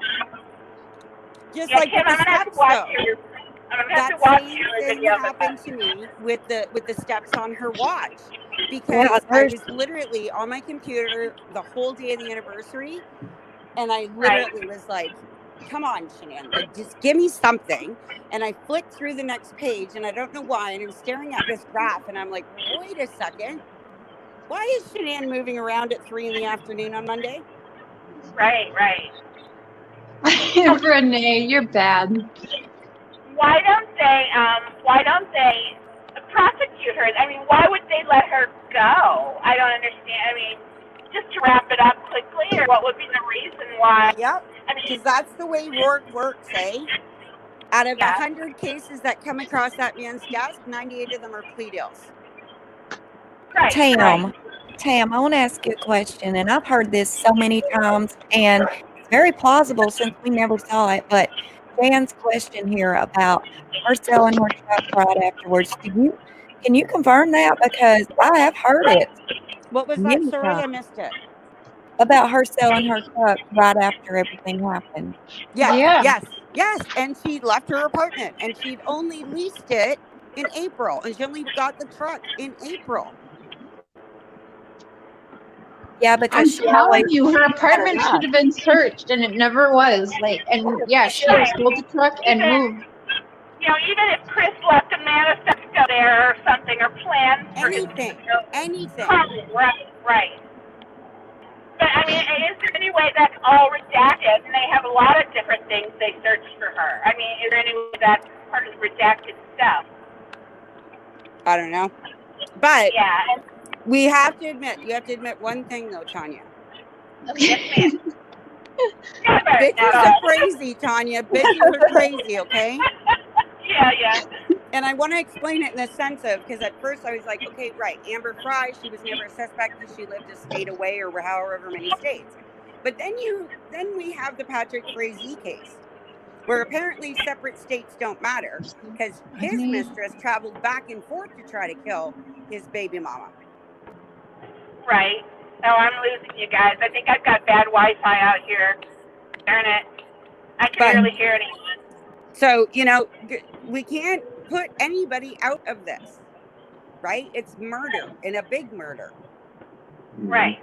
Just Yeah, like Kim, with I'm the gonna have to steps, watch though. your I'm gonna have That to watch same your thing video. happened to me with the steps on her watch, because Yeah, I was literally on my computer the whole day of the anniversary, and I literally was like, come on, Shanann, like, just give me something. And I flicked through the next page, and I don't know why, and I'm staring at this graph, and I'm like, wait a second, why is Shanann moving around at 3 p.m. on Monday? Right. Renee, you're bad. Why don't they prosecute her? I mean, why would they let her go? I don't understand. I mean, just to wrap it up quickly, or what would be the reason why? Yep, I mean, because that's the way Rourke works, eh? Out of 100 cases that come across that man's desk, 98 of them are plea deals. right. Tam, I want to ask you a question, and I've heard this so many times, and it's very plausible since we never saw it, but Jan's question here about her selling her truck right afterwards, can you confirm that? Because I have heard it. What was that? Sorry, I missed it. About her selling her truck right after everything happened. Yes. And she left her apartment, and she'd only leased it in April, and she only got the truck in April. Yeah, because I'm telling you, her apartment should have been searched, and it never was. Like, and yeah, she sold the truck and moved. You know, even if Chris left a manifesto there or something, or plans for anything. Right. But I mean, is there any way that's all redacted? And they have a lot of different things they searched for her. I mean, is there any way that's part of the redacted stuff? I don't know. But yeah, you have to admit one thing though, Tanya. Yes, ma'am. Bitches are crazy, Tanya. Bitches are crazy, okay? Yeah. And I want to explain it in the sense of, because at first I was like, okay, right, Amber Fry, she was never a suspect because she lived a state away or however many states. But then we have the Patrick Frazee case, where apparently separate states don't matter because his mistress traveled back and forth to try to kill his baby mama. Right. No, I'm losing you guys. I think I've got bad Wi-Fi out here. Darn it. I can barely hear anyone. So, we can't put anybody out of this, right? It's murder, and a big murder. Right.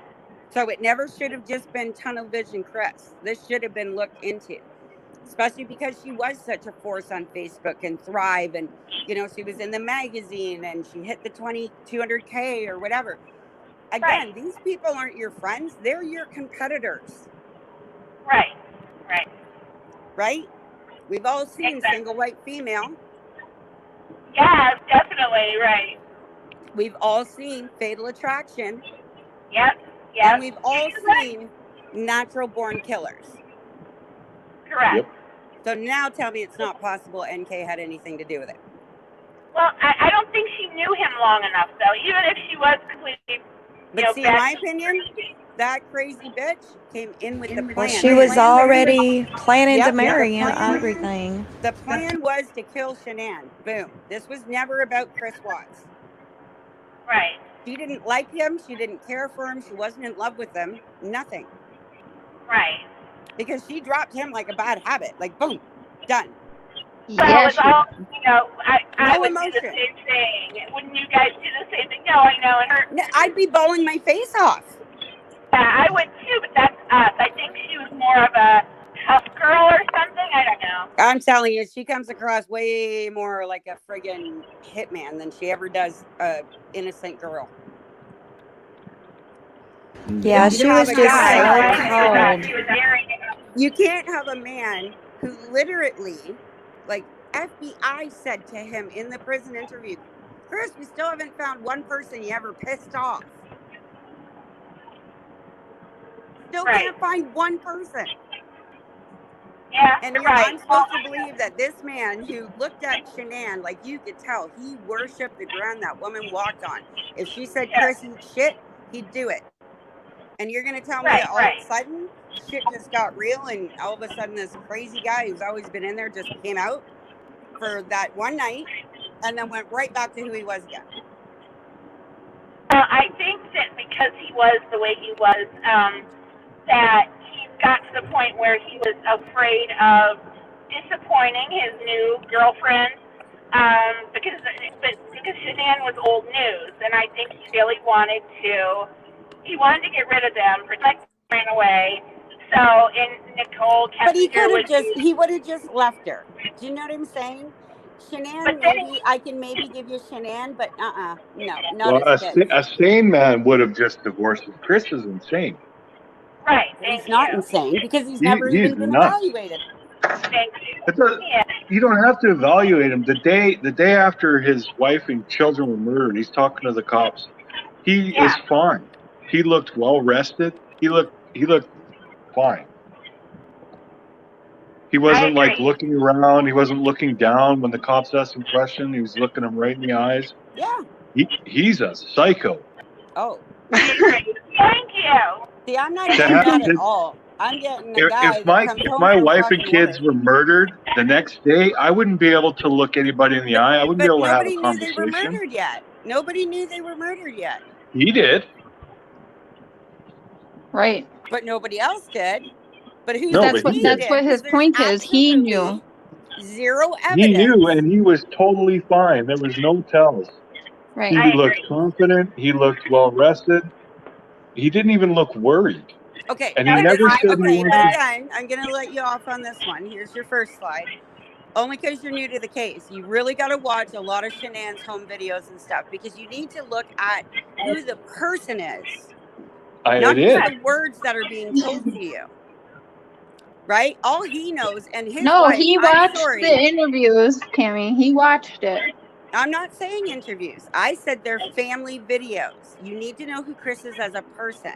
So it never should have just been tunnel vision Chris. This should have been looked into, especially because she was such a force on Facebook and Thrive, and, she was in the magazine and she hit the 200K or whatever. Again, these people aren't your friends. They're your competitors. Right? We've all seen Single White Female. Yeah, definitely, right. We've all seen Fatal Attraction. Yep. And we've all seen Natural Born Killers. Correct. Yep. So now tell me it's not possible NK had anything to do with it. Well, I don't think she knew him long enough, though. Even if she was completely... But see, in my opinion, that crazy bitch came in with the plan. Well, she was already planning to marry him, everything. The plan was to kill Shanann. Boom. This was never about Chris Watts. Right. She didn't like him. She didn't care for him. She wasn't in love with him. Nothing. Right. Because she dropped him like a bad habit. Like, boom. Done. So it's all, I would emotion. do the same thing. Wouldn't you guys do the same thing? No, I know. And her, I'd be bawling my face off. Yeah, I would too, but that's us. I think she was more of a tough girl or something. I don't know. I'm telling you, she comes across way more like a friggin' hitman than she ever does a innocent girl. Yeah, she was just so cold. You can't have a man who literally, like FBI said to him in the prison interview, Chris, we still haven't found one person you ever pissed off. Still can't find one person. Yeah, and I'm supposed to believe that this man who looked at Shanann, like you could tell, he worshipped the ground that woman walked on. If she said Chris eat shit, he'd do it. And you're going to tell me that all of a sudden shit just got real and all of a sudden this crazy guy who's always been in there just came out for that one night and then went right back to who he was again? I think that because he was the way he was, that he got to the point where he was afraid of disappointing his new girlfriend, because Shanann was old news, and I think he really wanted to get rid of them, protect them, ran away. So in Nicole, but he would have just left her. Do you know what I'm saying? Shanann, I can maybe give you Shanann, but no, not a sane man would have just divorced him. Chris is insane. Right. He's not insane because he's never even been evaluated. Thank you. You don't have to evaluate him. The day after his wife and children were murdered, he's talking to the cops. He is fine. He looked well rested. He looked fine. He wasn't like looking around. He wasn't looking down when the cops asked him a question. He was looking him right in the eyes. Yeah. He's a psycho. Oh. Thank you. See, I'm not getting that at all. I'm getting the guy if my wife and kids were murdered the next day, I wouldn't be able to look anybody in the eye. I wouldn't be able to have a conversation. Nobody knew they were murdered yet. He did. Right. But nobody else did. But who's No, that's but what his point is. He knew. Zero evidence. He knew, and he was totally fine. There was no tells. Right. He looked confident. He looked well rested. He didn't even look worried. Okay. And he never said he okay, wanted but to. again, I'm going to let you off on this one. Here's your first slide. Only because you're new to the case. You really got to watch a lot of Shanann's home videos and stuff because you need to look at who the person is. Not just the words that are being told to you. Right? All he knows and his wife, he watched the interviews, Tammy. He watched it. I'm not saying interviews. I said they're family videos. You need to know who Chris is as a person.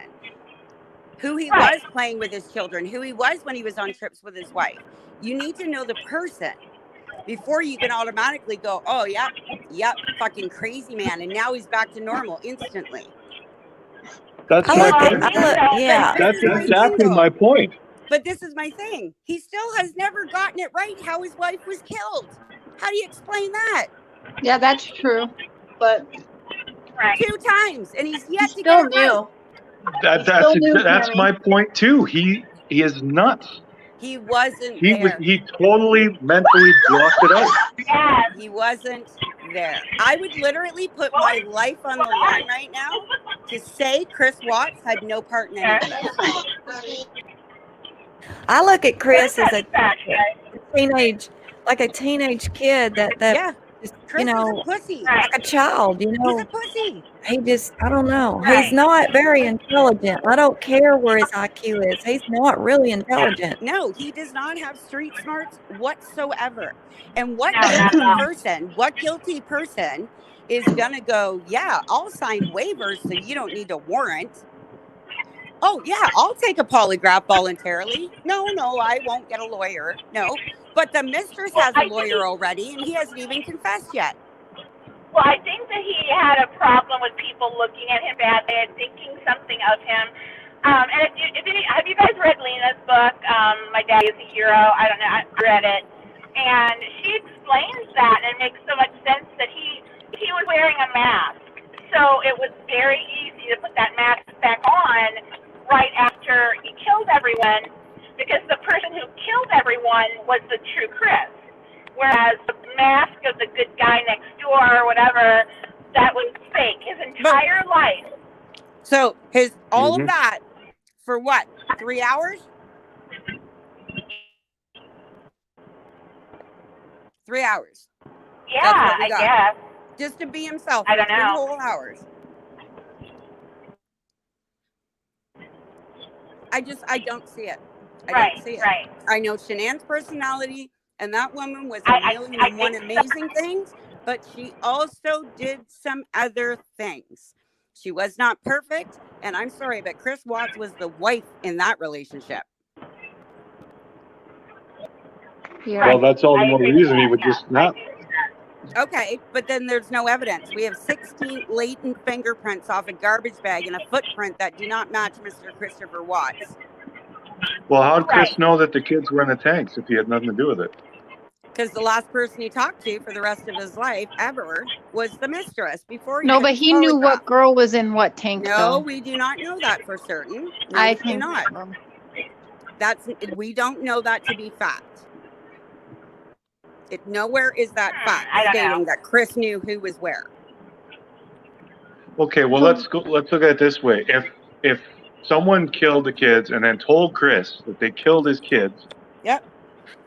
Who he was playing with his children, who he was when he was on trips with his wife. You need to know the person before you can automatically go, oh, yep, fucking crazy man. And now he's back to normal instantly. That's my point. Yeah. That's exactly my point. But this is my thing. He still has never gotten it right how his wife was killed. How do you explain that? Yeah, that's true. But 2 times, and he's yet to still get it right. That's my point too. He is nuts. He wasn't He there. He totally mentally blocked it out. He wasn't there. I would literally put my life on the line right now to say Chris Watts had no part in any of this. I look at Chris as a teenage kid that just, Chris is a pussy. like a child, He's a pussy. He just, I don't know. He's not very intelligent. I don't care where his IQ is. He's not really intelligent. No, he does not have street smarts whatsoever. And what guilty person is going to go, yeah, I'll sign waivers so you don't need a warrant. Oh, yeah, I'll take a polygraph voluntarily. No, I won't get a lawyer. No. But the mistress has a lawyer already, and he hasn't even confessed yet. Well, I think that he had a problem with people looking at him badly and thinking something of him. And have you guys read Lena's book, My Daddy is a Hero? I don't know. I read it. And she explains that, and it makes so much sense that he was wearing a mask. So it was very easy to put that mask back on right after he killed everyone, because the person who killed everyone was the true Chris. Whereas the mask of the good guy next door or whatever, that was fake his entire life. So all of that for what? 3 hours? 3 hours. Yeah, I guess. Just to be himself. I don't know. 3 whole hours. I don't see it. I don't see it. Right. I know Shanann's personality, and that woman was a million and one amazing things, but she also did some other things. She was not perfect, and I'm sorry, but Chris Watts was the wife in that relationship. Yeah. Well, that's all the more reason he would just not. Okay, but then there's no evidence. We have 16 latent fingerprints off a garbage bag and a footprint that do not match Mr. Christopher Watts. Well, how did Chris know that the kids were in the tanks if he had nothing to do with it? Because the last person he talked to for the rest of his life ever was the mistress before. No, but he knew what girl was in what tank. No, we do not know that for certain. No, I we do think not. We don't know that to be fact. Nowhere is that fact stating that Chris knew who was where. Okay, well let's look at it this way. If someone killed the kids and then told Chris that they killed his kids,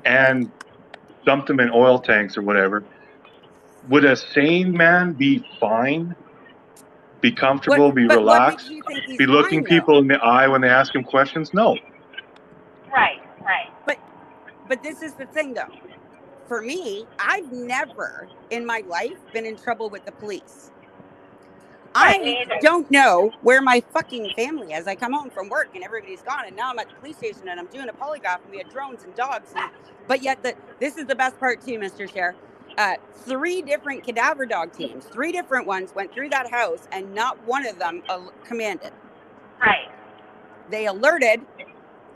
and dumped them in oil tanks or whatever, would a sane man be fine? Be comfortable, be relaxed, be looking people in the eye when they ask him questions? No. Right. But this is the thing though. For me, I've never in my life been in trouble with the police. I don't know where my fucking family is. I come home from work and everybody's gone, and now I'm at the police station and I'm doing a polygraph and we had drones and dogs. But yet, this is the best part too, Mr. Sheriff. 3 different cadaver dog teams, 3 different ones went through that house, and not one of them commanded. Right. They alerted,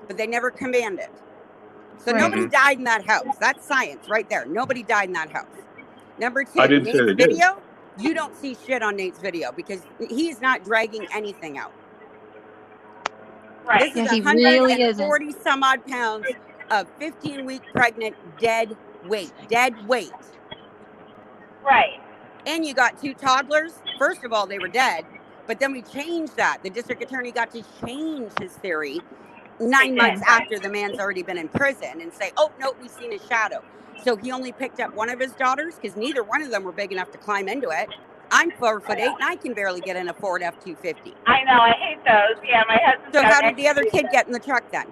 but they never commanded. So nobody died in that house. That's science right there. Nobody died in that house. Number 2, Nate's video. You don't see shit on Nate's video because he's not dragging anything out. This is Yeah, he really isn't. 140 some odd pounds of 15-week pregnant dead weight. Right. And you got 2 toddlers. First of all, they were dead. But then we changed that. The district attorney got to change his theory 9 months after the man's already been in prison and say, oh, no, we've seen his shadow. So he only picked up one of his daughters because neither one of them were big enough to climb into it. I'm 4'8" and I can barely get in a Ford F-250. I know, I hate those. Yeah, my husband. So how did the other kid get in the truck then?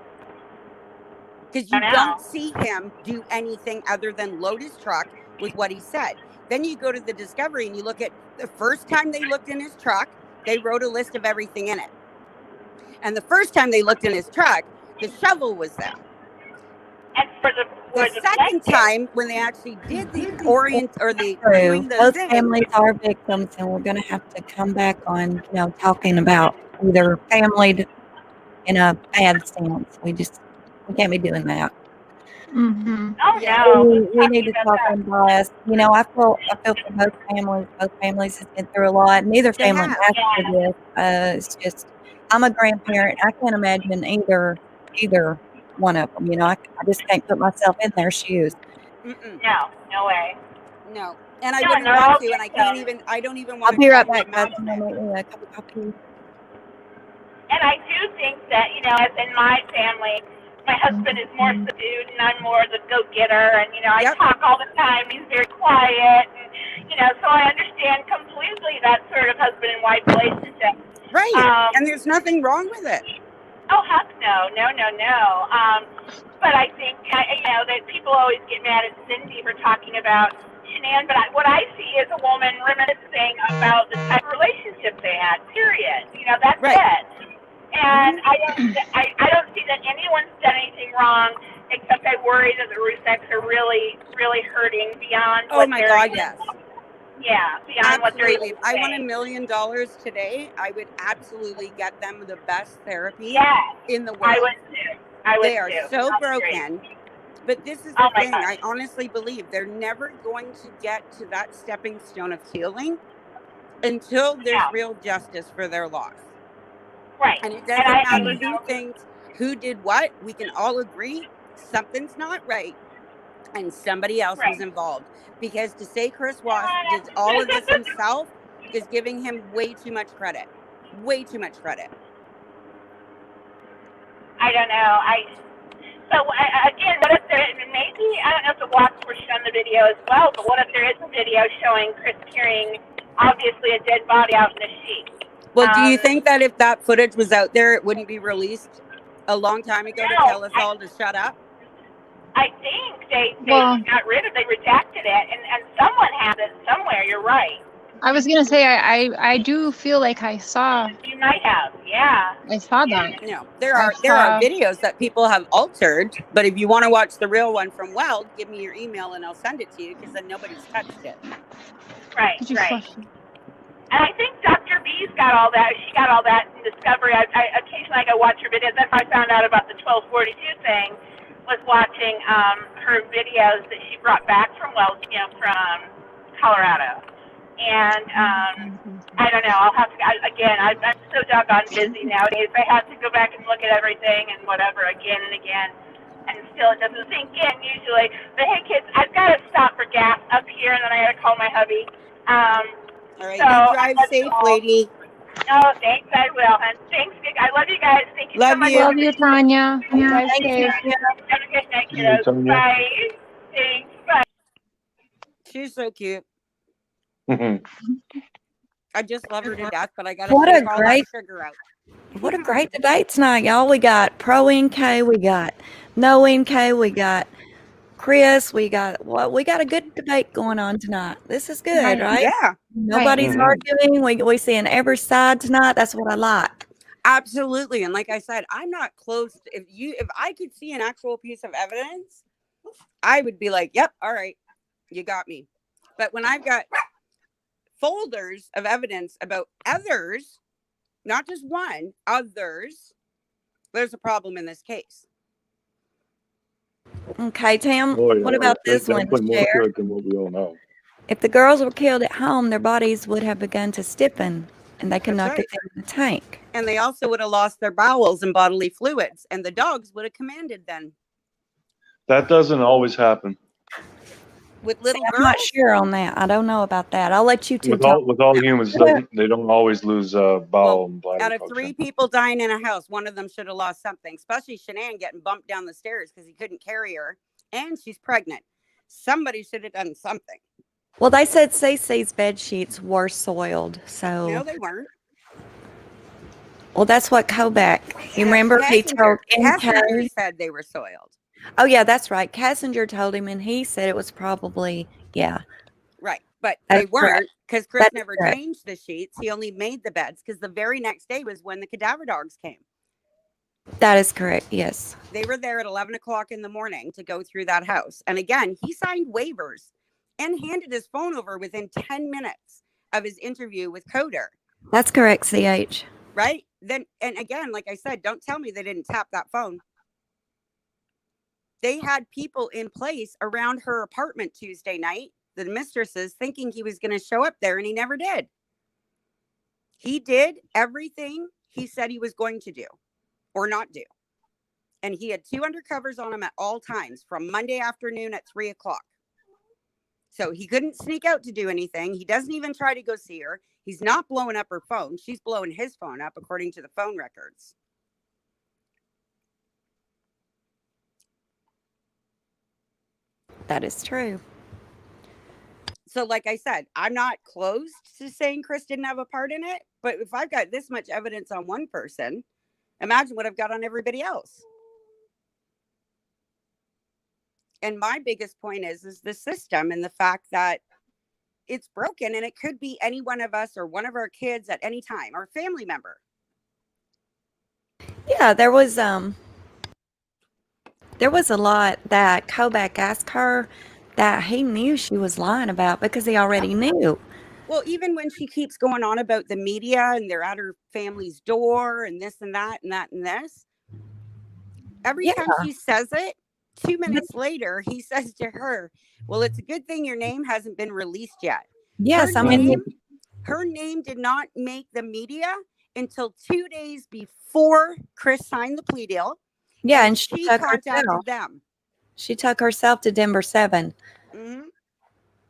Because you don't see him do anything other than load his truck with what he said. Then you go to the discovery and you look at the first time they looked in his truck, they wrote a list of everything in it. And the first time they looked in his truck, the shovel was there. And for the second time, when they actually did the Both families are victims, and we're going to have to come back on, talking about either family in a bad sense. We can't be doing that. Mm-hmm. Oh no, we need to talk unbiased. I feel for both families. Both families have been through a lot. Neither family asked for this. It's just, I'm a grandparent. I can't imagine either one of them. I just can't put myself in their shoes. No way. No, and I wouldn't want to, and I can't even. I don't even want to. I'll be right back, guys. I'm gonna make me a cup of coffee. And I do think that, as in my family, my husband is more subdued and I'm more the go-getter, and I talk all the time. He's very quiet, and so I understand completely that sort of husband and wife relationship. Right, and there's nothing wrong with it. Oh heck no. But I think that people always get mad at Cindy for talking about Shanann. But what I see is a woman reminiscing about the type of relationship they had. Period. That's it. And I don't see that anyone's done anything wrong, except I worry that the Ruseks are really, really hurting beyond. Oh my God, yes. Yeah, beyond what they're even saying. If I won $1 million today, I would absolutely get them the best therapy in the world. I would too. They are so broken. But this is the thing. God. I honestly believe they're never going to get to that stepping stone of healing until there's real justice for their loss. Right. And it doesn't matter who thinks who did what. We can all agree something's not right, and somebody else was involved. Because to say Chris Wass did all of this himself is giving him way too much credit. Way too much credit. I don't know. So again, what if there, maybe, I don't know if the walks were shown the video as well, but what if there is a video showing Chris carrying obviously a dead body out in the sheet? Well, do you think that if that footage was out there, it wouldn't be released a long time ago to tell us all to shut up? I think they got rid of it, they redacted it, and someone has it somewhere, you're right. I was going to say, I do feel like I saw. You might have, yeah. I saw that. No, there are videos that people have altered, but if you want to watch the real one from Weld, give me your email and I'll send it to you, because then nobody's touched it. Right. And I think Dr. B's got all that. She got all that in Discovery. I occasionally go watch her videos. That's how I found out about the 1242 thing, was watching her videos that she brought back from Wells, from Colorado. And I don't know. I'll have to, I'm so doggone busy nowadays. I have to go back and look at everything and whatever again and again. And still it doesn't sink in usually. But hey, kids, I've got to stop for gas up here, and then I got to call my hubby. All right, you drive safe, lady. Oh, thanks, I will. And thanks, I love you guys. Thank you so much. Love you, Tanya. Drive safe. Have a good night, kiddos. Bye. Thanks. Bye. She's so cute. I just love her to death, but I got to take all that sugar out. What a great debate tonight, y'all. We got pro NK, we got no NK, we got Chris, we got a good debate going on tonight. This is good, right? Yeah. Nobody's arguing. We seeing every side tonight. That's what I like. Absolutely. And like I said, I'm not close. If I could see an actual piece of evidence, I would be like, yep, all right, you got me. But when I've got folders of evidence about others, not just one, others, there's a problem in this case. Okay, Tam, what about this one? More than what we all know. If the girls were killed at home, their bodies would have begun to stiffen. and they could not get them in the tank. And they also would have lost their bowels and bodily fluids, and the dogs would have commanded then. That doesn't always happen. With little girls? I'm not sure on that. I don't know about that. I'll let you two talk. With all humans, they don't always lose bowel and bladder out of function. 3 people dying in a house, one of them should have lost something, especially Shanann getting bumped down the stairs because he couldn't carry her, and she's pregnant. Somebody should have done something. Well, they said Cece's bed sheets were soiled, so. No, they weren't. Well, that's what Kobach. You remember he told Cassinger said they were soiled. Oh yeah, that's right. Cassinger told him, and he said it was probably right, but that's they weren't because Chris that's never correct. changed the sheets. He only made the beds because the very next day was when the cadaver dogs came. That is correct. Yes, they were there at 11 o'clock in the morning to go through that house, and again, he signed waivers and handed his phone over within 10 minutes of his interview with Coder. That's correct, CH. Right? Then, and again, like I said, don't tell me they didn't tap that phone. They had people in place around her apartment Tuesday night, the mistresses, thinking he was going to show up there, and he never did. He did everything he said he was going to do or not do. And he had 2 undercovers on him at all times from Monday afternoon at 3 o'clock. So he couldn't sneak out to do anything. He doesn't even try to go see her. He's not blowing up her phone. She's blowing his phone up, according to the phone records. That is true. So like I said, I'm not close to saying Chris didn't have a part in it. But if I've got this much evidence on one person, imagine what I've got on everybody else. And my biggest point is the system and the fact that it's broken, and it could be any one of us or one of our kids at any time, or family member. Yeah, there was a lot that Kobach asked her that he knew she was lying about because he already knew. Well, even when she keeps going on about the media and they're at her family's door and this and that and that and this, every time she says it, 2 minutes later, he says to her, well, it's a good thing your name hasn't been released yet. Yes, her name did not make the media until 2 days before Chris signed the plea deal. Yeah, and she took contacted herself. them. She took herself to Denver 7. Mm-hmm.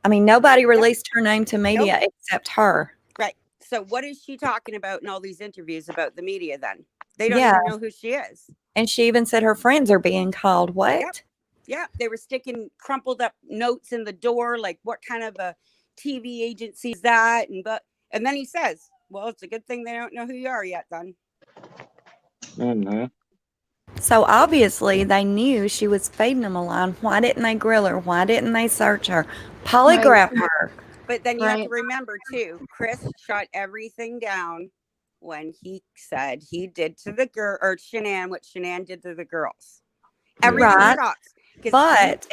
I mean, nobody released her name to media except her. Right. So what is she talking about in all these interviews about the media then? They don't even know who she is. And she even said her friends are being called. What? Yep. Yeah, they were sticking crumpled up notes in the door, like what kind of a TV agency is that? And then he says, well, it's a good thing they don't know who you are yet, then. Mm-hmm. So obviously they knew she was feeding them a line. Why didn't they grill her? Why didn't they search her? Polygraph her. But then you have to remember too, Chris shut everything down when he said he did to the girl or Shanann what Shanann did to the girls. Everything stops. But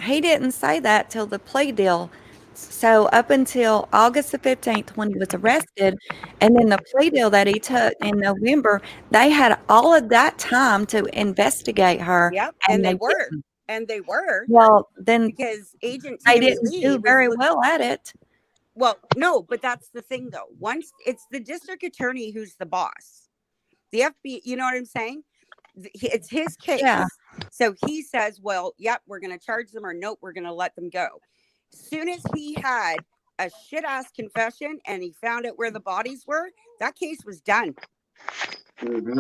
he didn't say that till the plea deal. So up until August the 15th when he was arrested, and then the plea deal that he took in November, they had all of that time to investigate her. Yep, and they were. And they were. Well, then because Agent they didn't do very well at it. Well, no, but that's the thing though. Once it's the district attorney who's the boss, the FBI, you know what I'm saying? It's his case. Yeah. So he says, well, yep, we're going to charge them, or nope, we're going to let them go. As soon as he had a shit ass confession and he found out where the bodies were, that case was done. Mm-hmm.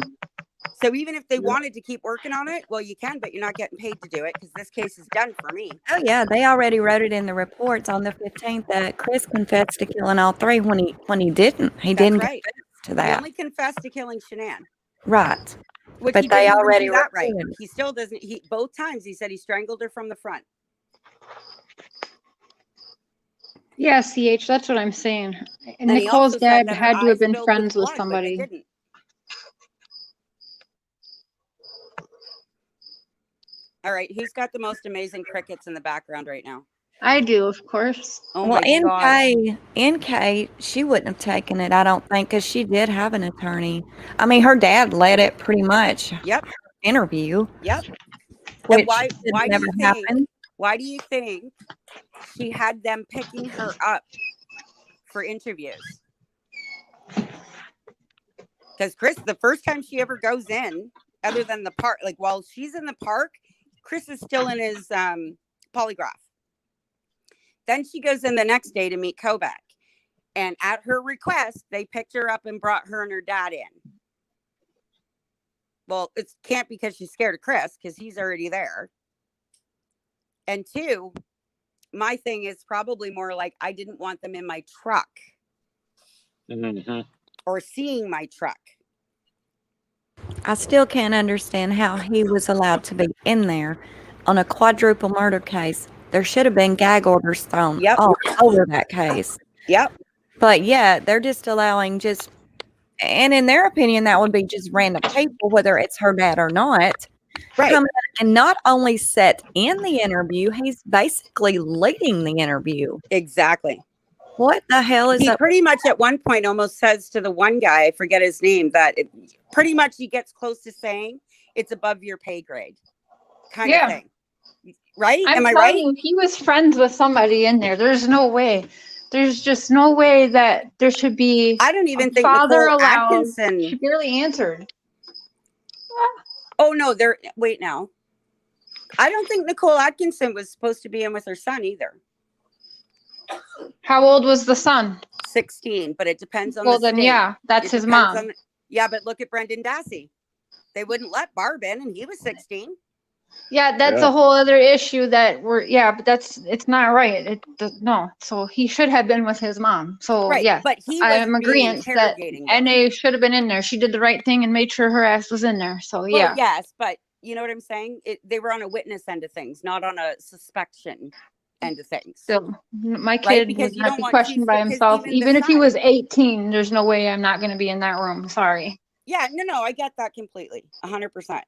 So even if they wanted to keep working on it, well, you can, but you're not getting paid to do it because this case is done for me. Oh yeah, they already wrote it in the reports on the 15th that Chris confessed to killing all 3 when he didn't. He didn't confess to that. He only confessed to killing Shanann. Right. Which but they already that right. He still doesn't. Both times he said he strangled her from the front. Yeah, CH, that's what I'm saying. And Nicole's dad had to have been friends with somebody. All right, who's got the most amazing crickets in the background right now? I do, of course. Oh well, my NK, she wouldn't have taken it, I don't think, because she did have an attorney. I mean, her dad led it pretty much. Yep. Interview. Yep. Which why never happened. Why do you think she had them picking her up for interviews? Because Chris, the first time she ever goes in, other than the park, like while she's in the park, Chris is still in his polygraph. Then she goes in the next day to meet Kovac. And at her request, they picked her up and brought her and her dad in. Well, it can't because she's scared of Chris because he's already there. And 2, my thing is probably more like I didn't want them in my truck or seeing my truck. I still can't understand how he was allowed to be in there on a quadruple murder case. There should have been gag orders thrown all over that case. Yep. But yeah, they're just allowing and in their opinion, that would be just random people, whether it's her dad or not. Right. Come and not only set in the interview, he's basically leading the interview. Exactly. What the hell is he that? Pretty much at one point almost says to the one guy, I forget his name, that pretty much he gets close to saying it's above your pay grade kind of thing. Right? Am I right? You, he was friends with somebody in there. There's no way. There's just no way that there should be. I don't even think father Nicole allowed. Atkinson. She barely answered. Oh no, wait now. I don't think Nicole Atkinson was supposed to be in with her son either. How old was the son? 16, but it depends on well, the then, state. yeah, that's his mom. Yeah, but look at Branden Dassey. They wouldn't let Barb in, and he was 16. Yeah, that's a whole other issue that but it's not right. No, so he should have been with his mom. So right, yeah, but I'm agreeing that NA should have been in there. She did the right thing and made sure her ass was in there. So yeah. Well, yes, but you know what I'm saying? They were on a witness end of things, not on a suspicion end of things. So my kid because would not be questioned by himself. Even if he was 18, there's no way I'm not going to be in that room. Sorry. Yeah, no, I get that completely, 100%.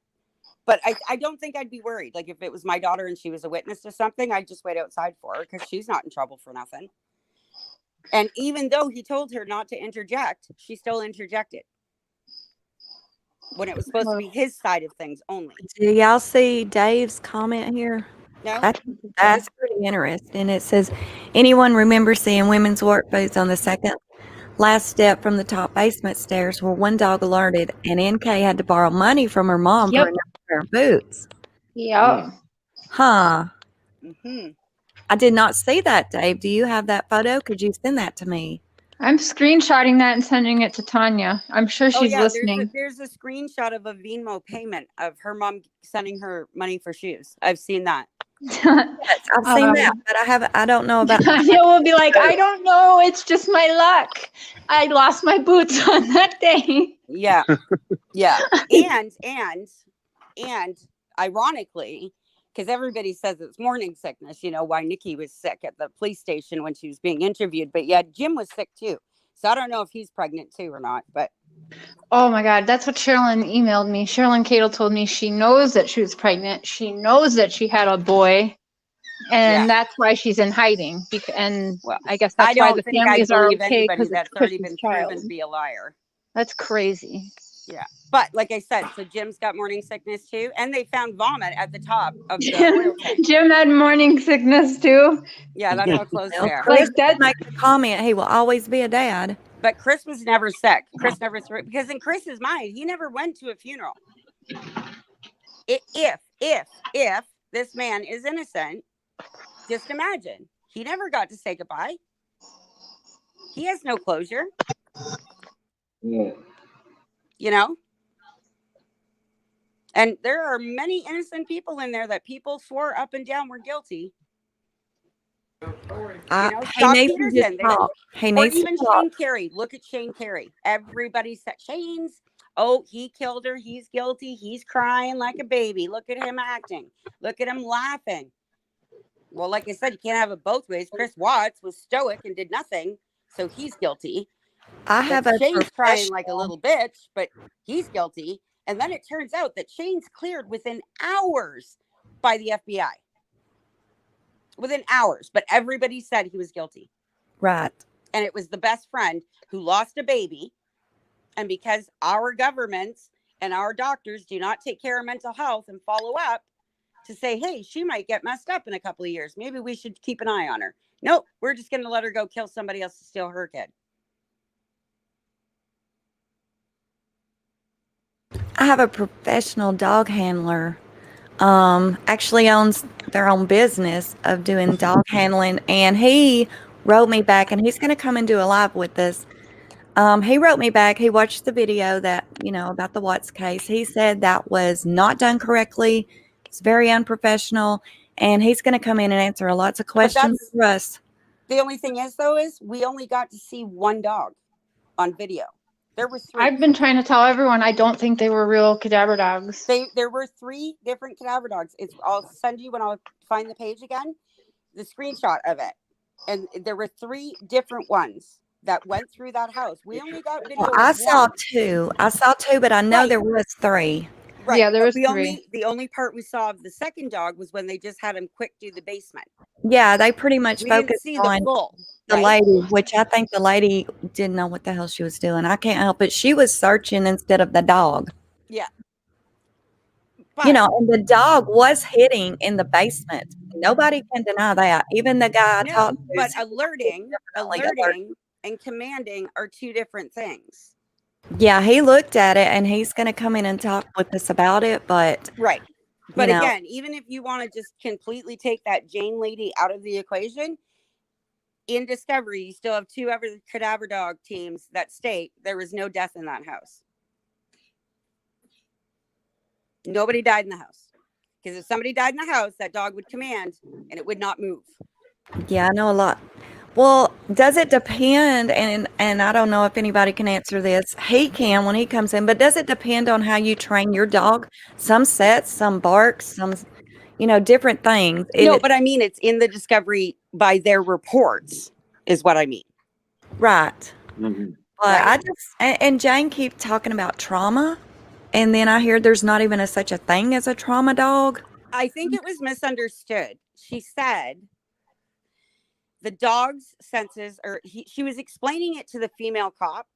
But I don't think I'd be worried. Like if it was my daughter and she was a witness to something, I'd just wait outside for her because she's not in trouble for nothing. And even though he told her not to interject, she still interjected when it was supposed to be his side of things only. Do y'all see Dave's comment here? No. That's pretty interesting. It says, anyone remember seeing women's work boots on the second last step from the top basement stairs where one dog alerted and NK had to borrow money from her mom for another pair of boots? Yeah. Huh. Mm-hmm. I did not see that, Dave. Do you have that photo? Could you send that to me? I'm screenshotting that and sending it to Tanya. I'm sure she's listening. There's a screenshot of a Venmo payment of her mom sending her money for shoes. I've seen that. Yes, I've seen that, but I don't know about Tanya will be like, I don't know. It's just my luck. I lost my boots on that day. Yeah. Yeah. And ironically, because everybody says it's morning sickness, you know, why Nikki was sick at the police station when she was being interviewed. But yeah, Jim was sick too. So I don't know if he's pregnant too or not, but. Oh my God, that's what Sherilyn emailed me. Sherilyn Cato told me she knows that she was pregnant. She knows that she had a boy. And that's why she's in hiding. And I guess that's why the families are okay because it's already been child. proven to be a liar. That's crazy. Yeah. But like I said, so Jim's got morning sickness too. And they found vomit at the top of the oil tank. Jim had morning sickness too. Yeah, that's how close they are. Like that make a comment, he will always be a dad. But Chris was never sick. Chris never threw it because in Chris's mind, he never went to a funeral. If this man is innocent, just imagine he never got to say goodbye. He has no closure. Yeah. You know? And there are many innocent people in there that people swore up and down were guilty. He needs to talk. He needs even to talk. Shane Carey. Look at Shane Carey. Everybody said Shane's. Oh, he killed her. He's guilty. He's crying like a baby. Look at him acting. Look at him laughing. Well, like I said, you can't have it both ways. Chris Watts was stoic and did nothing, so he's guilty. Shane's crying like a little bitch, but he's guilty. And then it turns out that Shane's cleared within hours by the FBI. Within hours, but everybody said he was guilty. Right. And it was the best friend who lost a baby. And because our governments and our doctors do not take care of mental health and follow up to say, hey, she might get messed up in a couple of years. Maybe we should keep an eye on her. Nope, we're just going to let her go kill somebody else to steal her kid. I have a professional dog handler. Actually owns their own business of doing dog handling, and he wrote me back, and he's going to come and do a live with us. He wrote me back. He watched the video that, about the Watts case. He said that was not done correctly. It's very unprofessional, and he's going to come in and answer lots of questions for us. The only thing is, though, is we only got to see one dog on video. There were 3. I've been trying to tell everyone I don't think they were real cadaver dogs. There were 3 different cadaver dogs. I'll send you when I'll find the page again, the screenshot of it. And there were 3 different ones that went through that house. We only got video. Well, I saw 2. I saw 2, but I know there was 3. Right. Yeah, there was 3. The only part we saw of the second dog was when they just had him quick do the basement. Yeah, they pretty much We focused didn't see on the full, the right? lady, which I think the lady didn't know what the hell she was doing. I can't help it. She was searching instead of the dog. Yeah. But, And the dog was hitting in the basement. Nobody can deny that. Even the guy I talked to. But alerting and commanding are 2 different things. Yeah, he looked at it, and he's going to come in and talk with us about it. But right. But again, even if you want to just completely take that Jane lady out of the equation, in Discovery, you still have 2 other cadaver dog teams that state there was no death in that house. Nobody died in the house. Because if somebody died in the house, that dog would command and it would not move. Yeah, I know a lot. Well, does it depend? And I don't know if anybody can answer this. He can when he comes in, but does it depend on how you train your dog? Some sets, some barks, some, different things. No, but I mean, it's in the Discovery by their reports is what I mean. Right. Mm-hmm. But and Jane keeps talking about trauma. And then I hear there's not even such a thing as a trauma dog. I think it was misunderstood. She said the dog's senses, she was explaining it to the female cop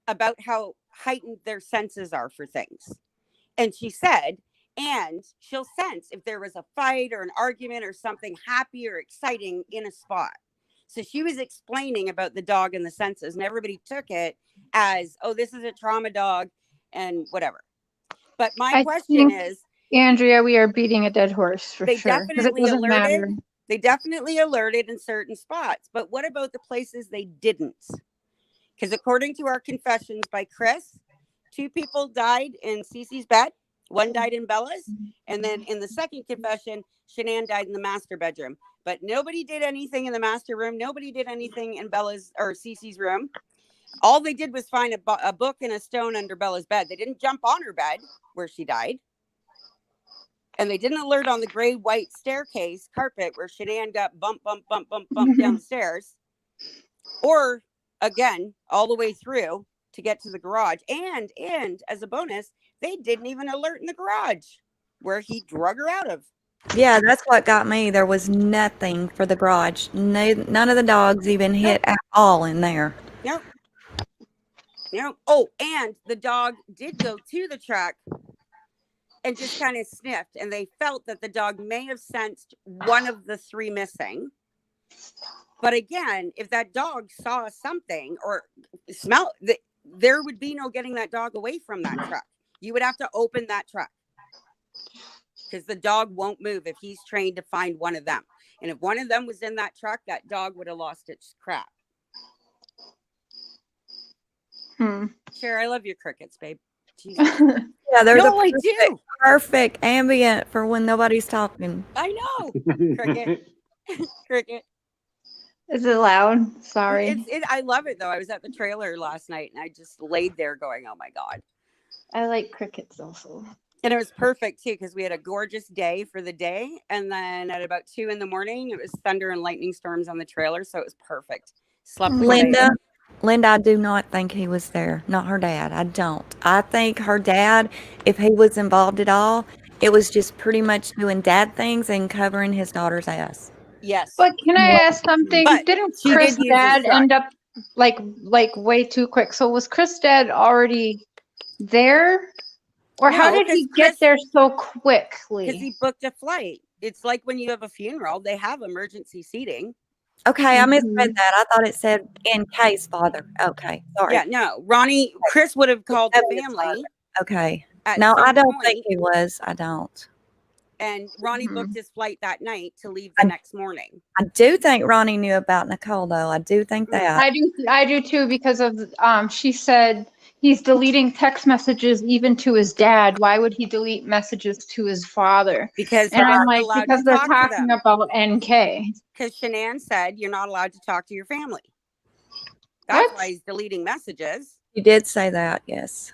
about how heightened their senses are for things. And she said, and she'll sense if there was a fight or an argument or something happy or exciting in a spot. So she was explaining about the dog and the senses, and everybody took it as, oh, this is a trauma dog and whatever. But my question is, Andrea, we are beating a dead horse for they sure. definitely alerted. They definitely alerted in certain spots. But what about the places they didn't? Because according to our confessions by Chris, 2 people died in Cece's bed. 1 died in Bella's. And then in the second confession, Shanann died in the master bedroom. But nobody did anything in the master room. Nobody did anything in Bella's or Cece's room. All they did was find a book and a stone under Bella's bed. They didn't jump on her bed where she died. And they didn't alert on the gray white staircase carpet where Shanann got bump down the stairs. Or again, all the way through to get to the garage. And as a bonus, they didn't even alert in the garage where he drug her out of. Yeah, that's what got me. There was nothing for the garage. None of the dogs even hit at all in there. Nope. Oh, and the dog did go to the truck and just kind of sniffed, and they felt that the dog may have sensed one of the 3 missing. But again, if that dog saw something or smelled, there would be no getting that dog away from that truck. You would have to open that truck because the dog won't move if he's trained to find one of them. And if one of them was in that truck, that dog would have lost its crap. Cher, I love your crickets, babe. Yeah, they're I do. Perfect ambient for when nobody's talking. I know. Cricket. Cricket. Is it loud? Sorry. I love it though. I was at the trailer last night and I just laid there going, oh my God. I like crickets also. And it was perfect too, because we had a gorgeous day for the day. And then at about 2 a.m, it was thunder and lightning storms on the trailer. So it was perfect. Slept Linda, I do not think he was there. Not her dad. I don't. I think her dad, if he was involved at all, it was just pretty much doing dad things and covering his daughter's ass. Yes. But can I ask something? Didn't Chris' dad end up like way too quick? So was Chris' dad already there? Or how did he get there so quickly? Because he booked a flight. It's like when you have a funeral, they have emergency seating. Okay, I misread that. I thought it said in case father. Okay, sorry. Yeah, no. Chris would have called the family. Okay. No, I some don't point, think he was. I don't. and Ronnie Mhm. booked his flight that night to leave the next morning. I do think Ronnie knew about Nicole, though. I do think that. I do too, because of she said he's deleting text messages even to his dad. Why would he delete messages to his father? Because And I'm not like, allowed because to they're talk to talking them. about NK. Because Shanann said you're not allowed to talk to your family. That's What? why he's deleting messages. You did say that, yes.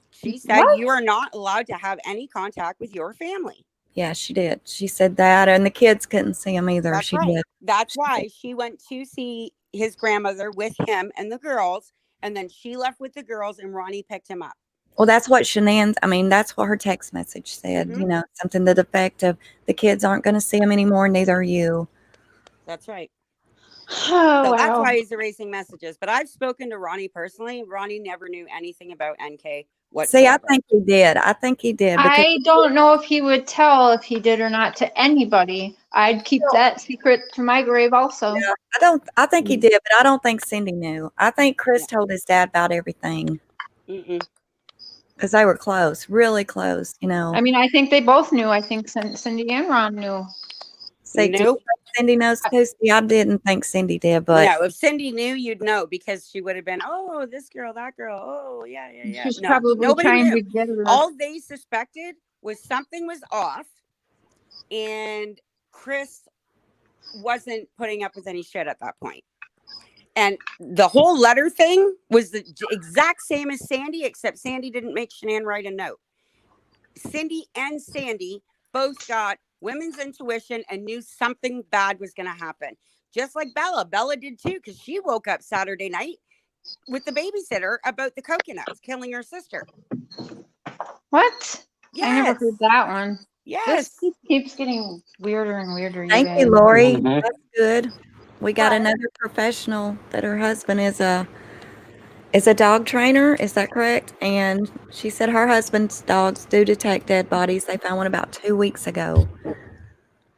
She said What? you are not allowed to have any contact with your family. Yeah, she did. She said that, and the kids couldn't see him either. That's She right. did. That's why she went to see his grandmother with him and the girls, and then she left with the girls, and Ronnie picked him up. Well, that's what that's what her text message said, Mhm. Something to the effect of the kids aren't going to see him anymore, neither are you. That's right. Oh, So wow. that's why he's erasing messages. But I've spoken to Ronnie personally. Ronnie never knew anything about NK whatsoever. See, I think he did. Because I don't know if he would tell if he did or not to anybody. I'd keep that secret to my grave also. yeah, I think he did, but I don't think Cindy knew. I think Chris Yeah. told his dad about everything Mm-mm. because they were close, really close, I mean, I think they both knew. I think Cindy and Ron knew. See, do you Nope. think Cindy knows too? See, I didn't think Cindy did, but No, if Cindy knew, you'd know, because she would have been, oh, this girl, that girl. Oh, yeah. She's No, probably nobody trying knew. to get her. All they suspected was something was off, and Chris wasn't putting up with any shit at that point. And the whole letter thing was the exact same as Sandy, except Sandy didn't make Shanann write a note. Cindy and Sandy both got women's intuition and knew something bad was going to happen. Just like Bella. Bella did too, because she woke up Saturday night with the babysitter about the coconuts killing her sister. What? Yes. I never heard that one. Yes. This keeps getting weirder and weirder. thank guys. you, Lori. Mhm. That's good. We got But- another professional that her husband is a dog trainer. Is that correct? And she said her husband's dogs do detect dead bodies. They found one about 2 weeks ago.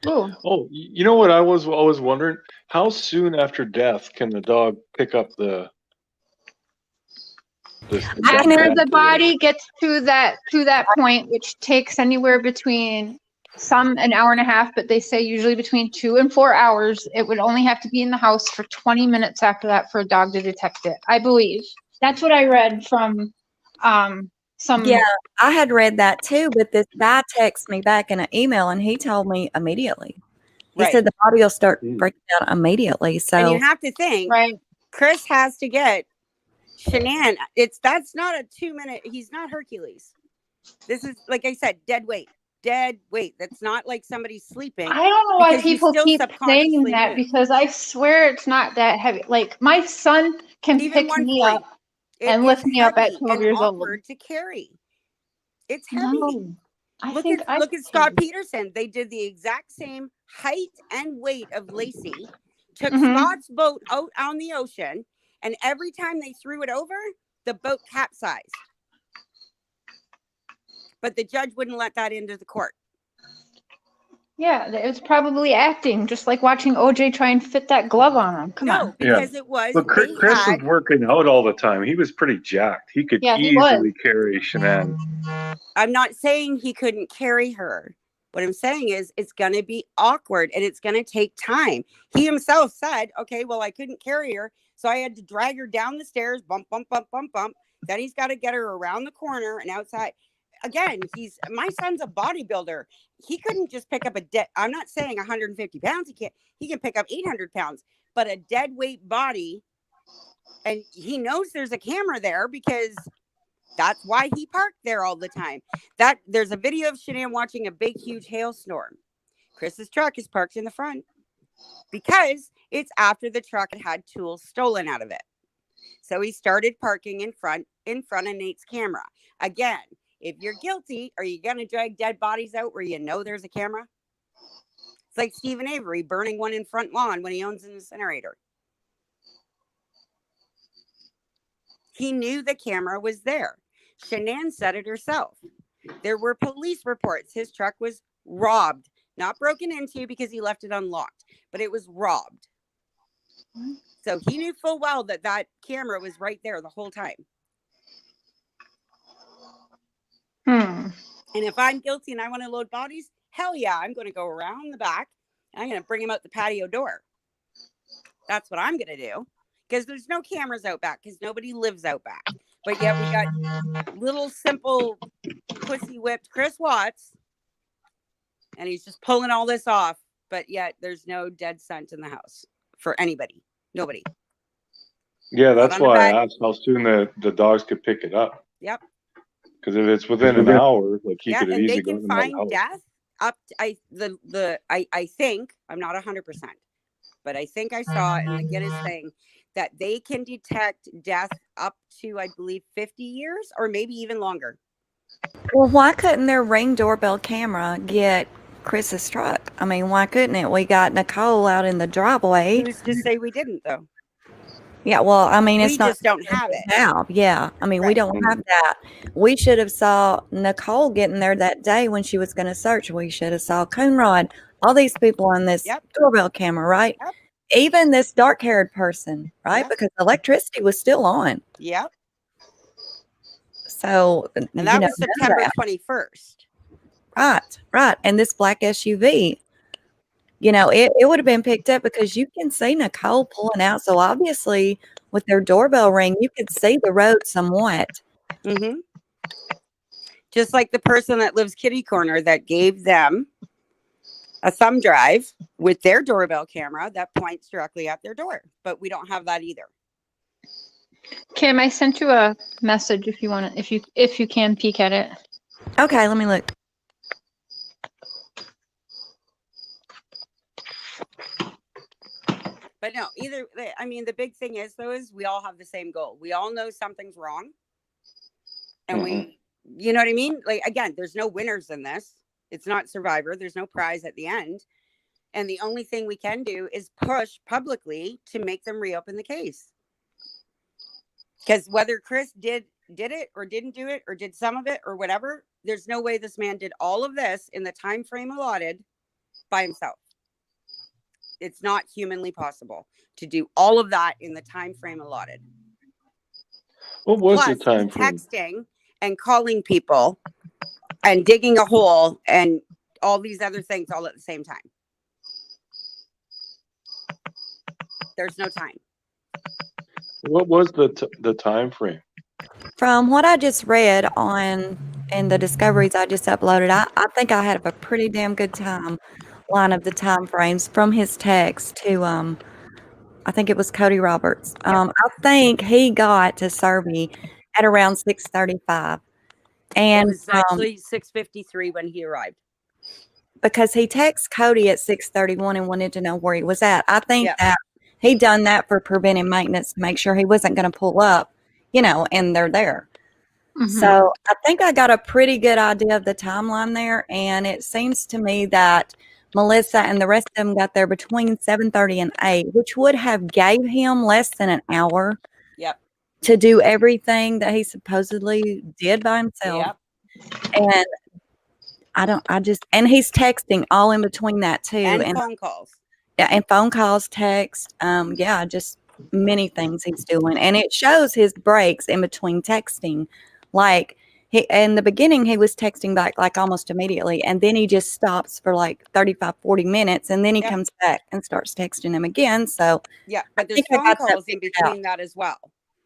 Ooh. Oh, you know what I was always wondering? How soon after death can the dog pick up the After the body gets to that point, which takes anywhere between an hour and a half, but they say usually between 2 and 4 hours, it would only have to be in the house for 20 minutes after that for a dog to detect it. I believe that's what I read from some. Yeah, I had read that too, but this guy texted me back in an email and he told me immediately. He Right. said the body will start breaking down immediately. And So you have to think, Right. Chris has to get Shanann. That's not a 2-minute. He's not Hercules. This is, like I said, dead weight. That's not like somebody sleeping. I don't know why because you people still keep saying subconsciously that, knew. because I swear it's not that heavy. Like, my son can Even pick me up and lift me up at 12 years old. Awkward to carry. It's heavy. No, Look at Scott Peterson. They did the exact same height and weight of Lacey. Took Scott's boat out on the ocean, and every time they threw it over, the boat capsized. But the judge wouldn't let that into the court. Yeah, it was probably acting, just like watching OJ try and fit that glove on him. Come on. Because it was. But Chris was working out all the time. He was pretty jacked. He could easily carry Shanann. I'm not saying he couldn't carry her. What I'm saying is it's going to be awkward and it's going to take time. He himself said, okay, well, I couldn't carry her, so I had to drag her down the stairs, bump, bump, bump, bump, bump. Then he's got to get her around the corner and outside. Again, my son's a bodybuilder. He couldn't just pick up I'm not saying 150 pounds. He can pick up 800 pounds, but a dead weight body. And he knows there's a camera there because that's why he parked there all the time. There's a video of Shanann watching a big, huge hailstorm. Chris's truck is parked in the front because it's after the truck had tools stolen out of it. So he started parking in front of Nate's camera. Again, if you're guilty, are you going to drag dead bodies out where you know there's a camera? It's like Stephen Avery burning one in front lawn when he owns an incinerator. He knew the camera was there. Shanann said it herself. There were police reports. His truck was robbed, not broken into because he left it unlocked, but it was robbed. So he knew full well that camera was right there the whole time. And if I'm guilty and I want to load bodies, hell yeah, I'm going to go around the back. And I'm going to bring him out the patio door. That's what I'm going to do. Because there's no cameras out back, because nobody lives out back. But yet we got little simple pussy whipped Chris Watts. And he's just pulling all this off. But yet there's no dead scent in the house for anybody. Nobody. Yeah, that's why I asked how soon the dogs could pick it up. Yep. Because if it's within an hour, like he could have and easily they can gone find out. death up to, I think, I'm not 100%, but I think I saw in the Guinness thing that they can detect death up to, I believe, 50 years or maybe even longer. Well, why couldn't their Ring doorbell camera get Chris's truck? I mean, why couldn't it? We got Nicole out in the driveway. Who's to say we didn't, though? Yeah, well, I mean, it's We not. just don't have it. Yeah, I mean, we don't have that. We should have saw Nicole getting there that day when she was going to search. We should have saw Coonrod, all these people on this doorbell camera, right? Yep. Even this dark-haired person, right? Yep. Because electricity was still on. Yep. So, and that was September 21st. Right. And this black SUV, you know, it would have been picked up because you can see Nicole pulling out. So obviously with their doorbell ring, you could see the road somewhat. Mm-hmm. Just like the person that lives kitty corner that gave them a thumb drive with their doorbell camera that points directly at their door. But we don't have that either. Kim, I sent you a message if you want to, if you can peek at it. Okay, let me look. But no, I mean, the big thing is, though, is we all have the same goal. We all know something's wrong. And you know what I mean? Like, again, there's no winners in this. It's not Survivor. There's no prize at the end. And the only thing we can do is push publicly to make them reopen the case. Because whether Chris did it or didn't do it or did some of it or whatever, there's no way this man did all of this in the time frame allotted by himself. It's not humanly possible to do all of that in the time frame allotted. What was the time frame? Texting and calling people and digging a hole and all these other things all at the same time. There's no time. What was the time frame? From what I just read on and the discoveries I just uploaded, I think I had a pretty damn good line of the time frames from his text to I think it was Cody Roberts. I think he got to Serby at around 6:35, and it was actually 6:53 when he arrived. Because he texted Cody at 6:31 and wanted to know where he was at. I think that he done that for preventive maintenance to make sure he wasn't going to pull up, you know, and they're there. So I think I got a pretty good idea of the timeline there, and it seems to me that Melissa and the rest of them got there between 7:30 and 8, which would have gave him less than an hour to do everything that he supposedly did by himself. And and he's texting all in between that too. And phone calls. Yeah, and phone calls, text, just many things he's doing. And it shows his breaks in between texting. Like in the beginning, he was texting back like almost immediately, and then he just stops for like 35, 40 minutes, and then he comes back and starts texting him again. So but there's phone calls in between that as well.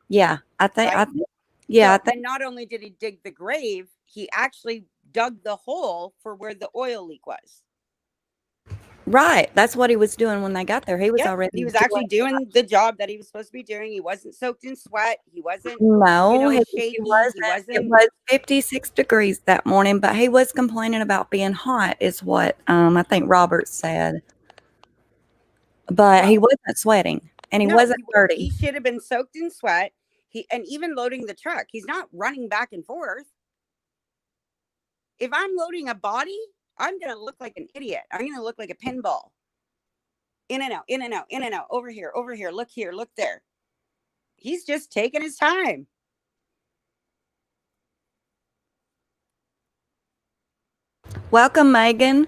Yeah, I think. And not only did he dig the grave, he actually dug the hole for where the oil leak was. Right, that's what he was doing when they got there. He was already. He was actually doing the job that he was supposed to be doing. He wasn't soaked in sweat. He wasn't. No, shaky. He wasn't. It was 56 degrees that morning, but he was complaining about being hot, is what I think Robert said. But he wasn't sweating, and he wasn't dirty. He should have been soaked in sweat. And even loading the truck, he's not running back and forth. If I'm loading a body, I'm going to look like an idiot. I'm going to look like a pinball. In and out, in and out, in and out. Over here, look here, look there. He's just taking his time. Welcome, Megan.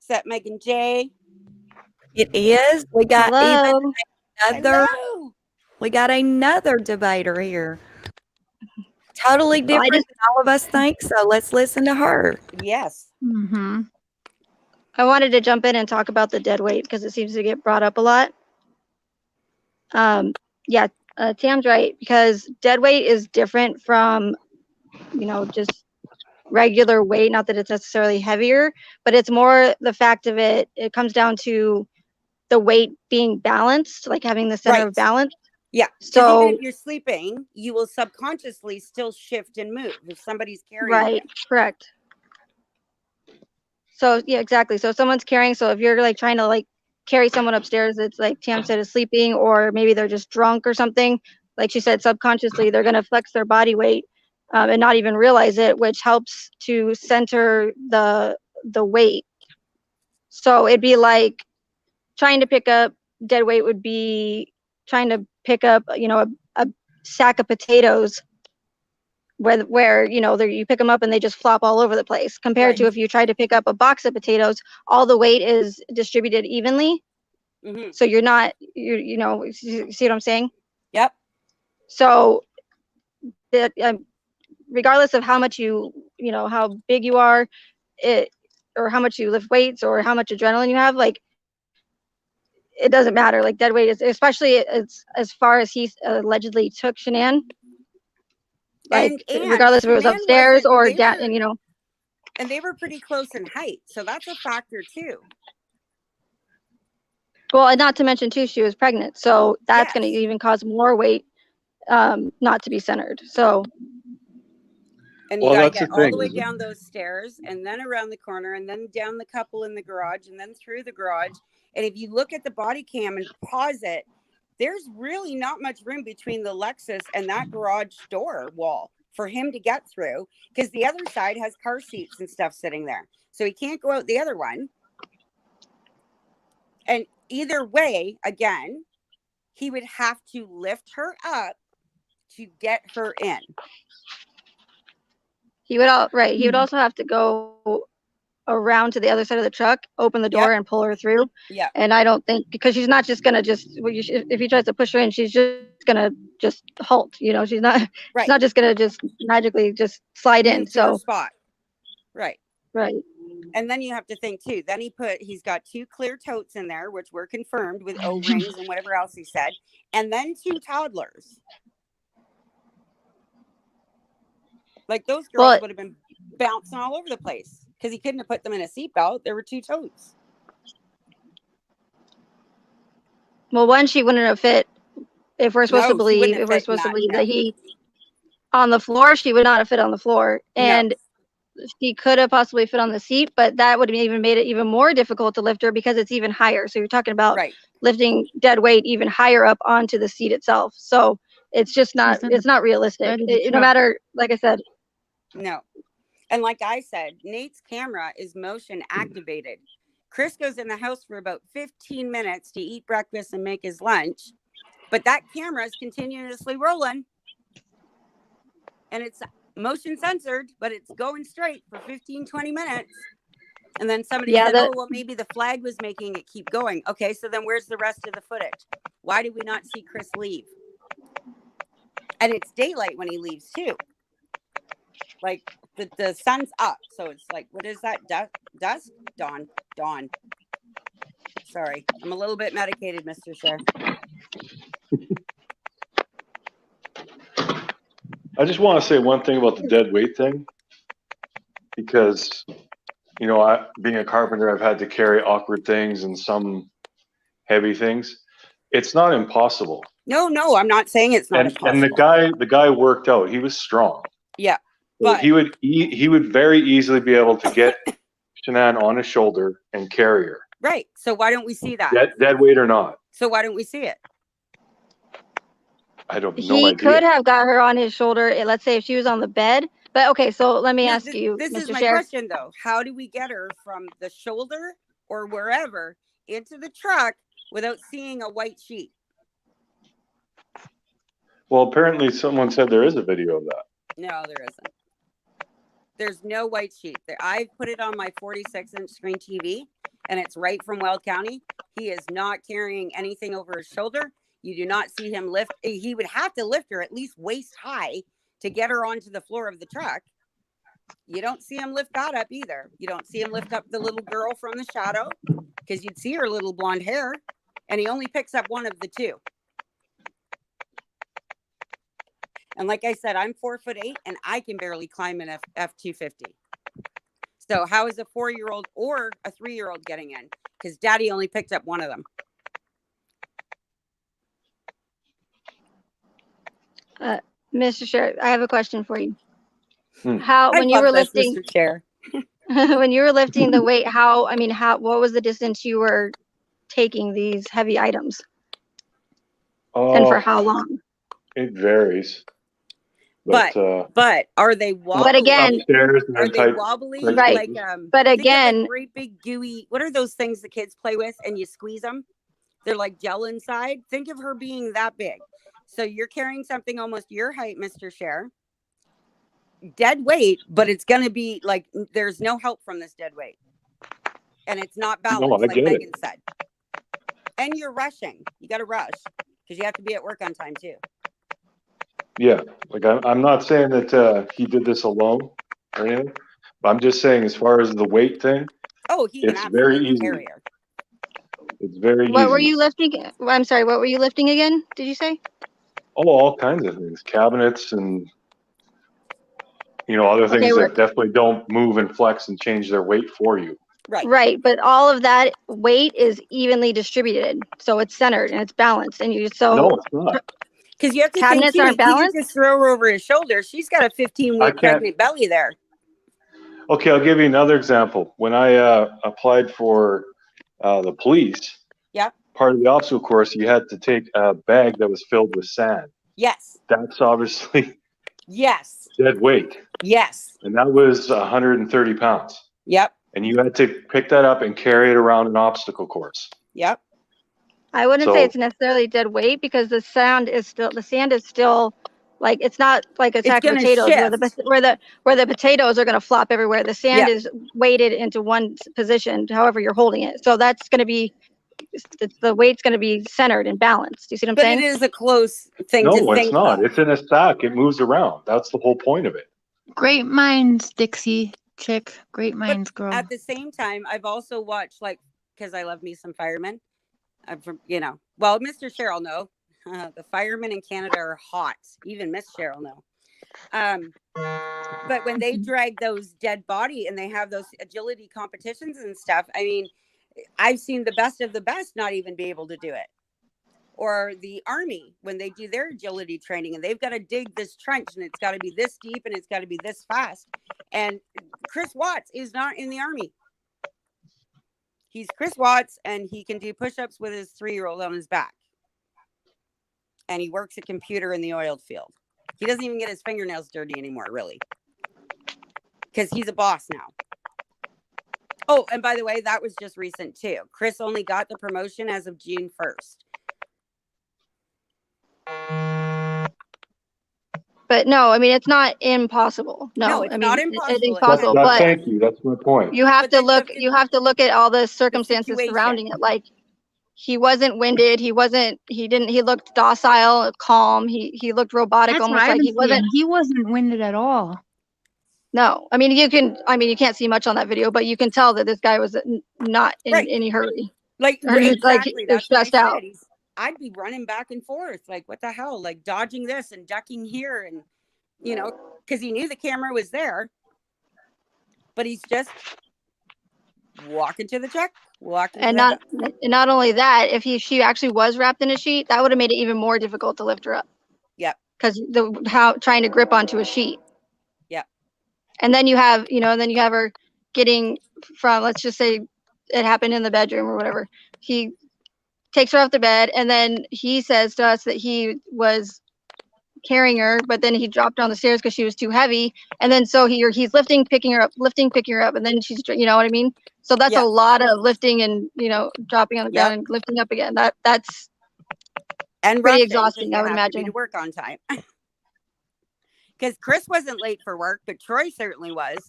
Is that Megan J? It is. We got We got another debater here. totally different than all of us think. So let's listen to her. Yes. Mm-hmm. I wanted to jump in and talk about the dead weight because it seems to get brought up a lot. Tam's right, because dead weight is different from, just regular weight. Not that it's necessarily heavier, but it's more the fact of it. It comes down to the weight being balanced, like having the center of balance. Yeah. So even if you're sleeping, you will subconsciously still shift and move if somebody's carrying. Right. You. Correct. So yeah, exactly. So if someone's carrying, so if you're like trying to like carry someone upstairs that's like Tam said is sleeping, or maybe they're just drunk or something, like she said, subconsciously they're going to flex their body weight and not even realize it, which helps to center the weight. So it'd be like trying to pick up dead weight would be trying to pick up, a sack of potatoes where you pick them up and they just flop all over the place, compared to if you try to pick up a box of potatoes, all the weight is distributed evenly. Mm-hmm. So you're not, you see what I'm saying? Yep. So that regardless of how much how big you are, or how much you lift weights or how much adrenaline you have, like it doesn't matter. Like dead weight is, especially as far as he allegedly took Shanann. Like and regardless if it was Shanann upstairs or down, and they were pretty close in height, so that's a factor too. Well, and not to mention too, she was pregnant, so that's going to even cause more weight not to be centered. So, and you got to get all the way down those stairs, and then around the corner, and then down the couple in the garage, and then through the garage. And if you look at the body cam and pause it, there's really not much room between the Lexus and that garage door wall for him to get through, because the other side has car seats and stuff sitting there. So he can't go out the other one. And either way, again, he would have to lift her up to get her in. He would also have to go around to the other side of the truck, open the door and pull her through. Yeah. And I don't think, because she's not just gonna if he tries to push her in, she's just gonna just halt. She's not just gonna just magically just slide in. So spot. Right. And then you have to think too. Then he's got 2 clear totes in there, which were confirmed with O-rings and whatever else he said, and then 2 toddlers. Like those girls would have been bouncing all over the place because he couldn't have put them in a seatbelt. There were 2 totes. Well, one, she wouldn't have fit. If we're supposed to believe, that he on the floor, she would not have fit on the floor, and she could have possibly fit on the seat, but that would have even made it even more difficult to lift her because it's even higher. So you're talking about lifting dead weight even higher up onto the seat itself. So it's just not, it's not realistic. No matter, like I said. No. And like I said, Nate's camera is motion activated. Chris goes in the house for about 15 minutes to eat breakfast and make his lunch, but that camera is continuously rolling. And it's motion censored, but it's going straight for 15, 20 minutes. And then somebody said, maybe the flag was making it keep going. Okay, so then where's the rest of the footage? Why did we not see Chris leave? And it's daylight when he leaves too. Like the sun's up. So it's like, what is that? Dusk? Dawn. Sorry, I'm a little bit medicated, Mr. Sheriff. I just want to say one thing about the dead weight thing, because, being a carpenter, I've had to carry awkward things and some heavy things. It's not impossible. No, I'm not saying it's not impossible. And the guy worked out. He was strong. Yeah. But he would very easily be able to get Shanann on his shoulder and carry her. Right. So why don't we see that? Dead weight or not. So why don't we see it? I don't know. He could have got her on his shoulder. Let's say if she was on the bed. But okay, so let me ask you, this Mr. is my Sheriff. question though. How do we get her from the shoulder or wherever into the truck without seeing a white sheet? Well, apparently someone said there is a video of that. No, there isn't. There's no white sheet. I put it on my 46-inch screen TV, and it's right from Weld County. He is not carrying anything over his shoulder. You do not see him lift. He would have to lift her at least waist high to get her onto the floor of the truck. You don't see him lift that up either. You don't see him lift up the little girl from the shadow because you'd see her little blonde hair, and he only picks up one of the two. And like I said, I'm 4'8" and I can barely climb an F-250. So how is a 4-year-old or a 3-year-old getting in? Because Daddy only picked up one of them. Mr. Sheriff, I have a question for you. I When you were love this, lifting, Mr. Chair. when you were lifting the weight, what was the distance you were taking these heavy items? And for how long? It varies. But are they wobbly? But again, upstairs and are then they tight, wobbly? right. Like, but think again, of a great big gooey. What are those things the kids play with and you squeeze them? They're like gel inside. Think of her being that big. So you're carrying something almost your height, Mr. Sheriff. Dead weight, but it's going to be like there's no help from this dead weight. And it's not balanced, like Megan said. And you're rushing. You got to rush because you have to be at work on time too. Yeah, like I'm not saying that he did this alone or anything, but I'm just saying as far as the weight thing, it's very easy. Carrier. It's very easy. What were you lifting? I'm sorry, what were you lifting again? Did you say? Oh, all kinds of things, cabinets and other things that definitely don't move and flex and change their weight for you. Right, but all of that weight is evenly distributed, so it's centered and it's balanced, and no, it's not. Because you have to cabinets think, aren't balanced. You just throw her over his shoulder. She's got a 15-week pregnant belly there. Okay, I'll give you another example. When I applied for the police, part of the obstacle course, you had to take a bag that was filled with sand. Yes. That's obviously dead weight. Yes. And that was 130 pounds. Yep. And you had to pick that up and carry it around an obstacle course. Yep. I wouldn't say it's necessarily dead weight because the sand is still like it's not like a sack of potatoes where the potatoes are going to flop everywhere. The sand is weighted into one position, however you're holding it. So that's going to be the weight's going to be centered and balanced. Do you see what I'm saying? But it is a close thing to think. No, it's not. It's in a stack. It moves around. That's the whole point of it. Great minds, Dixie chick. Great minds, girl. At the same time, I've also watched, because I love me some firemen. Well, Mr. Cheryl, no. The firemen in Canada are hot. Even Miss Cheryl, no. But when they drag those dead body and they have those agility competitions and stuff, I mean, I've seen the best of the best not even be able to do it. Or the Army, when they do their agility training and they've got to dig this trench and it's got to be this deep and it's got to be this fast. And Chris Watts is not in the Army. He's Chris Watts and he can do push-ups with his 3-year-old on his back. And he works a computer in the oil field. He doesn't even get his fingernails dirty anymore, really. Because he's a boss now. Oh, and by the way, that was just recent too. Chris only got the promotion as of June 1st. But no, I mean, it's not impossible. No, it's not impossible. It's possible, but thank you. That's my point. You have to look at all the circumstances surrounding it. Like he wasn't winded. He looked docile, calm. He looked robotic. That's almost like he wasn't winded at all. No, I mean, you can't see much on that video, but you can tell that this guy was not in any hurry. Exactly. Like stressed out. I'd be running back and forth, like, what the hell? Like dodging this and ducking here. And, because he knew the camera was there, but he's just walking to the truck, And not only that, if she actually was wrapped in a sheet, that would have made it even more difficult to lift her up. Yep. Because trying to grip onto a sheet. Yep. And then you have her getting from, let's just say it happened in the bedroom or whatever. He takes her off the bed, and then he says to us that he was carrying her, but then he dropped her on the stairs because she was too heavy. And then so he's picking her up, and then she's, you know what I mean? So that's a lot of lifting and, dropping on the ground and lifting up again. That's pretty exhausting, I would imagine. To work on time. Because Chris wasn't late for work, but Troy certainly was.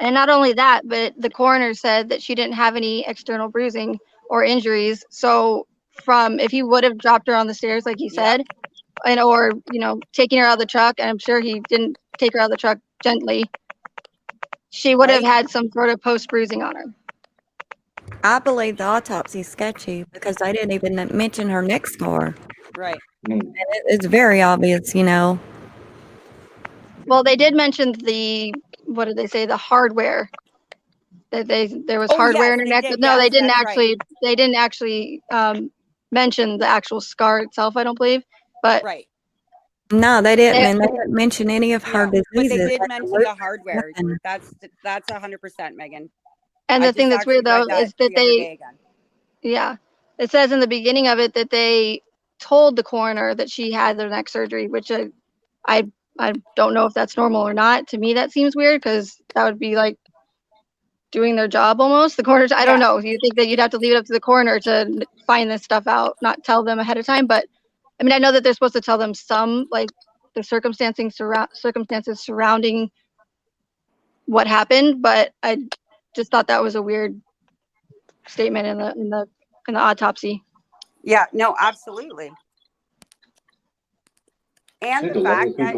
And not only that, but the coroner said that she didn't have any external bruising or injuries. So if he would have dropped her on the stairs, like he said, and or taking her out of the truck. And I'm sure he didn't take her out of the truck gently. She would have had some sort of post bruising on her. I believe the autopsy is sketchy because they didn't even mention her neck scar. Right. And it's very obvious, Well, they did mention what did they say? The hardware. That there was hardware in her neck. But no, they didn't actually. Right. They didn't actually mention the actual scar itself. I don't believe. But right. No, they didn't. And they didn't mention any of her diseases. But they did mention the hardware. That's 100%, Megan. And the thing that's weird though is that it says in the beginning of it that they told the coroner that she had the neck surgery, which I don't know if that's normal or not. To me, that seems weird because that would be like doing their job almost. The coroners, I don't know. You think that you'd have to leave it up to the coroner to find this stuff out, not tell them ahead of time. But I mean, I know that they're supposed to tell them some, like the circumstances surrounding what happened, but I just thought that was a weird statement in the autopsy. Yeah, no, absolutely. And the fact that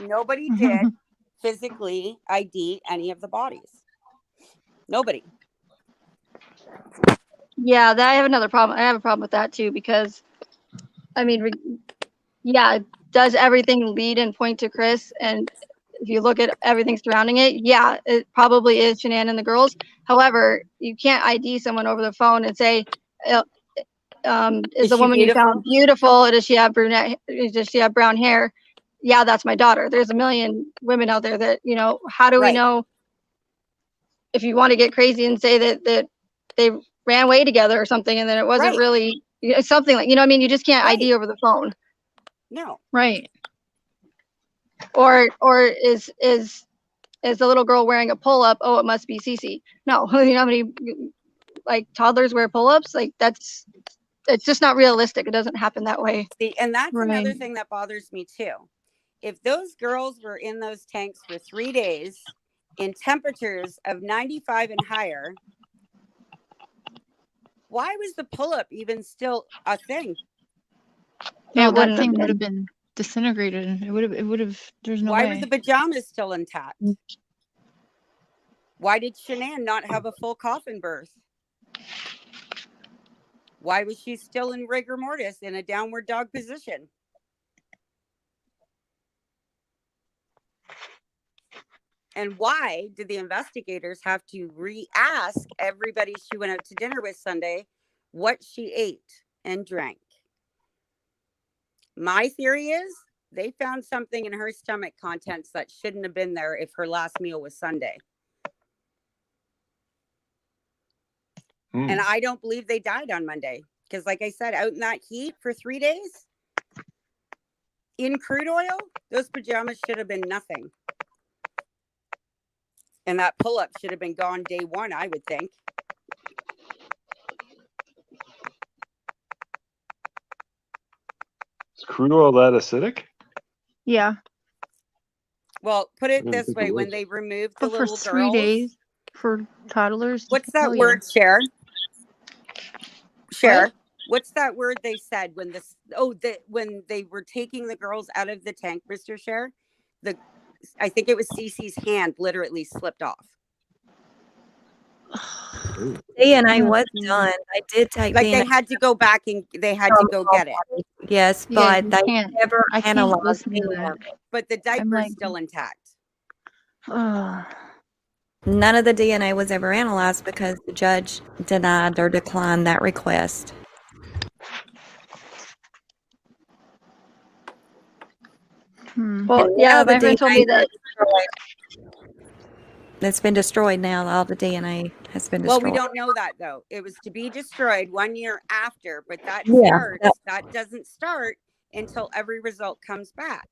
nobody did physically ID any of the bodies. Nobody. Yeah, I have another problem. I have a problem with that too, because I mean, does everything lead and point to Chris? And if you look at everything surrounding it, it probably is Shanann and the girls. However, you can't ID someone over the phone and say, is the woman you found beautiful? Does she have brunette? Does she have brown hair? Yeah, that's my daughter. There's a million women out there that, how do we know if you want to get crazy and say that they ran away together or something and then it wasn't really something like, I mean, you just can't ID over the phone. No. Right. Or is the little girl wearing a pull-up? Oh, it must be Cece. No, you know how many like toddlers wear pull-ups? Like it's just not realistic. It doesn't happen that way. See, and that's another thing that bothers me too. If those girls were in those tanks for 3 days in temperatures of 95 and higher, why was the pull-up even still a thing? Yeah, that thing would have been disintegrated. It would have, there's no way. Why were the pajamas still intact? Why did Shanann not have a full coffin birth? Why was she still in rigor mortis in a downward dog position? And why did the investigators have to re-ask everybody she went out to dinner with Sunday what she ate and drank? My theory is they found something in her stomach contents that shouldn't have been there if her last meal was Sunday. And I don't believe they died on Monday. Because like I said, out in that heat for 3 days, in crude oil, those pajamas should have been nothing. And that pull-up should have been gone day one, I would think. Is crude oil that acidic? Yeah. Well, put it this way, when they removed the little girls. For 3 days for toddlers. What's that word, Cher? Cher, what's that word they said when when they were taking the girls out of the tank, Mr. Cher? I think it was Cece's hand literally slipped off. DNA was done. They did take DNA. They had to go back and they had to go get it. Yes, but they never analyzed it. But the diaper's still intact. None of the DNA was ever analyzed because the judge denied or declined that request. Well, yeah, my friend told me that it's been destroyed now. All the DNA has been destroyed. Well, we don't know that though. It was to be destroyed 1 year after, but that doesn't start until every result comes back.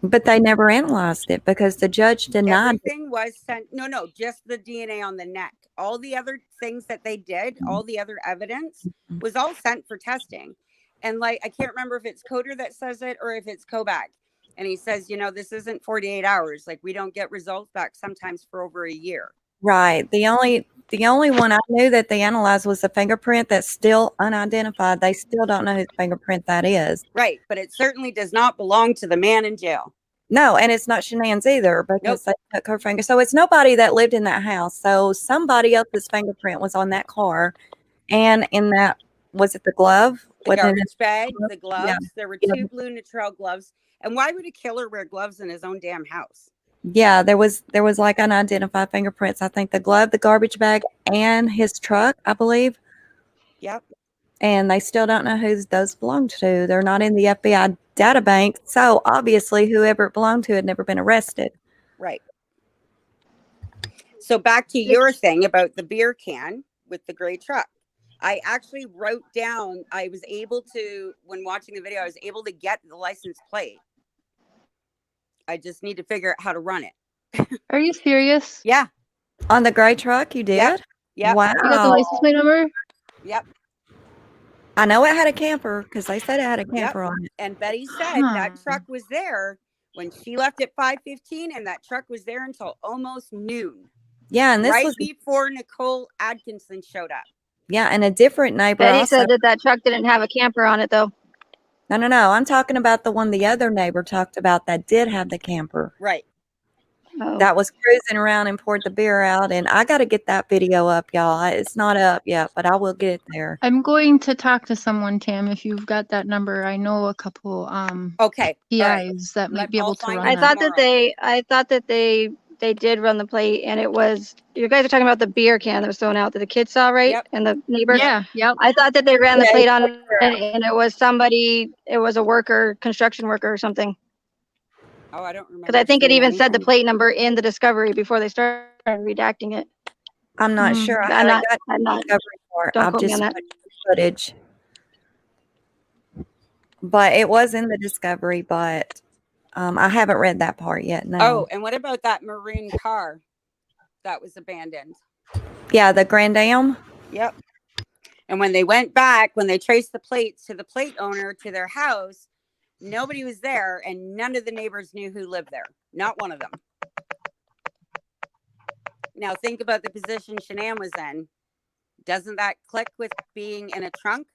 But they never analyzed it because the judge denied. Everything was sent. No, just the DNA on the neck. All the other things that they did, all the other evidence was all sent for testing. And like, I can't remember if it's Coder that says it or if it's Kobach. And he says, this isn't 48 hours. Like we don't get results back sometimes for over a year. Right. The only The only one I knew that they analyzed was the fingerprint that's still unidentified. They still don't know whose fingerprint that is. Right, but it certainly does not belong to the man in jail. No, and it's not Shanann's either because they took her finger. So it's nobody that lived in that house. So somebody else's fingerprint was on that car, and in that, was it the glove? The garbage bag, the gloves. Yeah. There were 2 blue Natrel gloves. And why would a killer wear gloves in his own damn house? Yeah, there was like unidentified fingerprints. I think the glove, the garbage bag, and his truck, I believe. Yep. And they still don't know who those belonged to. They're not in the FBI data bank. So obviously whoever it belonged to had never been arrested. Right. So back to your thing about the beer can with the gray truck. I actually wrote down, I was able to, when watching the video, I was able to get the license plate. I just need to figure out how to run it. Are you serious? Yeah. On the gray truck, you did? Yep. Yep. Wow. You got the license plate number? Yep. I know it had a camper because they said it had a camper on it. And Betty said that truck was there when she left at 5:15, and that truck was there until almost noon. Yeah, and this right was before Nicole Atkinson showed up. Yeah, and a different neighbor. Betty also said that truck didn't have a camper on it, though. No. I'm talking about the one the other neighbor talked about that did have the camper. Right. Oh. That was cruising around and poured the beer out. And I got to get that video up, y'all. It's not up yet, but I will get it there. I'm going to talk to someone, Tam, if you've got that number. I know a couple okay PIs that might be able to run I that. thought that they did run the plate, and it was, you guys are talking about the beer can that was thrown out that the kids saw, right? Yep. And the neighbor. Yeah. Yep. I thought that they ran the plate on it, and it was somebody. It was a worker, construction worker or something. Oh, I don't remember. Because I think it seeing even said the anything. plate number in the discovery before they started redacting it. I'm not sure. I I'm haven't not. got the discovery part. Don't I've quote me just on that. watched the footage. But it was in the discovery, but I haven't read that part yet. No. Oh, and what about that maroon car that was abandoned? Yeah, the Grand Dam. Yep. And when they went back, when they traced the plates to the plate owner to their house, nobody was there, and none of the neighbors knew who lived there. Not one of them. Now think about the position Shanann was in. Doesn't that click with being in a trunk?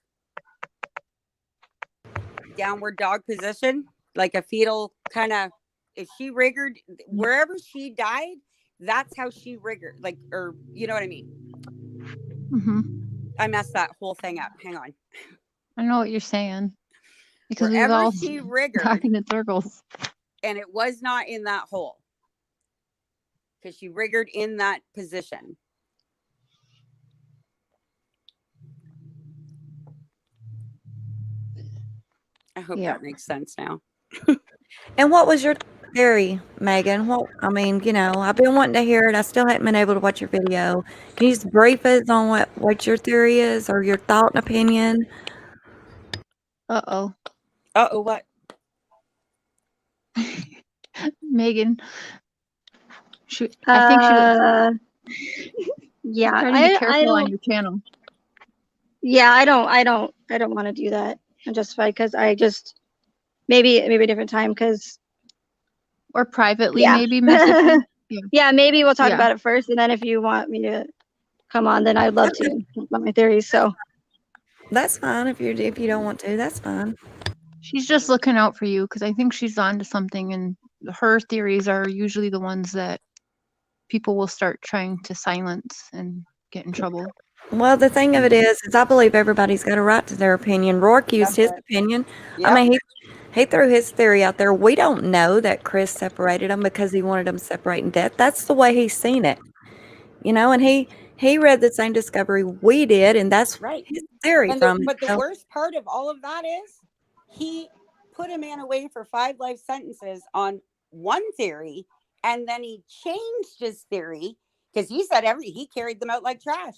Downward dog position, like a fetal kind of. If she riggered wherever she died, that's how she riggered. Like, or you know what I mean? Mm-hmm. I messed that whole thing up. Hang on. I know what you're saying. Because Wherever we've all she riggered, talking in circles. and it was not in that hole because she riggered in that position. I hope that makes sense now. And what was your theory, Megan? Well, I mean, you know, I've been wanting to hear it. I still haven't been able to watch your video. Can you just brief us on what your theory is or your thought and opinion? Uh-oh. Uh-oh, what? Megan. I think she was yeah, trying to be careful on your channel. Yeah, I don't want to do that. Unjustified, because I just maybe a different time, because or privately maybe message. Yeah, maybe we'll talk about it first, and then if you want me to come on, then I'd love to talk about my theories. So that's fine if you don't want to. That's fine. She's just looking out for you because I think she's on to something, and her theories are usually the ones that people will start trying to silence and get in trouble. Well, the thing of it is I believe everybody's got a right to their opinion. Rourke used his opinion. Yep. I mean, he threw his theory out there. We don't know that Chris separated them because he wanted them to separate in death. That's the way he's seen it, you know. And he read the same discovery we did, and that's right. His theory from it. But the worst part of all of that is he put a man away for 5 life sentences on one theory, and then he changed his theory because he said he carried them out like trash.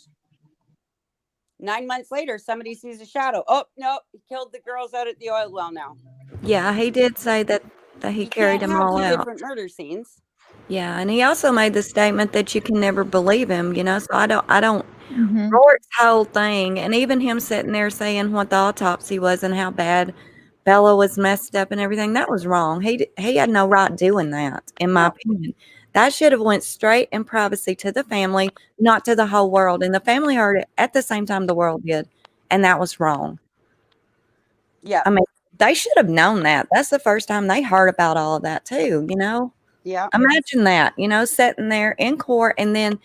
9 months later, somebody sees a shadow. Oh, no, he killed the girls out at the oil well now. Yeah, he did say that he carried them all out. Different murder scenes. Yeah, and he also made the statement that you can never believe him, you know, so I don't Mm-hmm. Rourke's whole thing, and even him sitting there saying what the autopsy was and how bad Bella was messed up and everything, that was wrong. He had no right doing that, in my opinion. That should have went straight in privacy to the family, not to the whole world. And the family heard it at the same time the world did. And that was wrong. Yeah. I mean, they should have known that. That's the first time they heard about all of that too, you know? Yeah. Imagine that, you know, sitting there in court and then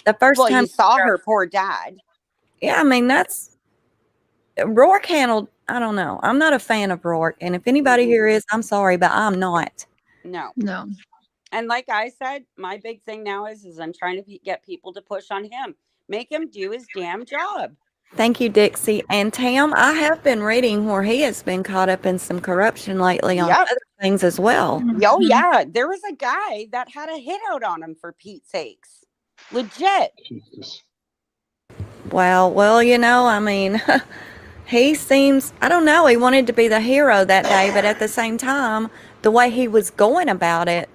the first time you saw her poor dad. Yeah, I mean, that's Rourke handled, I don't know. I'm not a fan of Rourke. And if anybody here is, I'm sorry, but I'm not. No. No. And like I said, my big thing now is I'm trying to get people to push on him. Make him do his damn job. Thank you, Dixie. And Tam, I have been reading where he has been caught up in some corruption lately on other things as well. Oh, yeah. There was a guy that had a hit out on him, for Pete's sakes. Legit. Jesus. Well, you know, I mean, he seems, I don't know, he wanted to be the hero that day, but at the same time, the way he was going about it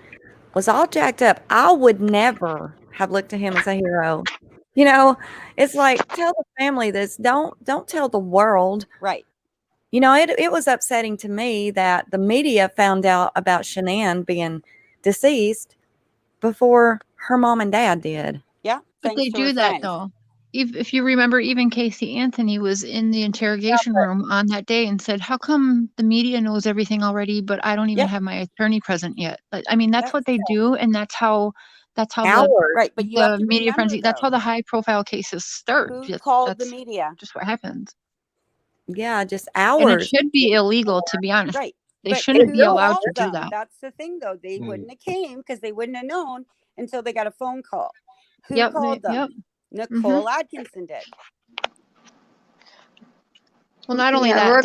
was all jacked up. I would never have looked at him as a hero. You know, it's like, tell the family this. Don't tell the world. Right. You know, it was upsetting to me that the media found out about Shanann being deceased before her mom and dad did. Yeah. But they do that though. If you remember, even Casey Anthony was in the interrogation room on that day and said, how come the media knows everything already, but I don't even have my attorney present yet? I mean, that's what they do. And that's how right. But you have the to media remember, frenzy, that's how the high profile cases start. Who called the media? Just what happens. Yeah, just hours. And it should be illegal, to be honest. Right. They shouldn't be allowed to do that. That's the thing, though. They wouldn't have came because they wouldn't have known until they got a phone call. Who called them? Yep. Nicole Atkinson did. Well, not only that,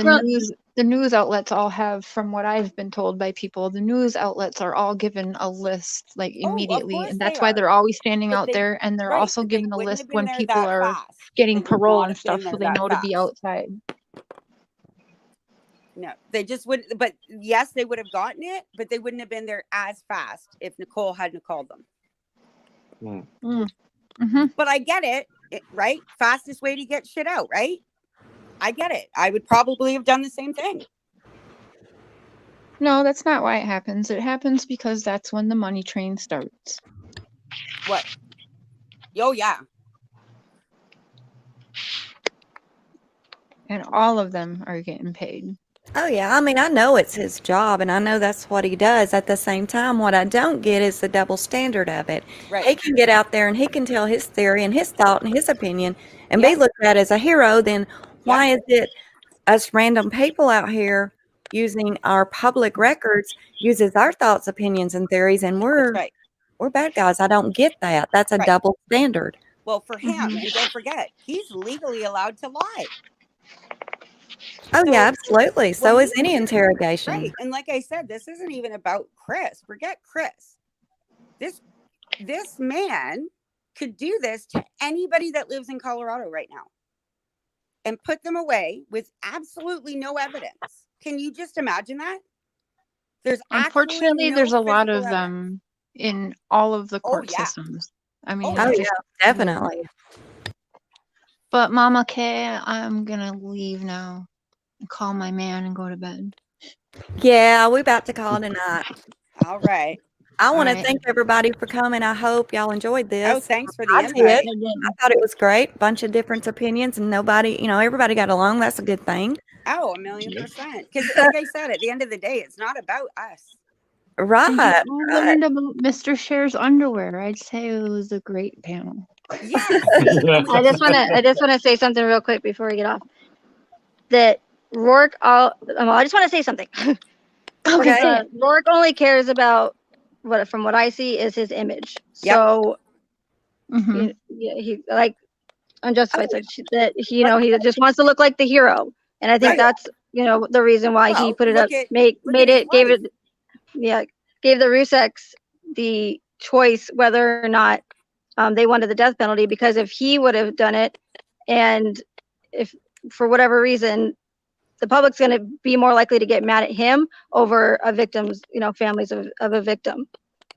the news outlets all have, from what I've been told by people, the news outlets are all given a list like immediately. And that's why they're always standing out there. And they're also given a list when people are getting parole and stuff, so they know to be outside. No, they just wouldn't. But yes, they would have gotten it, but they wouldn't have been there as fast if Nicole hadn't called them. But I get it, right? Fastest way to get shit out, right? I get it. I would probably have done the same thing. No, that's not why it happens. It happens because that's when the money train starts. What? Oh, yeah. And all of them are getting paid. Oh, yeah. I mean, I know it's his job, and I know that's what he does. At the same time, what I don't get is the double standard of it. Right. He can get out there and he can tell his theory and his thought and his opinion and be looked at as a hero. Then why is it us random people out here using our public records uses our thoughts, opinions, and theories, and we're bad guys? I don't get that. That's a double standard. Well, for him, and don't forget, he's legally allowed to lie. Oh, yeah, absolutely. So is any interrogation. Right. And like I said, this isn't even about Chris. Forget Chris. This man could do this to anybody that lives in Colorado right now and put them away with absolutely no evidence. Can you just imagine that? Unfortunately, there's a lot of them in all of the court systems. I mean, definitely. But Mama Kay, I'm gonna leave now and call my man and go to bed. Yeah, we're about to call tonight. All right. I want to thank everybody for coming. I hope y'all enjoyed this. Oh, thanks for the invite. I thought it was great. Bunch of different opinions, and nobody, everybody got along. That's a good thing. Oh, 1,000,000%. Because like I said, at the end of the day, it's not about us. Right. I learned about Mr. Cher's underwear. I'd say it was a great panel. Yes. I just want to say something real quick before we get off. That Rourke, I just want to say something. Okay. Rourke only cares about from what I see, is his image. Yep. So, he like Unjustified said that he just wants to look like the hero, and I think that's the reason why he put it up, gave the Ruseks the choice whether or not they wanted the death penalty, because if he would have done it, and if for whatever reason the public's going to be more likely to get mad at him over a victim's, families of a victim.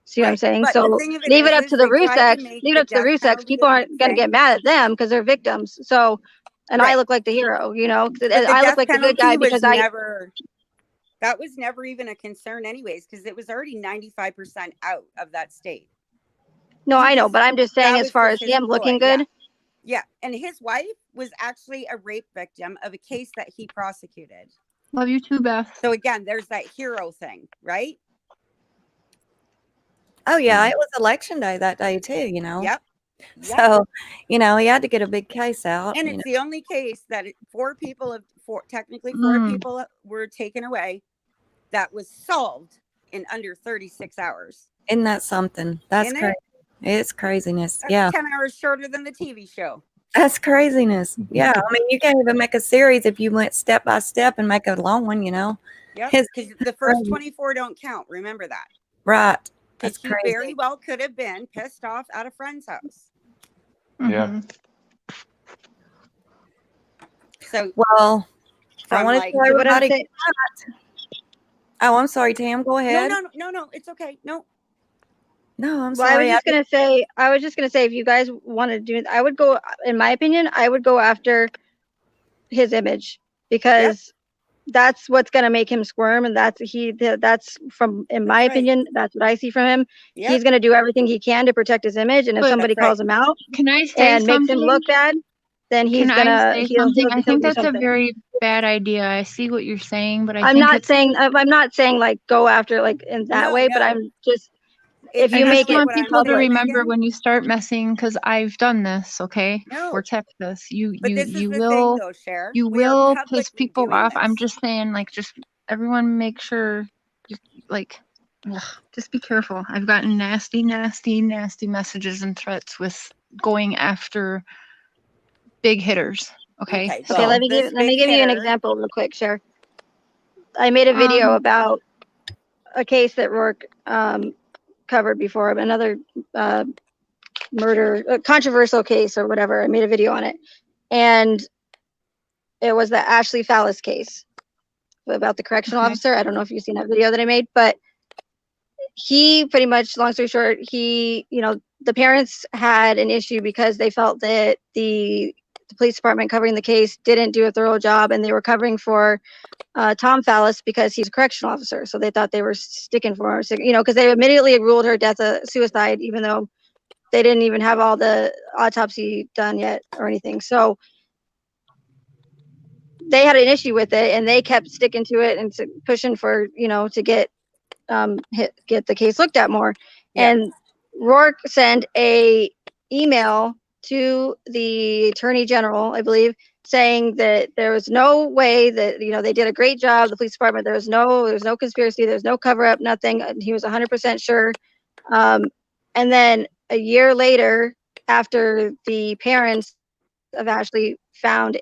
See what I'm saying? But so leave it up to the Ruseks. Leave it up to the Ruseks. People aren't going to get mad at them because they're victims. So, and I look like the hero, I look like the good guy because that was never even a concern anyways, because it was already 95% out of that state. No, I know, but I'm just saying, that as was far just as his him looking ploy, good. Yeah, and his wife was actually a rape victim of a case that he prosecuted. Love you too, Beth. So again, there's that hero thing, right? Oh yeah, it was election day that day too, you know. Yep. So, you know, he had to get a big case out. And you it's know. the only case that technically four people were taken away that was solved in under 36 hours. Isn't that something? That's Isn't crazy. it? It's craziness. That's Yeah. 10 hours shorter than the TV show. That's craziness. Yeah. I mean, you can't even make a series if you went step by step and make a long one, you know. Yep. It's Because the first crazy. 24 don't count. Remember that. Right. Because That's he crazy. very well could have been pissed off at a friend's house. Yeah. So, Well, I from want to like, tell What I'm everybody. saying, Oh, I'm sorry, Tam. Go ahead. no, it's okay. No. No, I'm well, I sorry. was just gonna say, if you guys want to do it, I would go. In my opinion, I would go after his image, because that's what's gonna make him squirm, and that's from, in my opinion, that's what I see from him. Yep. He's gonna do everything he can to protect his image, and if But- somebody That's right. calls him out Can I say and makes him something? look bad, then he'll I think do that's something. a very bad idea. I see what you're saying, but I'm not saying like go after like in that No, way, but no. I'm just, If if you I make just it want what I'm people to saying remember again, when you start messing, because I've done this, okay? No. For Texas, but this is you the will thing though, Cher. you We are will piss publicly people doing off. I'm this. just saying, like, just everyone make sure you like, just be careful. I've gotten nasty messages and threats with going after big hitters. Okay. Okay, okay, well, let me this give you an big example real quick, Cher. I made a video about a case that Rourke covered before, another murder, a controversial case or whatever. I made a video on it, and it was the Ashley Fallis case about the correctional officer. I don't know if you've seen that video that I made, but he pretty much, long story short, the parents had an issue because they felt that the police department covering the case didn't do a thorough job, and they were covering for Tom Fallis because he's a correctional officer. So they thought they were sticking for her, because they immediately ruled her death a suicide, even though they didn't even have all the autopsy done yet or anything. So they had an issue with it, and they kept sticking to it and pushing for, to get the case looked at more. Yeah. And Rourke sent a email to the attorney general, I believe, saying that there was no way that, they did a great job, the police department. There was no conspiracy, there's no cover up, nothing. He was 100% sure. And then a year later, after the parents of Ashley found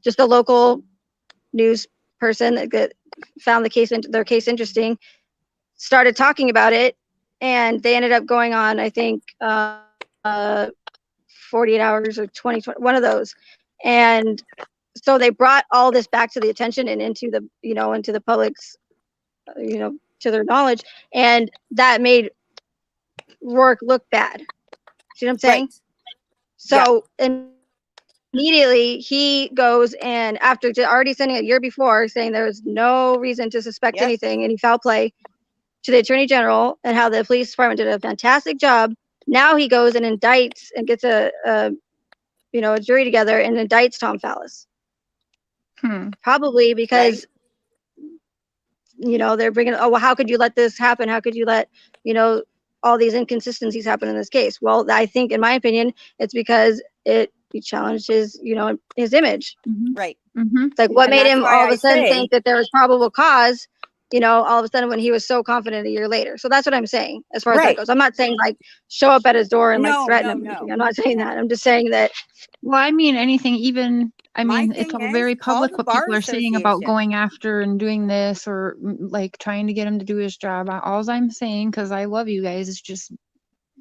just a local news person that found their case interesting, started talking about it, and they ended up going on, I think, 48 hours or 20, one of those. And so they brought all this back to the attention and into the public's, to their knowledge, and that made Rourke look bad. See what I'm saying? Right. So immediately he goes, and after already sending a year before saying there was no reason to suspect anything, any foul play, to the attorney general, and how the police department did a fantastic job. Now he goes and indicts and gets a jury together and indicts Tom Fallis. Probably because, they're bringing, oh, well, how could you let this happen? How could you let, all these inconsistencies happen in this case? Well, I think, in my opinion, it's because he challenged his, his image. Right. It's like, what made him all of a sudden think that there was probable cause, all of a sudden when he was so confident a year later. So that's what I'm saying as far as that goes. I'm not saying like show up at his door and like threaten him. No. I'm not saying that. I'm just saying that. Well, I mean, anything, even, it's all very public what people are saying about going after and doing this, or like trying to get him to do his job. All I'm saying, because I love you guys, is just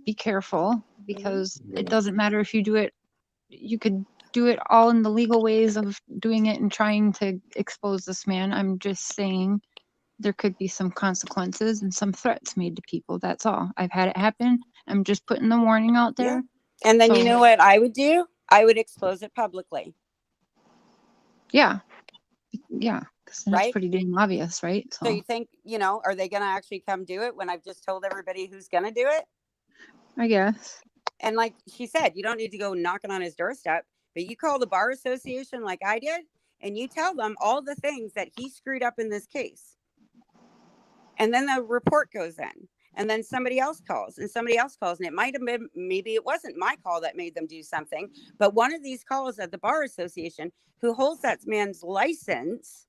be careful, because it doesn't matter if you do it. You could do it all in the legal ways of doing it and trying to expose this man. I'm just saying there could be some consequences and some threats made to people. That's all. I've had it happen. I'm just putting the warning out there. Yeah. And then you know what I would do? I would expose it publicly. Yeah. Yeah. Because it's pretty damn obvious, right? So you think, are they going to actually come do it when I've just told everybody who's going to do it? I guess. And like she said, you don't need to go knocking on his doorstep, but you call the bar association like I did, and you tell them all the things that he screwed up in this case. And then the report goes in, and then somebody else calls, and somebody else calls, and it might have been, maybe it wasn't my call that made them do something, but one of these calls at the bar association, who holds that man's license,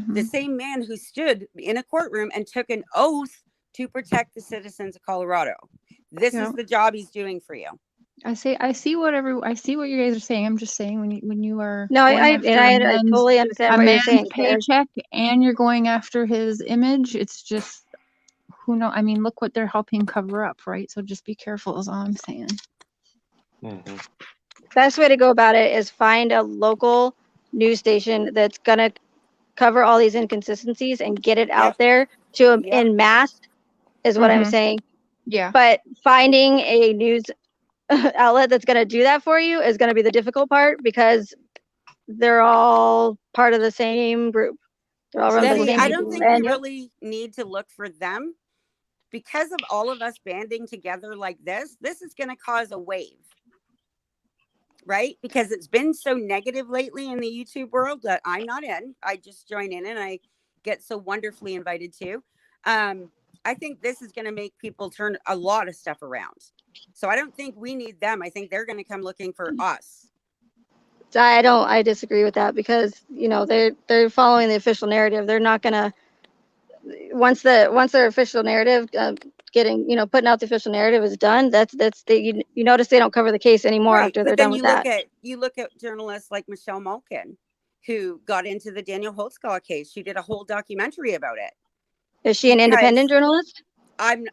the same man who stood in a courtroom and took an oath to protect the citizens of Colorado. This is the job he's doing for you. I see what you guys are saying. I'm just saying when you are I totally understand what you're saying. Paycheck and you're going after his image. It's just who knows. I mean, look what they're helping cover up, right? So just be careful is all I'm saying. Mm-hmm. Best way to go about it is find a local news station that's gonna cover all these inconsistencies and get it out there to en masse is what I'm saying. Yeah. But finding a news outlet that's going to do that for you is going to be the difficult part, because they're all part of the same group. They're all run by the same I don't think we really need to look for them, because of all of us banding together like this. This is going to cause a wave, right? Because it's been so negative lately in the YouTube world that I'm not in. I just join in and I get so wonderfully invited to. I think this is going to make people turn a lot of stuff around. So I don't think we need them. I think they're going to come looking for us. I disagree with that, because, you know, they're following the official narrative. They're not going to, once their official narrative, putting out the official narrative is done, you notice they don't cover the case anymore after they're done with that. You look at journalists like Michelle Malkin, who got into the Daniel Holtzclaw case. She did a whole documentary about it. Is she an independent journalist? I'm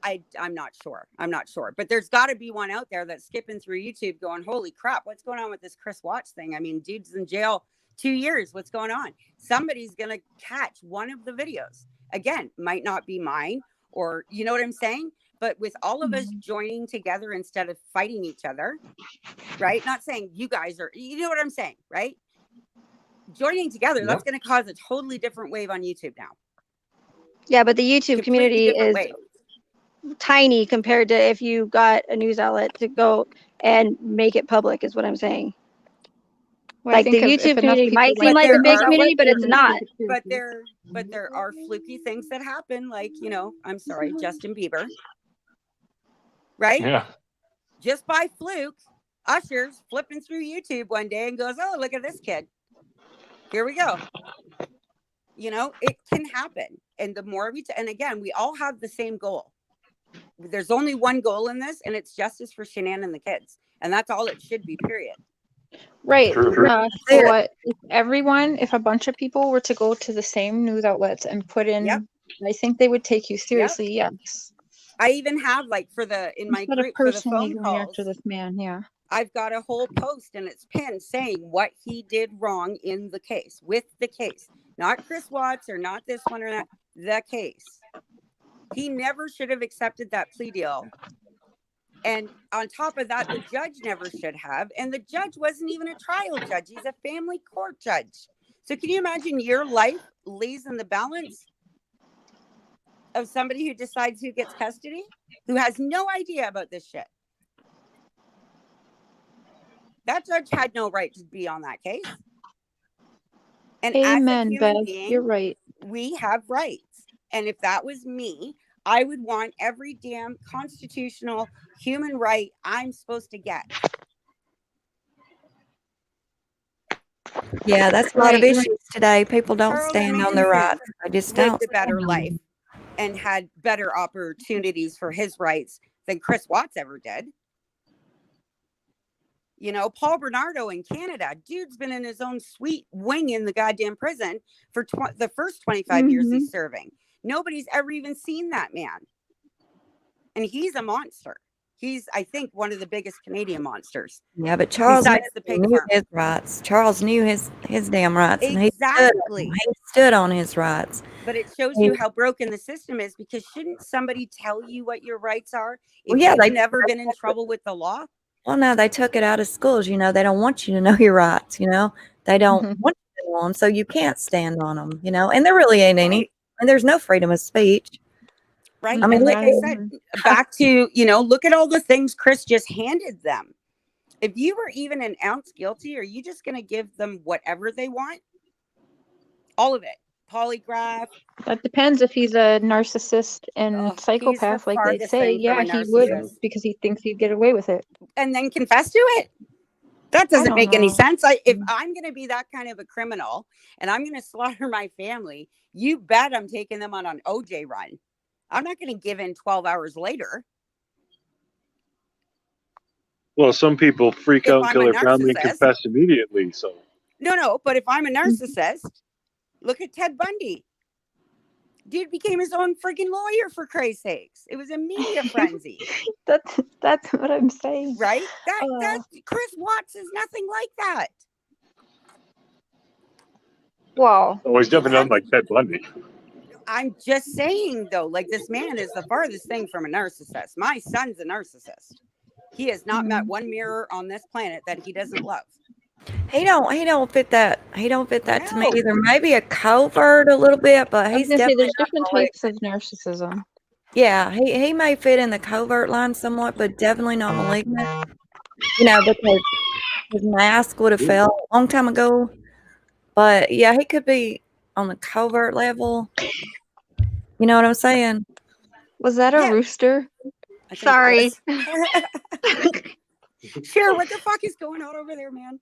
not sure. But there's got to be one out there that's skipping through YouTube going, holy crap, what's going on with this Chris Watts thing? I mean, dude's in jail 2 years. What's going on? Somebody's going to catch one of the videos. Again, might not be mine, or you know what I'm saying? But with all of us joining together instead of fighting each other, right? Not saying you guys are, you know what I'm saying, right? Joining together, that's going to cause a totally different wave on YouTube now. Yeah, but the YouTube community is tiny compared to if you got a news outlet to go and make it public, is what I'm saying. Well, like the YouTube community might seem like a big community, but it's not. But there are fluky things that happen, like, you know, I'm sorry, Justin Bieber. Right? Yeah. Just by fluke, Usher's flipping through YouTube one day and goes, oh, look at this kid. Here we go. You know, it can happen. And the more and again, we all have the same goal. There's only one goal in this, and it's justice for Shanann and the kids. And that's all it should be, period. Right. So what, if a bunch of people were to go to the same news outlets and put in, I think they would take you seriously. Yes. I even have, like, in my group for the phone calls after this man. Yeah. I've got a whole post, and it's pinned saying what he did wrong in the case, with the case. Not Chris Watts or not this one or that, the case. He never should have accepted that plea deal. And on top of that, the judge never should have. And the judge wasn't even a trial judge. He's a family court judge. So can you imagine your life lays in the balance of somebody who decides who gets custody, who has no idea about this shit? That judge had no right to be on that case. And amen, Beth. Being, you're right. We have rights. And if that was me, I would want every damn constitutional human right I'm supposed to get. Yeah, that's a lot of issues today. People don't stand on their rights. They just don't. Lived a better life and had better opportunities for his rights than Chris Watts ever did. You know, Paul Bernardo in Canada, dude's been in his own sweet wing in the goddamn prison for the first 25 years he's serving. Nobody's ever even seen that man. And he's a monster. He's, I think, one of the biggest Canadian monsters. Yeah, but Charles knew his rights. Charles knew his damn rights. Exactly. And he stood on his rights. But it shows you how broken the system is, because shouldn't somebody tell you what your rights are if you've never been in trouble with the law? Well, no, they took it out of schools. You know, they don't want you to know your rights. You know, they don't want you to know them, so you can't stand on them. You know, and there really ain't any. And there's no freedom of speech. Right. I mean, And like I said, back to, look at all the things Chris just handed them. If you were even an ounce guilty, are you just going to give them whatever they want? All of it. Polygraph. That depends if he's a narcissist and psychopath, like they say. Yeah, he would, because he thinks he'd get away with it. And then confess to it. That doesn't make any sense. If I'm going to be that kind of a criminal and I'm going to slaughter my family, you bet I'm taking them on an OJ run. I'm not going to give in 12 hours later. Well, some people freak out and kill their family and confess immediately. So no. But if I'm a narcissist, look at Ted Bundy. Dude became his own freaking lawyer, for Christ's sakes. It was a media frenzy. That's what I'm saying. Right? That Chris Watts is nothing like that. Wow. Oh, he's definitely not like Ted Bundy. I'm just saying, though, like, this man is the farthest thing from a narcissist. My son's a narcissist. He has not met one mirror on this planet that he doesn't love. He don't fit that. He don't fit that to me either. Maybe a covert a little bit, but he's definitely there's different types of narcissism. Yeah, he may fit in the covert line somewhat, but definitely not malignant. Because his mask would have fell a long time ago. But yeah, he could be on the covert level. You know what I'm saying? Was that a rooster? Sorry. Sure, what the fuck is going on over there, man?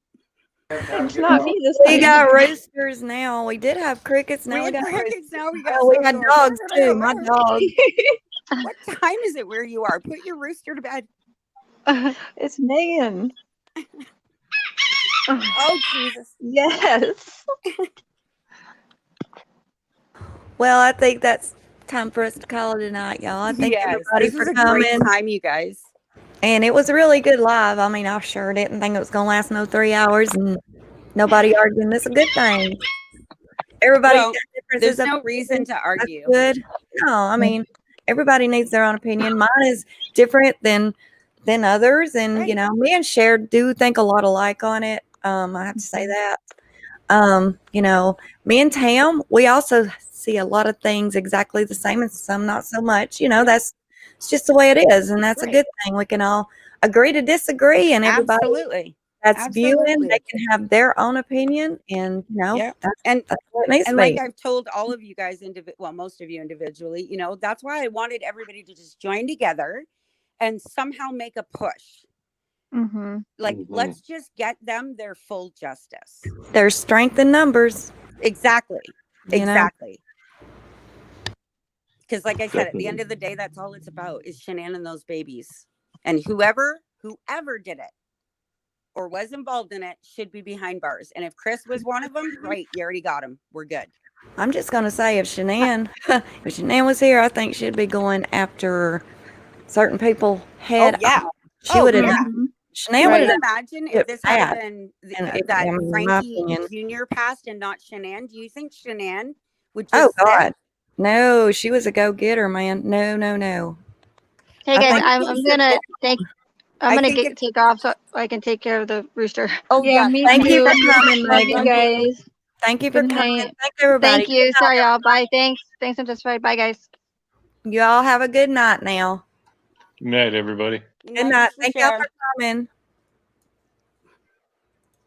It's not me this time. We got roosters now. We did have crickets. Now we got crickets. Now we got dogs too. My dog. What time is it where you are? Put your rooster to bed. It's Megan. Oh, Jesus. Yes. Well, I think that's time for us to call it a night, y'all. I thank everybody for coming. Great time, you guys. And it was a really good live. I mean, I sure didn't think it was going to last no 3 hours, and nobody arguing. That's a good thing. Everybody, there's no reason to argue. That's good. No, I mean, everybody needs their own opinion. Mine is different than others, and me and Cher do think a lot alike on it. I have to say that. Me and Tam, we also see a lot of things exactly the same, and some not so much. It's just the way it is, and that's a good thing. We can all agree to disagree, and everybody that's viewing, they can have their own opinion, and that's what it needs to be. Like I've told all of you guys, most of you individually, that's why I wanted everybody to just join together and somehow make a push. Let's just get them their full justice. There's strength in numbers. Exactly. Because like I said, at the end of the day, that's all it's about is Shanann and those babies. And whoever did it or was involved in it should be behind bars. And if Chris was one of them, great, you already got him. We're good. I'm just going to say if Shanann was here, I think she'd be going after certain people head on. She would have Shanann would have imagine if this had been that Frankie Jr. passed and not Shanann. Do you think Shanann would just God. No, she was a go-getter, man. No. Hey guys, I'm gonna take off so I can take care of the rooster. Oh yeah, thank you for coming, Megan. Guys. Thank you for coming. Thank everybody. Thank you. Sorry, y'all. Bye. Thanks, Unjustified. Bye, guys. You all have a good night now. Good night, everybody. Good night. Thank y'all for coming.